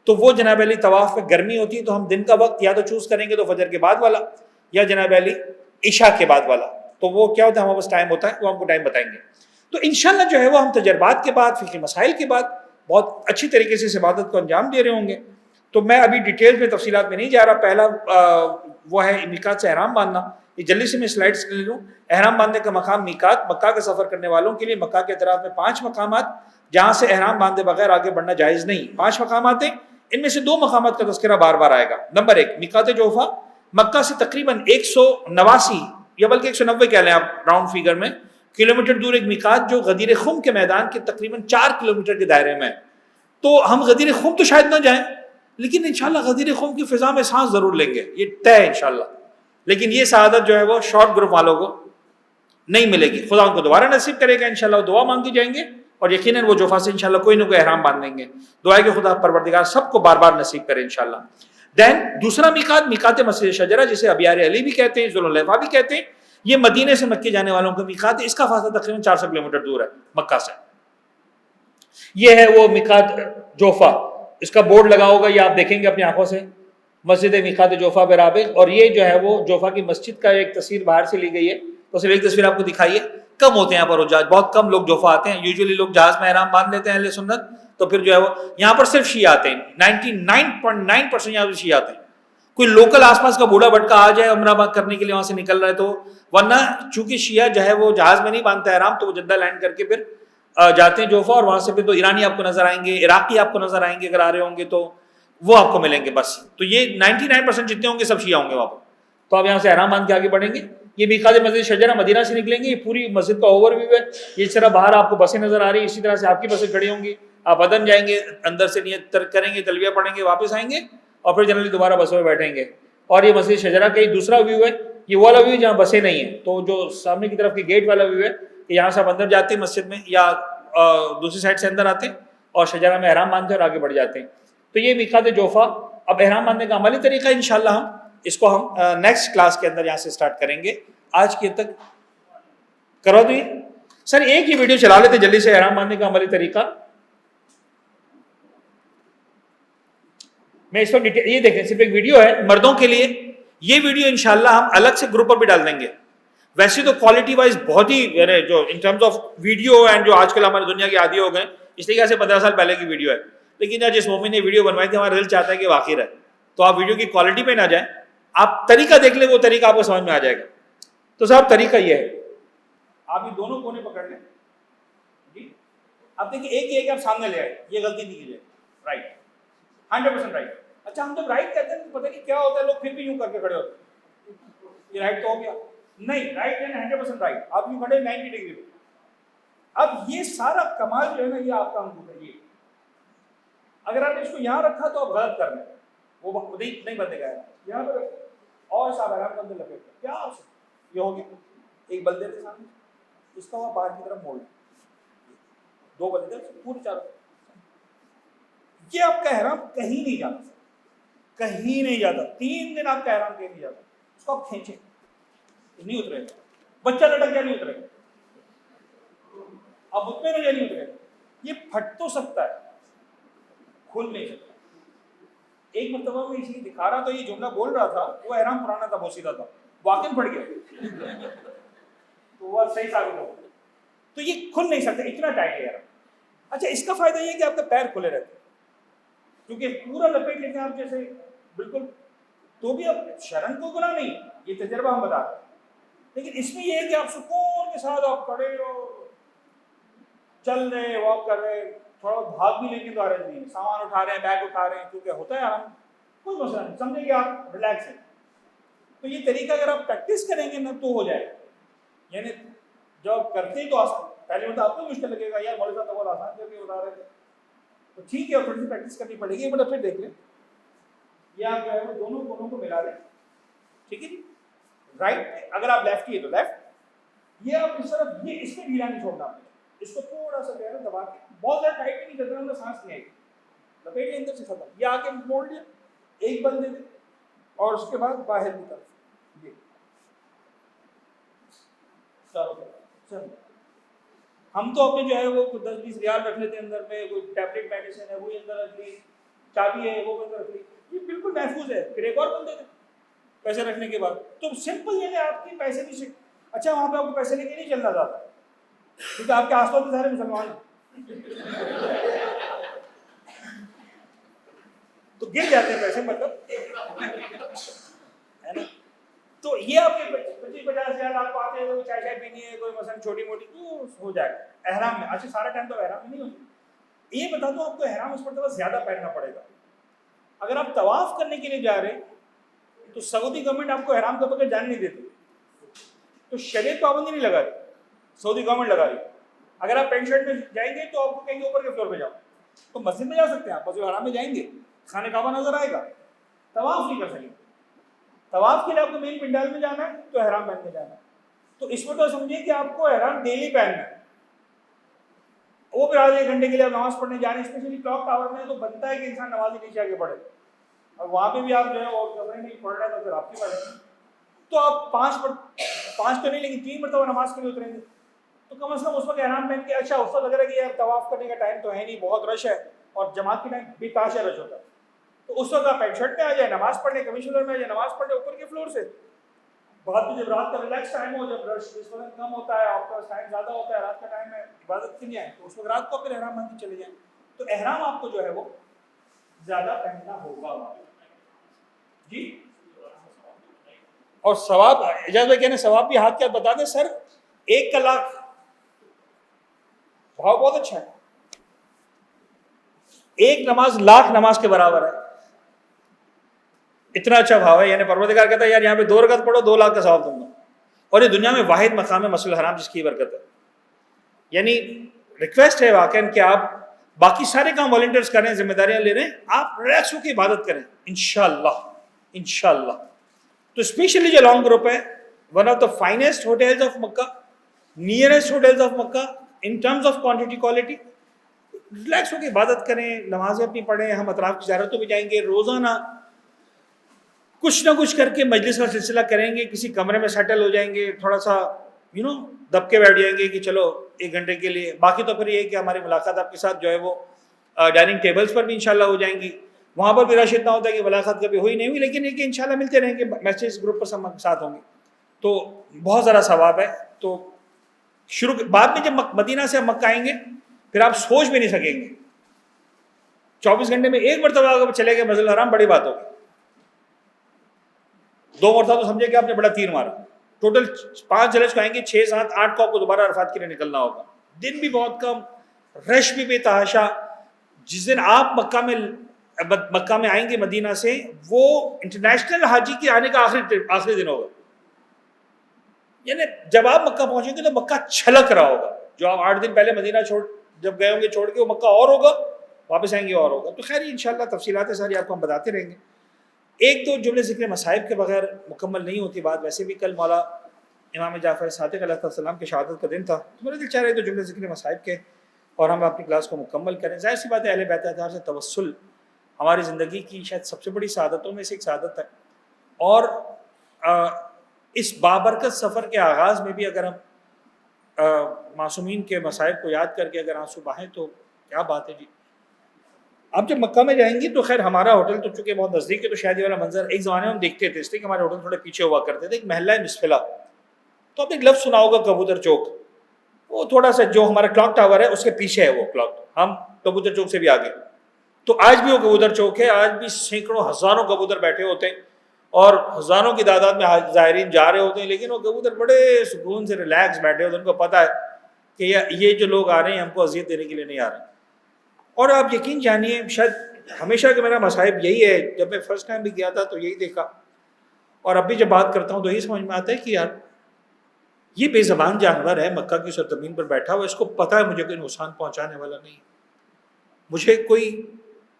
تو وہ جناب علی طواف میں گرمی ہوتی ہے، تو ہم دن کا وقت یا تو چوز کریں گے تو فجر کے بعد والا، یا جناب علی عشاء کے بعد والا. تو وہ کیا ہوتا ہے، ہمارے پاس ٹائم ہوتا ہے، وہ ہم کو ٹائم بتائیں گے. تو انشاءاللہ جو ہے وہ ہم تجربات کے بعد، فقہی مسائل کے بعد بہت اچھی طریقے سے اس عبادت کو انجام دے رہے ہوں گے. تو میں ابھی ڈیٹیلز میں تفصیلات میں نہیں جا رہا. پہلا وہ ہے میقات سے احرام باندھنا. یہ جلدی سے میں سلائڈس لے لوں. احرام باندھنے کا مقام میقات، مکہ کا سفر کرنے والوں کے لیے مکہ کے اطراف میں 5 مقامات جہاں سے احرام باندھے بغیر آگے بڑھنا جائز نہیں. 5 مقامات ہیں، ان میں سے 2 مقامات کا تذکرہ بار بار آئے گا. نمبر 1 میقات جوفا، مکہ سے تقریباً 189 یا بلکہ 190 کہہ لیں آپ راؤنڈ فیگر میں کلومیٹر دور ایک میقات جو غدیر خم کے میدان کے تقریباً 4 کلومیٹر کے دائرے میں ہے. تو ہم غدیر خم تو شاید نہ جائیں، لیکن انشاءاللہ غدیر خم کی فضا میں سانس ضرور لیں گے، یہ طے ہے انشاءاللہ. لیکن یہ سعادت جو ہے وہ شارٹ گروپ والوں کو نہیں ملے گی. خدا ان کو دوبارہ نصیب کرے گا انشاءاللہ. وہ دعا مانگی جائیں گے اور یقیناً وہ جوفا سے انشاءاللہ کوئی نہ کوئی احرام باندھ لیں گے. دعائیں کہ خدا پروردگار سب کو بار بار نصیب کرے انشاءاللہ. دین دوسرا میقات، میقات مسجد شجرہ جسے ابیار علی بھی کہتے ہیں، ذوالحلیفہ بھی کہتے ہیں. یہ مدینے سے مکے جانے والوں کا میقات ہے. اس کا فاصلہ تقریباً 400 کلومیٹر دور ہے مکہ سے. یہ ہے وہ میقات جوفا. اس کا بورڈ لگا ہوگا، یہ آپ دیکھیں گے اپنی آنکھوں سے، مسجد میقات جوفا برابر. اور یہ جو ہے وہ جوفا کی مسجد کا ایک تصویر باہر سے لی گئی ہے. تو صرف ایک تصویر آپ کو دکھائیے. کم ہوتے ہیں یہاں پر حجاج، بہت کم لوگ جوفا آتے ہیں. یوزلی لوگ جہاز میں احرام باندھ لیتے ہیں اہل سنت. تو پھر جو ہے وہ یہاں پر صرف شیعہ آتے ہیں. 99.9% یہاں پر شیعہ آتے ہیں. کوئی لوکل آس پاس کا بوڑھا بٹکا آ جائے عمرہ کرنے کے لیے وہاں سے نکل رہا ہے تو، ورنہ چونکہ شیعہ جو ہے وہ جہاز میں نہیں باندھتا احرام، تو وہ جدہ لینڈ کر کے پھر جاتے ہیں جوفا. اور وہاں سے پھر تو ایرانی آپ کو نظر آئیں گے، عراقی آپ کو نظر آئیں گے اگر آ رہے ہوں گے تو وہ آپ کو ملیں گے بس. تو یہ 99% جتنے ہوں گے سب شیعہ ہوں گے وہاں پر. تو آپ یہاں سے احرام باندھ کے آگے بڑھیں گے. یہ میقات مسجد شجرہ مدینہ سے نکلیں گے. یہ پوری مسجد کا اوور ویو ہے. یہ اس طرح باہر آپ کو بسیں نظر آ رہی ہیں، اسی طرح سے آپ کی بسیں کھڑی ہوں گی. آپ عدن جائیں گے، اندر سے نیت کریں گے، تلبیہ پڑھیں گے، واپس آئیں گے اور پھر جنرلی دوبارہ بسوں میں بیٹھیں گے. اور یہ مسجد شجرہ کا دوسرا ویو ہے. یہ والا ویو جہاں بسیں نہیں ہیں. تو جو سامنے کی طرف کی گیٹ والا ویو ہے کہ یہاں سے آپ اندر جاتے ہیں مسجد میں، یا دوسری سائڈ سے اندر آتے ہیں اور شجرہ میں احرام باندھتے ہیں اور آگے بڑھ جاتے ہیں. تو یہ میقات جوفا. اب احرام باندھنے کا عملی طریقہ انشاءاللہ ہم اس کو ہم نیکسٹ کلاس کے اندر یہاں سے سٹارٹ کریں گے. آج کے تک کرو تو یہ سر ایک ہی ویڈیو چلا لیتے جلدی سے احرام باندھنے کا عملی طریقہ. میں اس وقت یہ دیکھیں صرف ایک ویڈیو ہے مردوں کے لیے. یہ ویڈیو انشاءاللہ ہم الگ سے گروپ پر بھی ڈال دیں گے. ویسے تو کوالٹی وائز بہت ہی جو ان ٹرمز آف ویڈیو اینڈ جو آج کل ہماری دنیا کے عادی ہو گئے، اس طریقے سے 15 سال پہلے کی ویڈیو ہے. لیکن جس مومن نے ویڈیو بنوائی تھی ہمارا دل چاہتا ہے کہ واقعی رہے. تو آپ ویڈیو کی کوالٹی پہ نہ جائیں، آپ طریقہ دیکھ لیں، وہ طریقہ آپ کو سمجھ میں آ جائے گا. تو صاحب طریقہ یہ ہے، آپ یہ دونوں کونے پکڑ لیں جی. اب دیکھیں ایک یہ کہ آپ سامنے لے آئے، یہ غلطی نہیں کیجیے. Right 100% right. اچھا ہم جب رائٹ کہتے ہیں تو پتہ نہیں کیا ہوتا ہے، لوگ پھر بھی یوں کر کے کھڑے ہوتے ہیں. یہ رائٹ تو ہو گیا نہیں، رائٹ یعنی 100% رائٹ. آپ یوں کھڑے 90 ڈگری پہ. اب یہ سارا کمال جو ہے نا یہ آپ کا انگوٹھا ہے. یہ اگر آپ نے اس کو یہاں رکھا تو آپ غلط کر لیں، وہ نہیں بندے گا. یہاں پہ اور صاحب آرام بندے لگے کیا یہ ہو گیا. ایک بلدے کے سامنے اس کا وہ باہر کی طرف موڑ لیں، 2 بلدے پورے چاروں. یہ آپ کا احرام کہیں نہیں جاتا، کہیں نہیں جاتا. 3 دن آپ کا احرام کہیں نہیں جاتا. اس کو آپ کھینچیں نہیں اترے گا. بچہ لٹک گیا نہیں اترے گا. اب اتنے میں نہیں اترے گا. یہ پھٹ تو سکتا ہے، کھل نہیں سکتا. ایک مرتبہ میں اسی دکھا رہا تھا، یہ جملہ بول رہا تھا، وہ احرام پرانا تھا، بہت سیدھا تھا، واقعی پھٹ گیا تو وہ صحیح ثابت ہو. تو یہ کھل نہیں سکتا، اتنا ٹائٹ ہے احرام. اچھا اس کا فائدہ یہ ہے کہ آپ کا پیر کھلے رہتے ہیں، کیونکہ پورا لپیٹ لیتے ہیں آپ جیسے بالکل. تو بھی اب شرن کو گناہ نہیں، یہ تجربہ ہم بتا رہے ہیں. لیکن اس میں یہ ہے کہ آپ سکون کے ساتھ آپ کھڑے ہو. چل رہے واک کر رہے, تھوڑا بھاگ بھی لیں گے تو حرج نہیں ہے, سامان اٹھا رہے ہیں, بیگ اٹھا رہے ہیں, کیونکہ ہوتا ہے آرام, کوئی مسئلہ نہیں, سمجھیں کہ آپ ریلیکس ہیں. تو یہ طریقہ اگر آپ پریکٹس کریں گے نا تو ہو جائے گا. یعنی جب آپ کرتے ہیں تو آسان, پہلے میں تو آپ کو مشکل لگے گا, یار مولوی صاحب تو بہت آسان کر کے بتا رہے تھے, تو ٹھیک ہے, تھوڑی سی پریکٹس کرنی پڑے گی. مطلب پھر دیکھ لیں, یہ آپ جو ہے وہ دونوں کونوں کو ملا لیں, ٹھیک ہے جی. رائٹ, اگر آپ لیفٹ کی ہے تو لیفٹ, یہ آپ اس طرف, یہ اس میں ڈھیلا نہیں چھوڑنا آپ نے, اس کو تھوڑا سا جو ہے نا دبا کے, بہت زیادہ ٹائٹ بھی نہیں کرنا, ہمیں سانس نہیں آئے گی, لپیٹ اندر سے ختم, یہ آگے موڑ لیا, ایک بل دے دیں, اور اس کے بعد باہر کی طرف یہ چلو. ہم تو اپنے جو ہے وہ 10-20 ریال رکھ لیتے ہیں اندر میں, کوئی ٹیبلٹ میڈیسن ہے وہی اندر رکھ لی, چابی ہے وہ اندر رکھ لی, یہ بالکل محفوظ ہے. پھر ایک اور بل دے دیں پیسے رکھنے کے بعد. تو سمپل ہے, آپ کے پیسے نہیں. اچھا وہاں پہ آپ کو پیسے لے کے نہیں چلنا زیادہ, کیونکہ آپ کے آس پاس سارے مسلمان ہیں, تو گر جاتے ہیں پیسے, مطلب ہے نا. تو یہ آپ کے 25-50 ہزار آپ کو آتے ہیں, کوئی چائے پینی ہے, کوئی مثلا چھوٹی موٹی, تو ہو جائے گا احرام میں. اچھا سارا ٹائم تو احرام میں نہیں ہوتی. یہ بتا دوں آپ کو, احرام اس مرتبہ زیادہ پہننا پڑے گا. اگر آپ طواف کرنے کے لیے جا رہے ہیں تو سعودی گورنمنٹ آپ کو احرام کے بغیر جانے نہیں دیتی, تو شریعت پابندی نہیں لگا رہی, سعودی گورنمنٹ لگا رہی. اگر آپ پینٹ شرٹ میں جائیں گے تو آپ کو کہیں گے اوپر کے فلور پہ جاؤ, تو مسجد میں جا سکتے ہیں آپ, مسجد الحرام میں جائیں گے, خانہ کعبہ نظر آئے گا, طواف نہیں کر سکیں. طواف کے لیے آپ کو مین پنڈال میں جانا ہے تو احرام پہن کے جانا ہے. تو اس میں تو سمجھیے کہ آپ کو احرام ڈیلی پہننا ہے. وہ پھر آدھے 1 گھنٹے کے لیے آپ نماز پڑھنے جا رہے ہیں, اسپیشلی کلاک ٹاور میں, تو بنتا ہے کہ انسان نماز ہی نیچے آ کے پڑھے, اور وہاں پہ بھی آپ جو ہے اور کمرے میں پڑھ رہے ہیں تو پھر آپ کی پڑھیں. تو آپ 5 تو نہیں لیکن 3 مرتبہ نماز کے لیے اتریں گے, تو کم از کم اس وقت احرام پہن کے, اچھا اس وقت لگ رہا ہے کہ یار طواف کرنے کا ٹائم تو ہے نہیں, بہت رش ہے, اور جماعت کے ٹائم بھی تاشا رش ہوتا ہے, تو اس وقت آپ پینٹ شرٹ میں آ جائیں, نماز پڑھنے, کمیشنر میں آ جائیں, نماز پڑھنے اوپر کے فلور سے. بعد میں جب رات کا ریلیکس ٹائم ہو, جب رش اس وقت کم ہوتا ہے, آپ کا ٹائم زیادہ ہوتا ہے, رات کا ٹائم ہے, عبادت کے لیے آئے, تو اس وقت رات کو پھر احرام باندھ کے چلے جائیں. تو احرام آپ کو جو ہے وہ زیادہ پہننا ہوگا جی. اور ثواب, اجازت بھائی کہنے ثواب بھی ہاتھ کے ہاتھ بتا دیں سر, 1 کا لاکھ بھاؤ بہت اچھا ہے. 1 نماز لاکھ نماز کے برابر ہے, اتنا اچھا بھاؤ ہے. یعنی پروردگار کہتا ہے یار یہاں پہ 2 رکعت پڑھو 2 لاکھ کا ثواب دوں گا. اور یہ دنیا میں واحد مقام ہے مسجد الحرام جس کی برکت ہے. یعنی ریکویسٹ ہے واقعا کہ آپ باقی سارے کام والنٹیئرز کریں, ذمہ داریاں لے رہے ہیں, آپ ریلیکس ہو کے عبادت کریں انشاءاللہ. تو اسپیشلی جو لانگ گروپ ہے, one of the finest hotels of Mecca, nearest hotels of Mecca in terms of quantity quality, relax ہو کے عبادت کریں, نمازیں اپنی پڑھیں. ہم اطراف کی زیارتوں پہ جائیں گے, روزانہ کچھ نہ کچھ کر کے مجلس کا سلسلہ کریں گے, کسی کمرے میں سیٹل ہو جائیں گے, تھوڑا سا دب کے بیٹھ جائیں گے کہ چلو 1 گھنٹے کے لیے. باقی تو پھر یہ ہے کہ ہماری ملاقات آپ کے ساتھ جو ہے وہ ڈائننگ ٹیبلز پر بھی انشاءاللہ ہو جائیں گی. وہاں پر بھی رش اتنا ہوتا ہے کہ ملاقات کبھی ہوئی نہیں ہوئی, لیکن یہ کہ انشاءاللہ ملتے رہیں گے, میسیج گروپ پر سب ساتھ ہوں گے, تو بہت زیادہ ثواب ہے. تو بعد میں جب مدینہ سے مکہ آئیں گے پھر آپ سوچ بھی نہیں سکیں گے, 24 گھنٹے میں 1 مرتبہ اگر چلے گئے مسجد الحرام, بڑی بات ہوگی. 2 مرتبہ تو سمجھے کہ آپ نے بڑا تیر مارا. ٹوٹل 5 جلسے کو آئیں گے, 6, 7, 8 کو آپ کو دوبارہ عرفات کے لیے نکلنا ہوگا. دن بھی بہت کم, رش بھی بے تحاشا. جس دن آپ مکہ میں آئیں گے مدینہ سے, وہ انٹرنیشنل حاجی کے آنے کا آخری دن ہوگا. یعنی جب آپ مکہ پہنچیں گے تو مکہ چھلک رہا ہوگا. جو آپ 8 دن پہلے مدینہ جب گئے ہوں گے چھوڑ کے, وہ مکہ اور ہوگا, واپس آئیں گے اور ہوگا. تو خیر انشاءاللہ تفصیلات ساری آپ کو ہم بتاتے رہیں گے. 1-2 جملے ذکر مصائب کے بغیر مکمل نہیں ہوتی بات. ویسے بھی کل مولا امام جعفر صادق علیہ السلام کے شہادت کا دن تھا, تو میرا دل چاہ رہا ہے 2 جملے ذکر مصائب کے, اور ہم اپنی کلاس کو مکمل کریں. ظاہر سی بات ہے اہل بیت اطہار سے توسل ہماری زندگی کی شاید سب سے بڑی سعادتوں میں سے ایک سعادت ہے. اور اس بابرکت سفر کے آغاز میں بھی اگر ہم معصومین کے مصائب کو یاد کر کے اگر آنسو بہائیں تو کیا بات ہے جی. آپ جب مکہ میں جائیں گے تو خیر ہمارا ہوٹل تو چونکہ بہت نزدیک ہے, تو شاید یہ والا منظر ایک زمانے میں ہم دیکھتے تھے, اس لیے کہ ہمارے ہوٹل تھوڑے پیچھے ہوا کرتے تھے. ایک محلہ ہے مسفلا, تو آپ ایک لفظ سنا ہوگا کبوتر چوک, وہ تھوڑا سا جو ہمارا کلاک ٹاور ہے اس کے پیچھے ہے وہ کلاک, ہم کبوتر چوک سے بھی آگے. تو آج بھی وہ کبوتر چوک ہے, آج بھی سینکڑوں ہزاروں کبوتر بیٹھے ہوتے ہیں, اور ہزاروں کی تعداد میں زائرین جا رہے ہوتے ہیں, لیکن وہ کبوتر بڑے سکون سے ریلیکس بیٹھے ہوتے ہیں. ان کو پتہ ہے کہ یہ جو لوگ آ رہے ہیں ہم کو اذیت دینے کے لیے نہیں آ رہے. اور آپ یقین جانیے شاید ہمیشہ کہ میرا مصائب یہی ہے، جب میں فرسٹ ٹائم بھی گیا تھا تو یہی دیکھا، اور اب بھی جب بات کرتا ہوں تو یہی سمجھ میں آتا ہے کہ یار یہ بے زبان جانور ہے، مکہ کی سرزمین پر بیٹھا ہوا، اس کو پتہ ہے مجھے کوئی نقصان پہنچانے والا نہیں، مجھے کوئی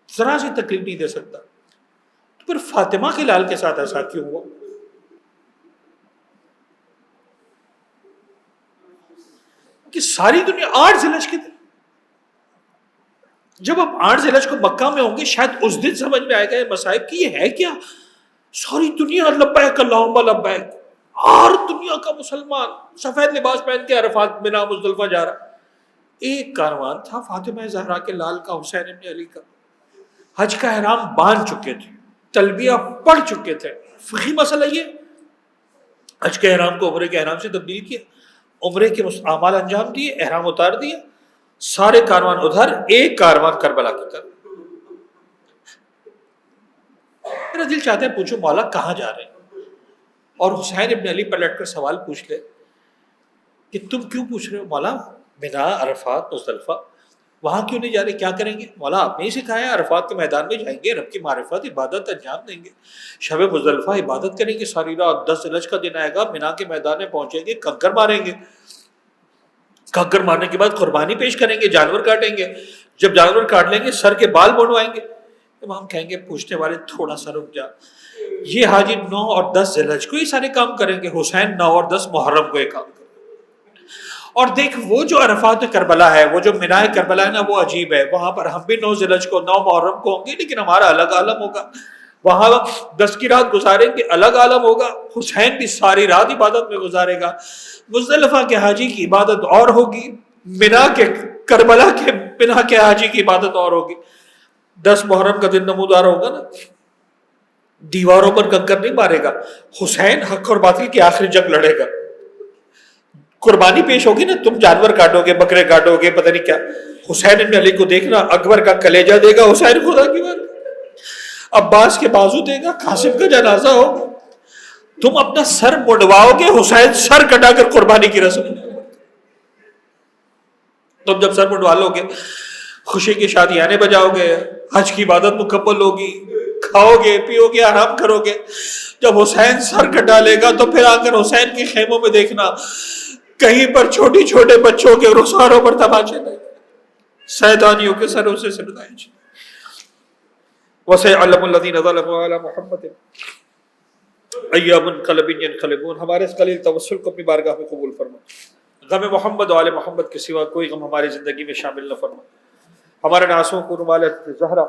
ذرا سی تکلیف نہیں دے سکتا. تو پھر فاطمہ کے لال کے ساتھ ایسا کیوں ہوا؟ کہ ساری دنیا 8 ذی الحج کے دن، جب آپ 8 ذی الحج کو مکہ میں ہوں گے شاید اس دن سمجھ میں آئے گا یہ مصائب کہ یہ ہے کیا. ساری دنیا لبیک اللہم لبیک، ہر دنیا کا مسلمان سفید لباس پہن کے عرفات منا مزدلفہ جا رہا. ایک کاروان تھا فاطمہ زہرا کے لال کا، حسین ابن علی کا، حج کا احرام باندھ چکے تھے، تلبیہ پڑھ چکے تھے. فقہی مسئلہ یہ، حج کے احرام کو عمرے کے احرام سے تبدیل کیا، عمرے کے اعمال انجام دیے، احرام اتار دیا، سارے کاروان ادھر، ایک کاروان کربلا کی طرف. میرا دل چاہتا ہے پوچھو مولا کہاں جا رہے ہیں، اور حسین ابن علی پلٹ کر سوال پوچھ لے کہ تم کیوں پوچھ رہے ہو مولا؟ منا، عرفات، مزدلفہ، وہاں کیوں نہیں جا رہے؟ کیا کریں گے مولا؟ آپ نے ہی سکھایا ہے، عرفات کے میدان میں جائیں گے، رب کی معرفت عبادت انجام دیں گے، شب مزدلفہ عبادت کریں گے ساری رات، 10 ذی الحج کا دن آئے گا، منا کے میدان میں پہنچیں گے، کنکر ماریں گے، کنکر مارنے کے بعد قربانی پیش کریں گے، جانور کاٹیں گے، جب جانور کاٹ لیں گے سر کے بال بنوائیں گے. ہم کہیں گے پوچھنے والے تھوڑا سا رک جا، یہ حاجی 9 اور 10 ذی الحج کو یہ سارے کام کریں گے، حسین 9 اور 10 محرم کو یہ کام کریں گے. اور دیکھ وہ جو عرفات کربلا ہے، وہ جو منائے کربلا ہے نا، وہ عجیب ہے. وہاں پر ہم بھی 9 ذی الحج کو 9 محرم کو ہوں گے، لیکن ہمارا الگ عالم ہوگا. وہاں 10 کی رات گزاریں گے، الگ عالم ہوگا. حسین بھی ساری رات عبادت میں گزارے گا. مزدلفہ کے حاجی کی عبادت اور ہوگی، منا کے کربلا کے منا کے حاجی کی عبادت اور ہوگی. 10 محرم کا دن نمودار ہوگا نا، دیواروں پر کنکر نہیں مارے گا، حسین حق اور باطل کی آخری جنگ لڑے گا. قربانی پیش ہوگی نا، تم جانور کاٹو گے، بکرے کاٹو گے، پتہ نہیں کیا. حسین ابن علی کو دیکھنا، اکبر کا کلیجہ دے گا حسین خدا کی بات، عباس کے بازو دے گا، قاسم کا جنازہ ہوگا. تم اپنا سر مڑواؤ گے، حسین سر کٹا کر قربانی کی رسم. تم جب سر مڑوا لو گے، خوشی کی شادیانے بجاؤ گے، حج کی عبادت مکمل ہوگی، کھاؤ گے، پیو گے، آرام کرو گے. جب حسین سر کٹا لے گا تو پھر آ کر حسین کے خیموں میں دیکھنا، کہیں پر چھوٹی چھوٹے بچوں کے رخساروں پر تماچے لگے، سیدانیوں کے سروں سے سردائیں. وَسَيَعْلَمُ الَّذِينَ ظَلَمُوا عَلَى مُحَمَّدٍ أَيَّ مُنْقَلَبٍ يَنْقَلِبُونَ. ہمارے اس قلیل توسل کو اپنی بارگاہ میں قبول فرما. غم محمد و آل محمد کے سوا کوئی غم ہماری زندگی میں شامل نہ فرما. ہمارے ناسوں کو رومال زہرا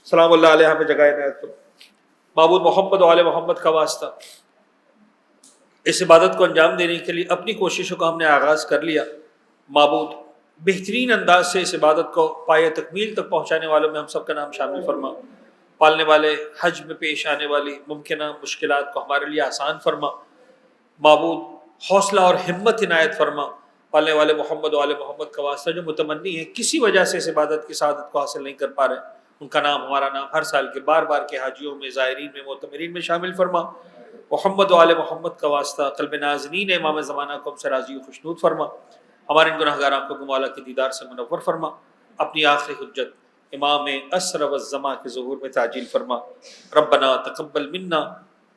سلام اللہ علیہ میں جگہ عنایت فرما. معبود محمد و آل محمد کا واسطہ اس عبادت کو انجام دینے کے لیے اپنی کوششوں کا ہم نے آغاز کر لیا. معبود بہترین انداز سے اس عبادت کو پایہ تکمیل تک پہنچانے والوں میں ہم سب کا نام شامل فرما. پالنے والے حج میں پیش آنے والی ممکنہ مشکلات کو ہمارے لیے آسان فرما. معبود حوصلہ اور ہمت عنایت فرما. پالنے والے محمد و آل محمد کا واسطہ جو متمنی ہیں کسی وجہ سے اس عبادت کی سعادت کو حاصل نہیں کر پا رہے، ان کا نام ہمارا نام ہر سال کے بار بار کے حاجیوں میں، زائرین میں، معتمرین میں شامل فرما. محمد و آل محمد کا واسطہ قلب ناظرین امام زمانہ کو ہم سے راضی و خوشنود فرما. ہمارے ان گناہگار آنکھوں کو مولا کے دیدار سے منور فرما. اپنی آخری حجت امام اسر والزماں کے ظہور میں تعجیل فرما. ربنا تقبل منا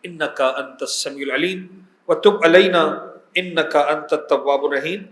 انک انت السمیع العلیم وتب علینا انک انت التواب الرحیم.